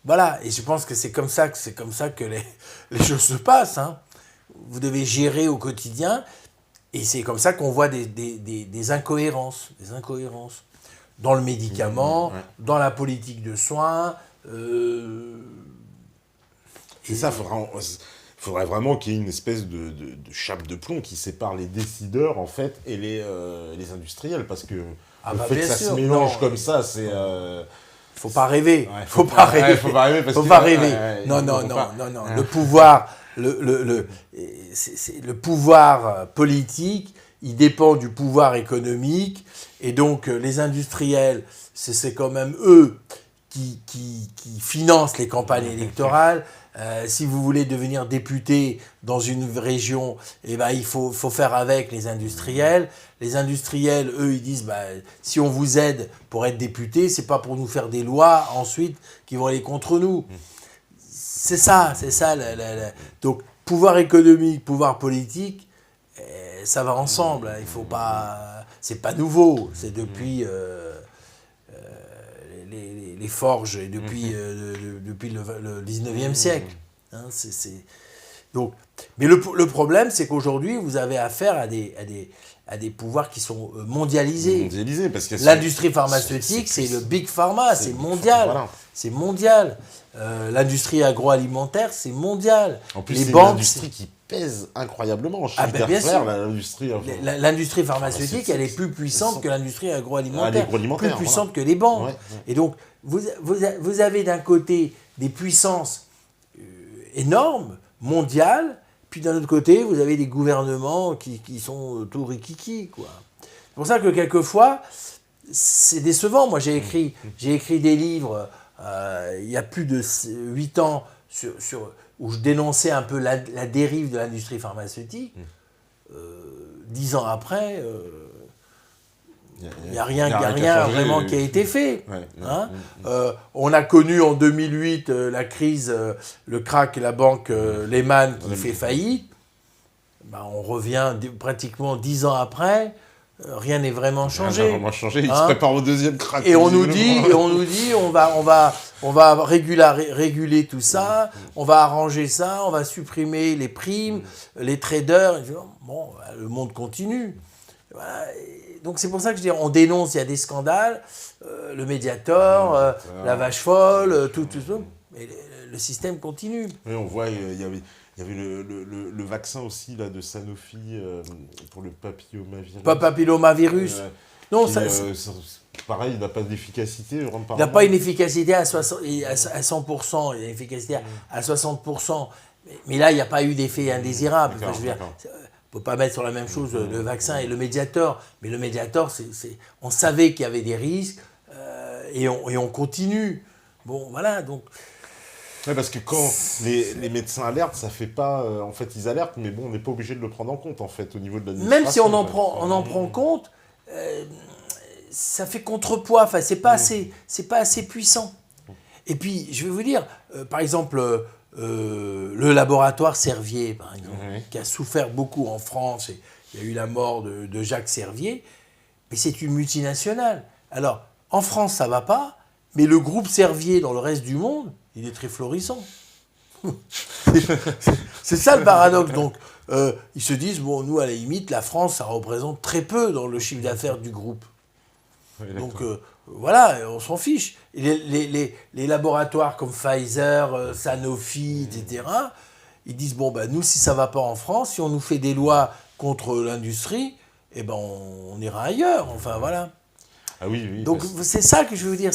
Voilà, et je pense que c'est comme ça que les choses se passent. Hein. Vous devez gérer au quotidien, et c'est comme ça qu'on voit des incohérences. Dans le médicament, dans la politique de soins. C'est ça, faudrait vraiment qu'il y ait une espèce de chape de plomb qui sépare les décideurs, en fait, et les industriels, parce que le fait que ça se mélange comme ça, c'est... Faut pas rêver. Ouais, faut pas rêver. Faut pas rêver. Faut pas rêver. Non. Le pouvoir, le pouvoir politique, il dépend du pouvoir économique. Et donc, les industriels, c'est quand même eux qui financent les campagnes électorales. Si vous voulez devenir député dans une région, il faut faire avec les industriels. Les industriels, eux, ils disent si on vous aide pour être député, c'est pas pour nous faire des lois ensuite qui vont aller contre nous. C'est ça. Donc, pouvoir économique, pouvoir politique, ça va ensemble. Il faut pas. C'est pas nouveau. C'est depuis les forges et depuis le 19e siècle. Hein, Donc, mais le problème, c'est qu'aujourd'hui, vous avez affaire à des pouvoirs qui sont mondialisés. Parce que l'industrie pharmaceutique, c'est le big pharma, c'est mondial. Voilà. C'est mondial. L'industrie agroalimentaire, c'est mondial. En plus, les c'est banques, une industrie qui pèse incroyablement. Bien sûr. L'industrie pharmaceutique, elle est plus puissante que l'industrie agroalimentaire. Plus puissante que les banques. Ouais. Et donc, vous avez d'un côté des puissances énormes, mondiales, puis d'un autre côté, vous avez des gouvernements qui sont tout rikiki, quoi. C'est pour ça que quelquefois, c'est décevant. Moi, j'ai écrit des livres il y a plus de 8 ans où je dénonçais un peu la dérive de l'industrie pharmaceutique. 10 ans après, il n'y a rien vraiment qui a été fait. On a connu en 2008 la crise, le krach de la banque Lehman qui fait faillite. On revient pratiquement 10 ans après. Rien n'est vraiment changé. Il se prépare au deuxième krach. Et on nous dit, on va réguler tout ça, on va arranger ça, on va supprimer les primes, les traders. Bon, le monde continue. Voilà. Donc c'est pour ça que je dis, on dénonce, il y a des scandales, le Mediator, la vache folle, tout ça, mais le système continue. Oui, on voit, il y avait le vaccin aussi là, de Sanofi pour le papillomavirus. Non, pareil, il n'a pas d'efficacité. Il n'a pas une efficacité à 100%, il a une efficacité à 60%. Mais là, il n'y a pas eu d'effet indésirable. Enfin, je veux dire, on ne peut pas mettre sur la même chose le vaccin et le Mediator. Mais le Mediator, on savait qu'il y avait des risques et on continue. Bon, voilà, donc... Ouais, parce que quand les médecins alertent, ça fait pas... en fait, ils alertent, mais bon, on n'est pas obligé de le prendre en compte, en fait, au niveau de l'administration. Même si on en prend compte, ça fait contrepoids. Enfin, c'est pas assez puissant. Et puis, je vais vous dire, par exemple, le laboratoire Servier, par exemple, qui a souffert beaucoup en France, et il y a eu la mort de Jacques Servier, mais c'est une multinationale. Alors, en France, ça va pas, mais le groupe Servier, dans le reste du monde, il est très florissant. C'est ça le paradoxe. Donc, ils se disent, bon, nous, à la limite, la France, ça représente très peu dans le chiffre d'affaires du groupe. Donc, voilà, on s'en fiche. Et les laboratoires comme Pfizer, Sanofi, etc., ils disent, bon, nous, si ça ne va pas en France, si on nous fait des lois contre l'industrie, on ira ailleurs. Enfin, voilà. Ah oui, oui. Donc c'est ça que je veux dire.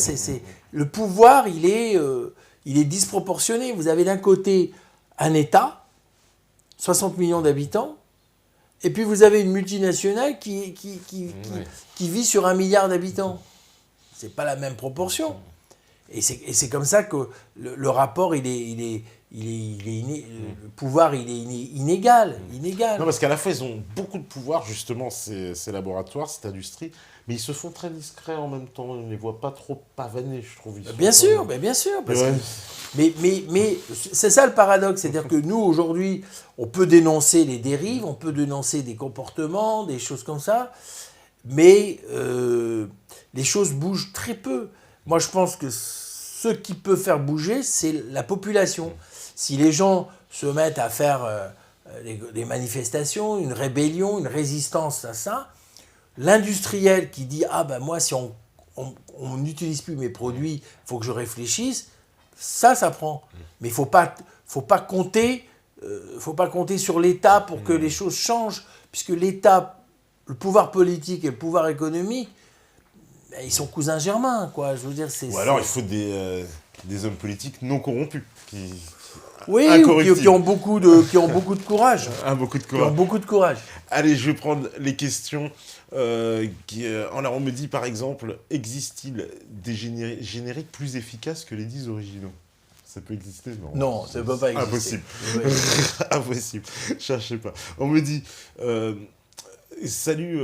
Le pouvoir, il est disproportionné. Vous avez d'un côté un État, 60 millions d'habitants, et puis vous avez une multinationale qui vit sur 1 milliard d'habitants. C'est pas la même proportion. Et c'est comme ça que le rapport, le pouvoir, il est inégal. Non, parce qu'à la fois, ils ont beaucoup de pouvoir, justement, ces laboratoires, cette industrie, mais ils se font très discrets en même temps. On ne les voit pas trop pavaner, je trouve. Bien sûr. Parce que, mais c'est ça le paradoxe. C'est-à-dire que nous, aujourd'hui, on peut dénoncer les dérives, on peut dénoncer des comportements, des choses comme ça, mais les choses bougent très peu. Moi, je pense que ce qui peut faire bouger, c'est la population. Si les gens se mettent à faire des manifestations, une rébellion, une résistance à ça, l'industriel qui dit « Ah ben moi, si on n'utilise plus mes produits, il faut que je réfléchisse », ça prend. Mais il ne faut pas compter sur l'État pour que les choses changent, puisque l'État, le pouvoir politique et le pouvoir économique, ils sont cousins germains, quoi. Je veux dire, Ou alors, il faut des hommes politiques non corrompus. Oui, qui ont beaucoup de courage. Qui ont beaucoup de courage. Allez, je vais prendre les questions. Alors, on me dit, par exemple, existe-t-il des génériques plus efficaces que les 10 originaux? Ça peut exister? Non, ça ne peut pas exister. Impossible. Impossible. Cherchez pas. On me dit, salut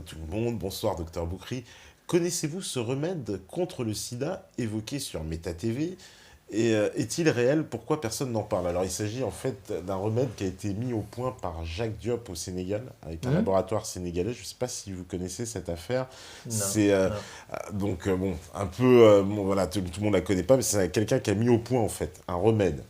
tout le monde, bonsoir Dr Boukri. Connaissez-vous ce remède contre le sida évoqué sur Méta TV? Et est-il réel? Pourquoi personne n'en parle? Alors, il s'agit en fait d'un remède qui a été mis au point par Jacques Diop au Sénégal, avec un laboratoire sénégalais. Je ne sais pas si vous connaissez cette affaire. Non, c'est donc, bon, un peu... voilà, tout le monde ne la connaît pas, mais c'est quelqu'un qui a mis au point, en fait, un remède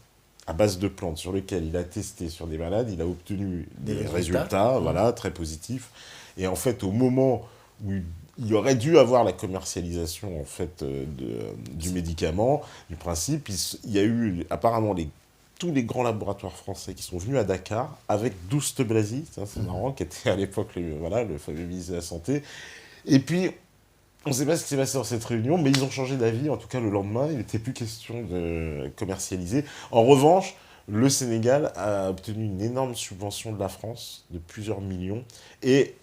à base de plantes sur lequel il a testé sur des malades. Il a obtenu des résultats, voilà, très positifs. Et en fait, au moment où il aurait dû avoir la commercialisation en fait, du médicament, du principe. Il y a eu apparemment tous les grands laboratoires français qui sont venus à Dakar avec Douste Blazy, c'est marrant, qui était à l'époque le fameux ministre de la Santé. Et puis, on ne sait pas ce qui s'est passé dans cette réunion, mais ils ont changé d'avis. En tout cas, le lendemain, il n'était plus question de commercialiser. En revanche, le Sénégal a obtenu une énorme subvention de la France de plusieurs millions. Et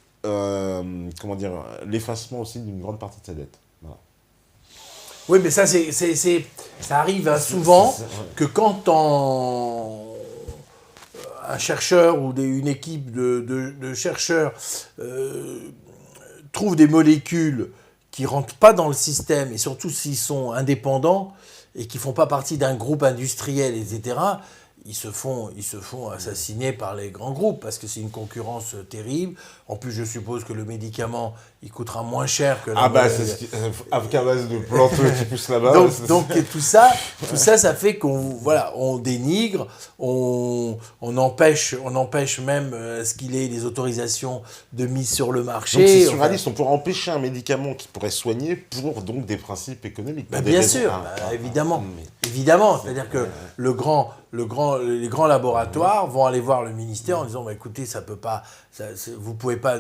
l'effacement aussi d'une grande partie de sa dette. Voilà. Oui, mais ça arrive souvent que quand un chercheur ou une équipe de chercheurs trouve des molécules qui ne rentrent pas dans le système, et surtout s'ils sont indépendants et qui ne font pas partie d'un groupe industriel, etc., ils se font assassiner par les grands groupes parce que c'est une concurrence terrible. En plus, je suppose que le médicament, il coûtera moins cher que... avec un base de plantes qui poussent là-bas. Donc tout ça, ça fait on dénigre, on empêche même ce qu'il ait des autorisations de mise sur le marché. Donc c'est surréaliste, on pourrait empêcher un médicament qui pourrait soigner pour donc des principes économiques. Bien sûr, évidemment. Évidemment, c'est-à-dire que les grands laboratoires vont aller voir le ministère en disant écoutez, ça peut pas, vous pouvez pas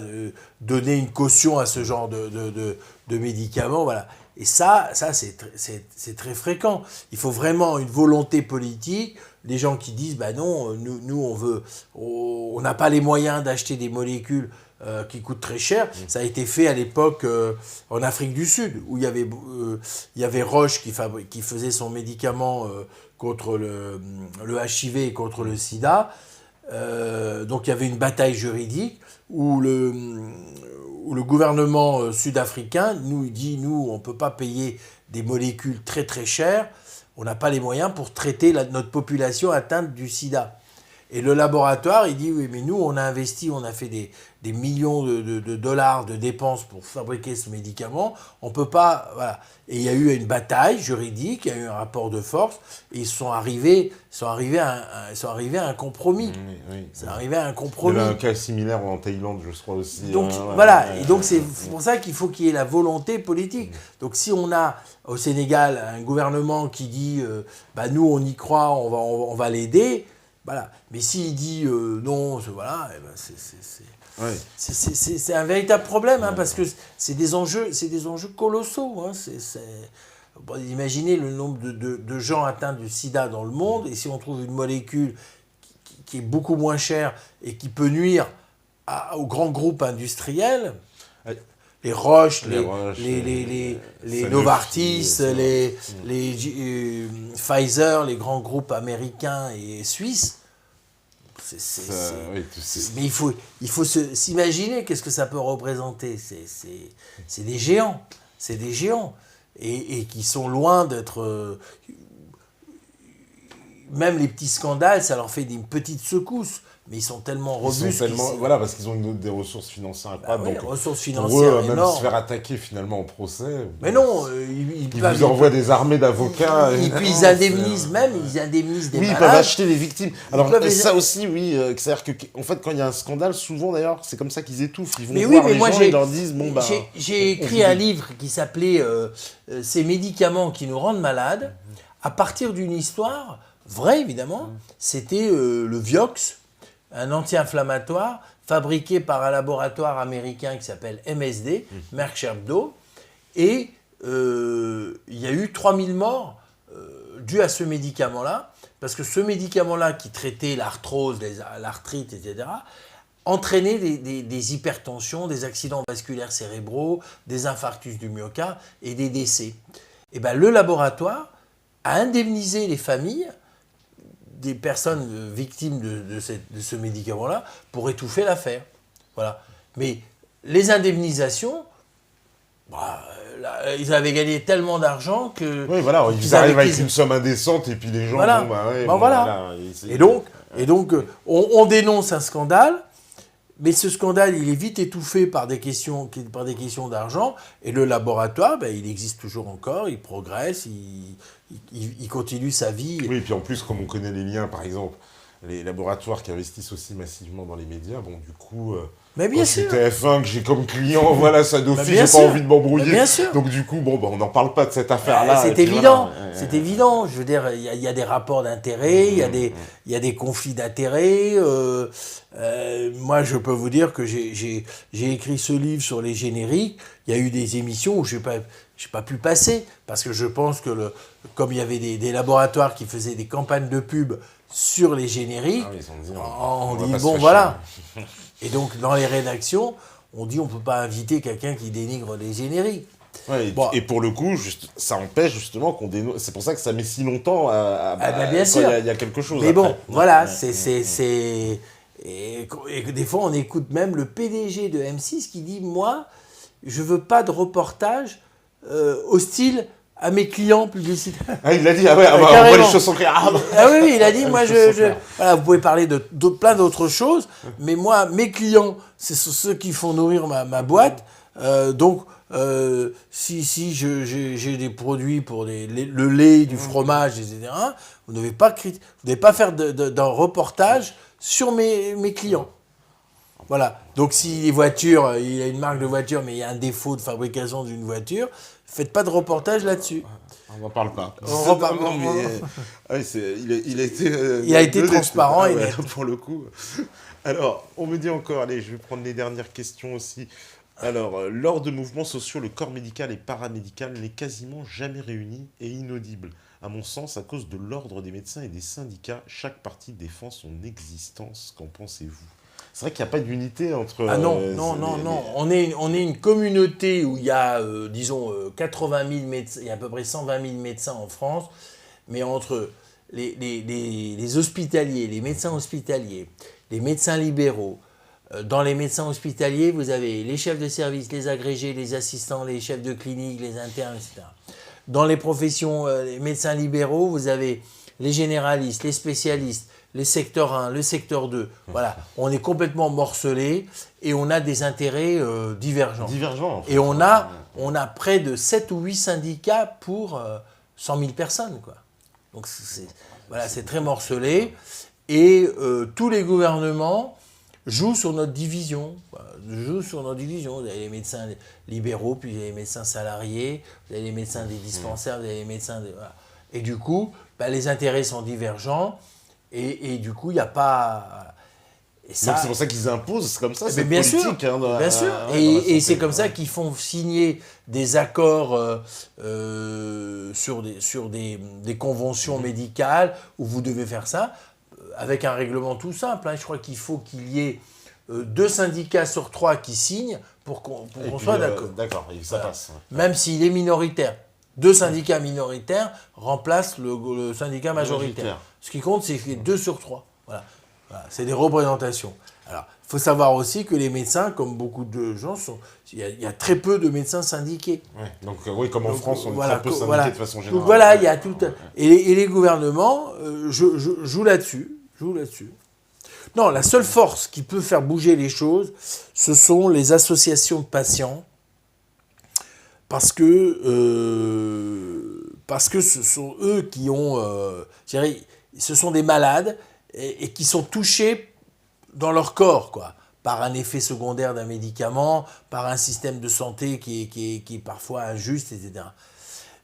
donner une caution à ce genre de médicaments, voilà. Et ça c'est très fréquent. Il faut vraiment une volonté politique. Des gens qui disent non, nous on n'a pas les moyens d'acheter des molécules qui coûtent très cher. Ça a été fait à l'époque en Afrique du Sud, où il y avait Roche qui faisait son médicament contre le HIV et contre le sida. Donc il y avait une bataille juridique où le gouvernement sud-africain nous dit on ne peut pas payer des molécules très très chères, on n'a pas les moyens pour traiter notre population atteinte du sida. Et le laboratoire, il dit oui, mais nous, on a investi, on a fait des millions de dollars de dépenses pour fabriquer ce médicament. On peut pas, voilà. Et il y a eu une bataille juridique, il y a eu un rapport de force, et ils sont arrivés à un compromis. Oui. Ils sont arrivés à un compromis. Il y avait un cas similaire en Thaïlande, je crois aussi. Donc voilà, et donc c'est pour ça qu'il faut qu'il y ait la volonté politique. Donc si on a au Sénégal un gouvernement qui dit nous on y croit, on va l'aider. Voilà. Mais s'il dit non, voilà, eh ben Ouais. c'est un véritable problème, hein, parce que c'est des enjeux colossaux. Hein, bon, imaginez le nombre de gens atteints du sida dans le monde, et si on trouve une molécule qui est beaucoup moins chère et qui peut nuire aux grands groupes industriels, les Roche, les Novartis, les Pfizer, les grands groupes américains et suisses. Mais il faut s'imaginer qu'est-ce que ça peut représenter. C'est des géants. C'est des géants. Et qui sont loin d'être... même les petits scandales, ça leur fait une petite secousse. Mais ils sont tellement robustes. Voilà, parce qu'ils ont des ressources financières incroyables. Oui, donc, ressources financières pour eux, même énormes. se faire attaquer finalement en procès. Mais non, ils vous envoient des armées d'avocats. Et puis ils indemnisent même, ils indemnisent des malades. malades. Ils peuvent acheter les victimes. Alors ça aussi, oui, c'est-à-dire qu'en fait, quand il y a un scandale, souvent d'ailleurs, c'est comme ça qu'ils étouffent. Ils vont voir les gens et leur disent, bon bah... J'ai écrit un livre qui s'appelait « Ces médicaments qui nous rendent malades », à partir d'une histoire, vraie évidemment, c'était le Vioxx, un anti-inflammatoire fabriqué par un laboratoire américain qui s'appelle MSD, Merck Sharp Dohme, et il y a eu 3000 morts dues à ce médicament-là, parce que ce médicament-là qui traitait l'arthrose, l'arthrite, etc., entraînait des hypertensions, des accidents vasculaires cérébraux, des infarctus du myocarde et des décès. Et ben, le laboratoire a indemnisé les familles des personnes victimes de ce médicament-là pour étouffer l'affaire. Voilà. Mais les indemnisations, ils avaient gagné tellement d'argent que... Oui, voilà, ils arrivent avec une somme indécente et puis les gens... Voilà. Voilà. Et donc on dénonce un scandale, mais ce scandale, il est vite étouffé par des questions d'argent, et le laboratoire, il existe toujours encore, il progresse, il continue sa vie. Oui, et puis en plus, comme on connaît les liens, par exemple, les laboratoires qui investissent aussi massivement dans les médias, bon, du coup, mais bien sûr. Je suis TF1, que j'ai comme client, voilà, ça d'office, j'ai sûr. pas envie de m'embrouiller. Bien sûr. Donc du coup, bon, on n'en parle pas de cette affaire-là. C'est évident, c'est évident. Je veux dire, il y a des rapports d'intérêt, il y a des conflits d'intérêts. Moi, je peux vous dire que j'ai écrit ce livre sur les génériques. Il y a eu des émissions où je n'ai pas pu passer, parce que je pense que comme il y avait des laboratoires qui faisaient des campagnes de pub sur les génériques, on dit bon voilà. Et donc dans les rédactions, on dit on ne peut pas inviter quelqu'un qui dénigre les génériques. Ouais, et pour le coup, ça empêche justement qu'on dénonce. C'est pour ça que ça met si longtemps bien sûr. Il y a quelque chose. Mais après. Bon, voilà, et des fois on écoute même le PDG de M6 qui dit moi, je veux pas de reportage hostile à mes clients publicitaires. Ah, il l'a dit, on voit les choses sont claires. Oui, il a dit, moi, voilà, vous pouvez parler de plein d'autres choses, mais moi, mes clients, c'est ceux qui font nourrir ma boîte. Donc, si j'ai des produits pour le lait, du fromage, etc., vous ne devez pas faire d'un reportage sur mes clients. Voilà. Donc, si les voitures, il y a une marque de voiture, mais il y a un défaut de fabrication d'une voiture, faites pas de reportage là-dessus. On n'en parle pas. Il a été transparent. Pour le coup. Alors, on me dit encore, allez, je vais prendre les dernières questions aussi. Alors, lors de mouvements sociaux, le corps médical et paramédical n'est quasiment jamais réuni et inaudible. À mon sens, à cause de l'ordre des médecins et des syndicats, chaque parti défend son existence. Qu'en pensez-vous ? C'est vrai qu'il n'y a pas d'unité entre... non. On est une communauté où il y a, disons, 80 000 médecins, il y a à peu près 120 000 médecins en France, mais entre les hospitaliers, les médecins hospitaliers, les médecins libéraux, dans les médecins hospitaliers, vous avez les chefs de service, les agrégés, les assistants, les chefs de clinique, les internes, etc. Dans les professions, les médecins libéraux, vous avez les généralistes, les spécialistes, le secteur 1, le secteur 2. Voilà, on est complètement morcelés et on a des intérêts divergents. En fait. Et on a près de 7 ou 8 syndicats pour 100 000 personnes, quoi. Donc c'est très morcelé. Et tous les gouvernements jouent sur notre division. Vous avez les médecins libéraux, puis vous avez les médecins salariés, vous avez les médecins des dispensaires, vous avez les médecins... Voilà. Et du coup, les intérêts sont divergents. Et du coup, il n'y a pas... Et ça, donc c'est pour ça qu'ils imposent comme ça, mais cette bien politique. sûr, Hein, dans bien sûr. dans la Et c'est santé. comme ça Ouais. qu'ils font signer des accords sur des conventions médicales où vous devez faire ça, avec un règlement tout simple. Hein. Je crois qu'il faut qu'il y ait 2 syndicats sur 3 qui signent pour qu'on Et puis, soit d'accord. D'accord, et ça passe. Ouais. Même s'il est minoritaire. 2 syndicats minoritaires remplacent le syndicat majoritaire. Ce qui compte, c'est qu'il y ait 2 sur 3. Voilà. Voilà. C'est des représentations. Alors, il faut savoir aussi que les médecins, comme beaucoup de gens, il y a très peu de médecins syndiqués. Ouais. Donc, oui, comme en Donc, France, on voilà, est très peu syndiqués voilà. de façon générale. Donc voilà, il y a tout. Et les gouvernements jouent là-dessus. Non, la seule force qui peut faire bouger les choses, ce sont les associations de patients, parce que ce sont eux qui ont, je dirais, ce sont des malades et qui sont touchés dans leur corps, quoi, par un effet secondaire d'un médicament, par un système de santé qui est parfois injuste, etc.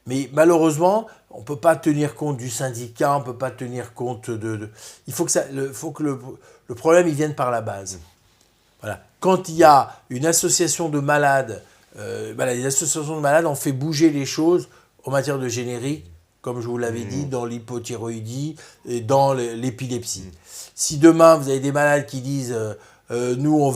Mais malheureusement, on ne peut pas tenir compte du syndicat, on ne peut pas tenir compte il faut que le problème il vienne par la base. Voilà. Quand il y a une association de malades, les associations de malades ont fait bouger les choses en matière de générique, comme je vous l'avais dit, dans l'hypothyroïdie et dans l'épilepsie. Si demain vous avez des malades qui disent nous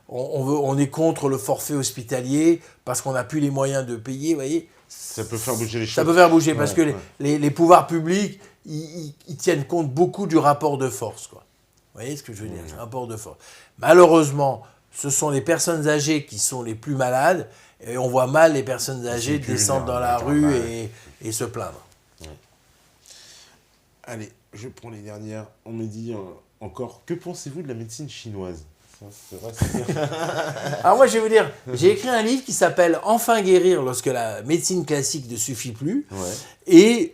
on est contre le forfait hospitalier parce qu'on n'a plus les moyens de payer, vous voyez, ça peut faire bouger les choses. ça peut faire bouger parce que ouais. les pouvoirs publics ils tiennent compte beaucoup du rapport de force, quoi. Vous voyez ce que je veux dire, c'est un rapport de force. Malheureusement, ce sont les personnes âgées qui sont les plus malades et on voit mal les personnes âgées descendre dans la rue et se plaindre. Ouais. Allez, je prends les dernières. On me dit encore, que pensez-vous de la médecine chinoise? Ça, c'est vrai, Alors moi je vais vous dire, j'ai écrit un livre qui s'appelle « Enfin guérir lorsque la médecine classique ne suffit plus ». Ouais. Et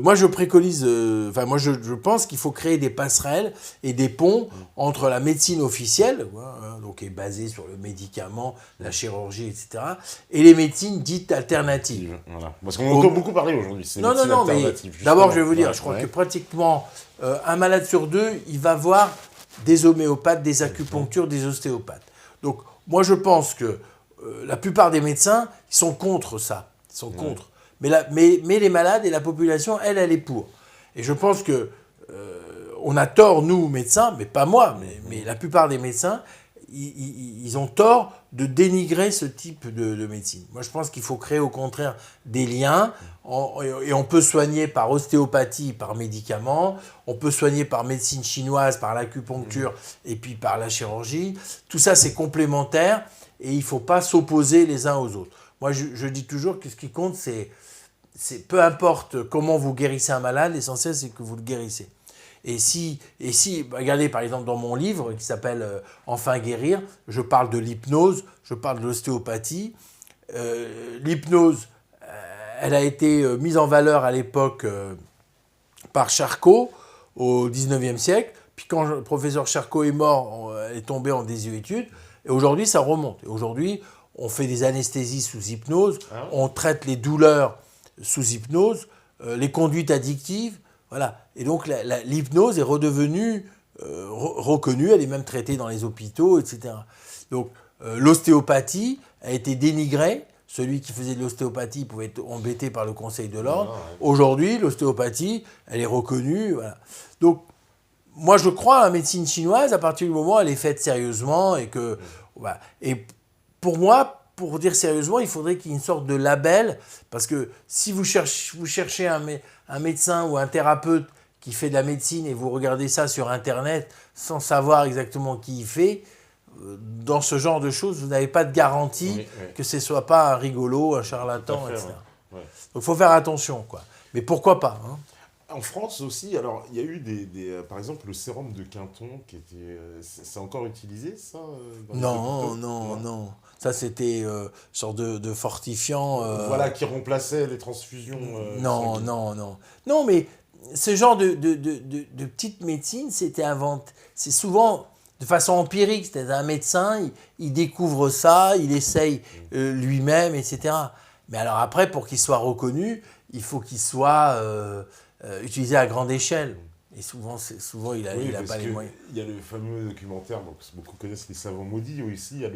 moi je préconise, je pense qu'il faut créer des passerelles et des ponts entre la médecine officielle, donc qui est basée sur le médicament, la chirurgie, etc., et les médecines dites alternatives. Voilà. Parce qu'on entend beaucoup parler aujourd'hui. Non, mais d'abord je vais vous dire, je crois que pratiquement un malade sur 2, il va voir des homéopathes, des acupunctures, des ostéopathes. Donc moi je pense que la plupart des médecins, ils sont contre ça, ils sont contre. Mais les malades et la population, elle est pour. Et je pense que on a tort, nous, médecins, mais pas moi, mais la plupart des médecins, ils ont tort de dénigrer ce type de médecine. Moi, je pense qu'il faut créer au contraire des liens, et on peut soigner par ostéopathie, par médicaments, on peut soigner par médecine chinoise, par l'acupuncture, et puis par la chirurgie. Tout ça, c'est complémentaire, et il ne faut pas s'opposer les uns aux autres. Moi, je dis toujours que ce qui compte, c'est peu importe comment vous guérissez un malade, l'essentiel, c'est que vous le guérissez. Et si, regardez par exemple dans mon livre qui s'appelle Enfin guérir, je parle de l'hypnose, je parle de l'ostéopathie. L'hypnose, elle a été mise en valeur à l'époque par Charcot au 19e siècle. Puis quand le professeur Charcot est mort, elle est tombée en désuétude. Et aujourd'hui, ça remonte. Et aujourd'hui, on fait des anesthésies sous hypnose, on traite les douleurs sous hypnose, les conduites addictives. Voilà. Et donc l'hypnose est redevenue reconnue, elle est même traitée dans les hôpitaux, etc. Donc l'ostéopathie a été dénigrée. Celui qui faisait de l'ostéopathie pouvait être embêté par le Conseil de l'ordre. Aujourd'hui, l'ostéopathie, elle est reconnue. Voilà. Donc moi, je crois à la médecine chinoise à partir du moment où elle est faite sérieusement. Voilà. Et pour moi, pour dire sérieusement, il faudrait qu'il y ait une sorte de label, parce que si vous cherchez un médecin ou un thérapeute qui fait de la médecine et vous regardez ça sur Internet sans savoir exactement qui il fait, dans ce genre de choses, vous n'avez pas de garantie que ce ne soit pas un rigolo, un charlatan, etc. Ouais. Donc il faut faire attention, quoi. Mais pourquoi pas, hein. En France aussi, alors il y a eu par exemple le sérum de Quinton qui était, c'est encore utilisé ça Non. Ça c'était une sorte de fortifiant. Voilà, qui remplaçait les transfusions. Non, mais ce genre de petite médecine, c'est souvent de façon empirique. C'est-à-dire un médecin, il découvre ça, il essaye lui-même, etc. Mais alors après, pour qu'il soit reconnu, il faut qu'il soit utilisé à grande échelle. Et souvent il a parce pas les que moyens. il y a le fameux documentaire, donc beaucoup connaissent Les Savants Maudits, où ici il y a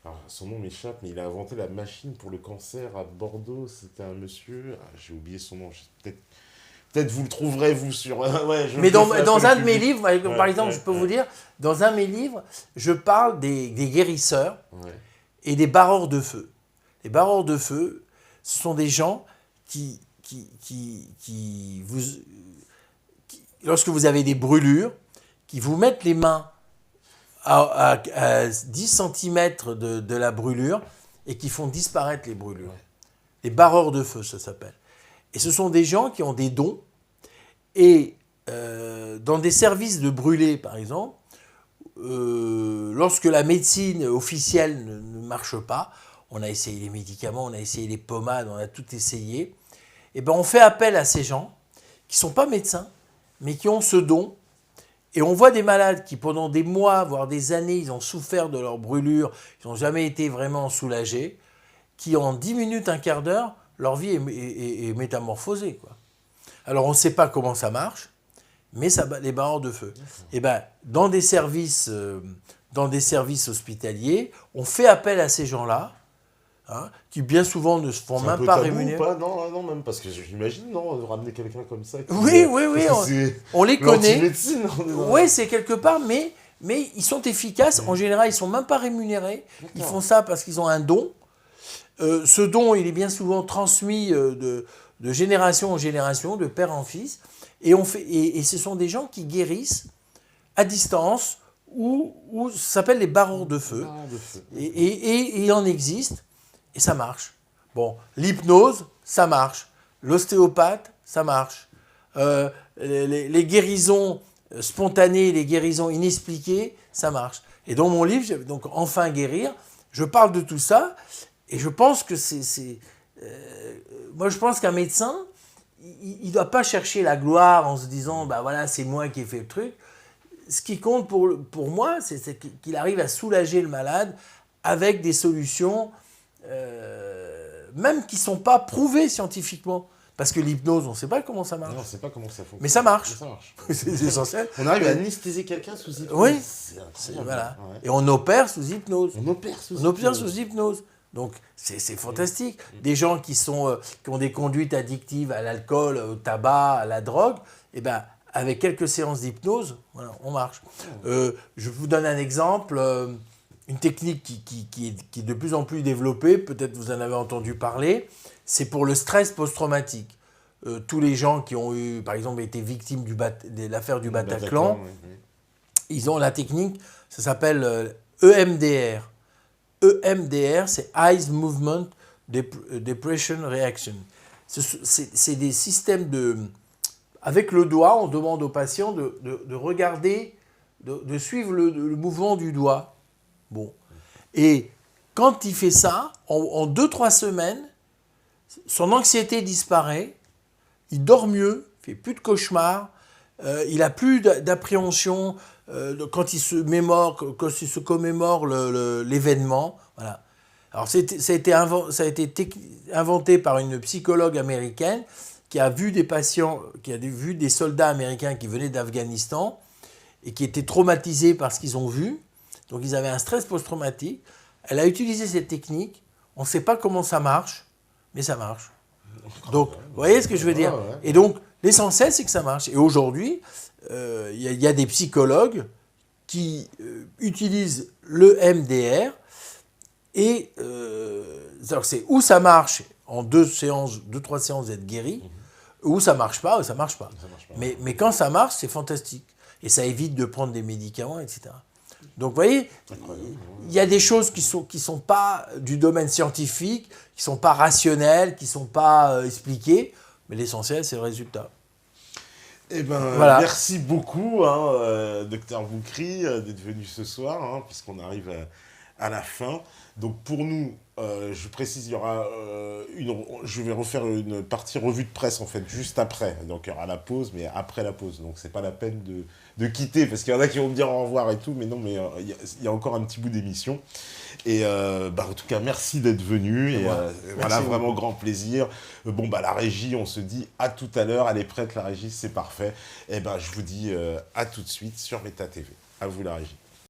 alors, son nom m'échappe, mais il a inventé la machine pour le cancer à Bordeaux. C'était un monsieur, j'ai oublié son nom, peut-être vous le trouverez, vous, sur... ouais, Mais je le fais dans un un peu de mes public. livres, par exemple, je peux vous dire, dans un de mes livres, je parle des guérisseurs Ouais. et des barreurs de feu. Les barreurs de feu, ce sont des gens qui lorsque vous avez des brûlures, qui vous mettent les mains à 10 cm de la brûlure et qui font disparaître les brûlures. Les barreurs de feu, ça s'appelle. Et ce sont des gens qui ont des dons. Et dans des services de brûlés, par exemple, lorsque la médecine officielle ne marche pas, on a essayé les médicaments, on a essayé les pommades, on a tout essayé, et ben on fait appel à ces gens qui ne sont pas médecins, mais qui ont ce don. Et on voit des malades qui, pendant des mois, voire des années, ils ont souffert de leur brûlure, ils n'ont jamais été vraiment soulagés, qui en 10 minutes, un quart d'heure, leur vie est métamorphosée, quoi. Alors on ne sait pas comment ça marche, mais les barreurs de feu. Et ben, dans des services hospitaliers, on fait appel à ces gens-là, qui bien souvent ne se font même pas rémunérer. Pas non, non, même parce que j'imagine, non, de ramener quelqu'un comme ça. Oui, on les connaît. L'anti-médecine. Oui, c'est quelque part, mais ils sont efficaces. En général, ils ne sont même pas rémunérés. Ils font ça parce qu'ils ont un don. Ce don, il est bien souvent transmis de génération en génération, de père en fils. Et ce sont des gens qui guérissent à distance, ou ça s'appelle les barreurs de feu. Et il en existe, et ça marche. Bon, l'hypnose, ça marche. L'ostéopathe, ça marche. Les guérisons spontanées, les guérisons inexpliquées, ça marche. Et dans mon livre, donc Enfin guérir, je parle de tout ça, et je pense que moi, je pense qu'un médecin, il ne doit pas chercher la gloire en se disant, bah voilà, c'est moi qui ai fait le truc. Ce qui compte pour moi, c'est qu'il arrive à soulager le malade avec des solutions, même qui ne sont pas prouvées scientifiquement. Parce que l'hypnose, on ne sait pas comment ça marche. Non, on ne sait pas comment ça fonctionne. Mais ça marche. Mais ça marche. C'est essentiel. On arrive à anesthésier quelqu'un sous hypnose. Oui. C'est incroyable. Voilà. Ouais. Et on opère sous hypnose. On opère sous hypnose. Donc, c'est fantastique. Des gens qui ont des conduites addictives à l'alcool, au tabac, à la drogue, eh ben, avec quelques séances d'hypnose, voilà, on marche. Je vous donne un exemple. Une technique qui est de plus en plus développée, peut-être vous en avez entendu parler, c'est pour le stress post-traumatique. Tous les gens qui ont eu, par exemple, été victimes de l'affaire du Bataclan, ils ont la technique, ça s'appelle EMDR. EMDR, c'est Eyes Movement Depression Reaction. C'est des systèmes avec le doigt, on demande aux patients de regarder, de suivre le mouvement du doigt. Bon. Et quand il fait ça, en 2-3 semaines, son anxiété disparaît, il dort mieux, il ne fait plus de cauchemars, il n'a plus d'appréhension quand il se commémore l'événement. Voilà. Alors ça a été inventé par une psychologue américaine qui a vu des patients, qui a vu des soldats américains qui venaient d'Afghanistan et qui étaient traumatisés par ce qu'ils ont vu. Donc ils avaient un stress post-traumatique. Elle a utilisé cette technique. On ne sait pas comment ça marche, mais ça marche. Donc, vous voyez ce que je veux dire ? Et donc, l'essentiel, c'est que ça marche. Et aujourd'hui, il y a des psychologues qui utilisent le MDR. Et c'est où ça marche, en 2-3 séances d'être guéri, ou ça marche pas, ou ça marche pas. Mais quand ça marche, c'est fantastique. Et ça évite de prendre des médicaments, etc. Donc, vous voyez, il y a des choses qui sont pas du domaine scientifique, qui sont pas rationnelles, qui sont pas expliquées, mais l'essentiel, c'est le résultat. Eh ben, voilà. Merci beaucoup, Dr Boukri, d'être venu ce soir, puisqu'on arrive à la fin. Donc pour nous, je précise, il y aura je vais refaire une partie revue de presse en fait, juste après. Donc il y aura la pause, mais après la pause. Donc c'est pas la peine de quitter, parce qu'il y en a qui vont me dire au revoir et tout, mais non, mais il y a encore un petit bout d'émission. Et en tout cas, merci d'être venu. Et voilà, beaucoup. vraiment grand plaisir. La régie, on se dit à tout à l'heure. Elle est prête, la régie, c'est parfait. Et je vous dis à tout de suite sur Meta TV. À vous, la régie.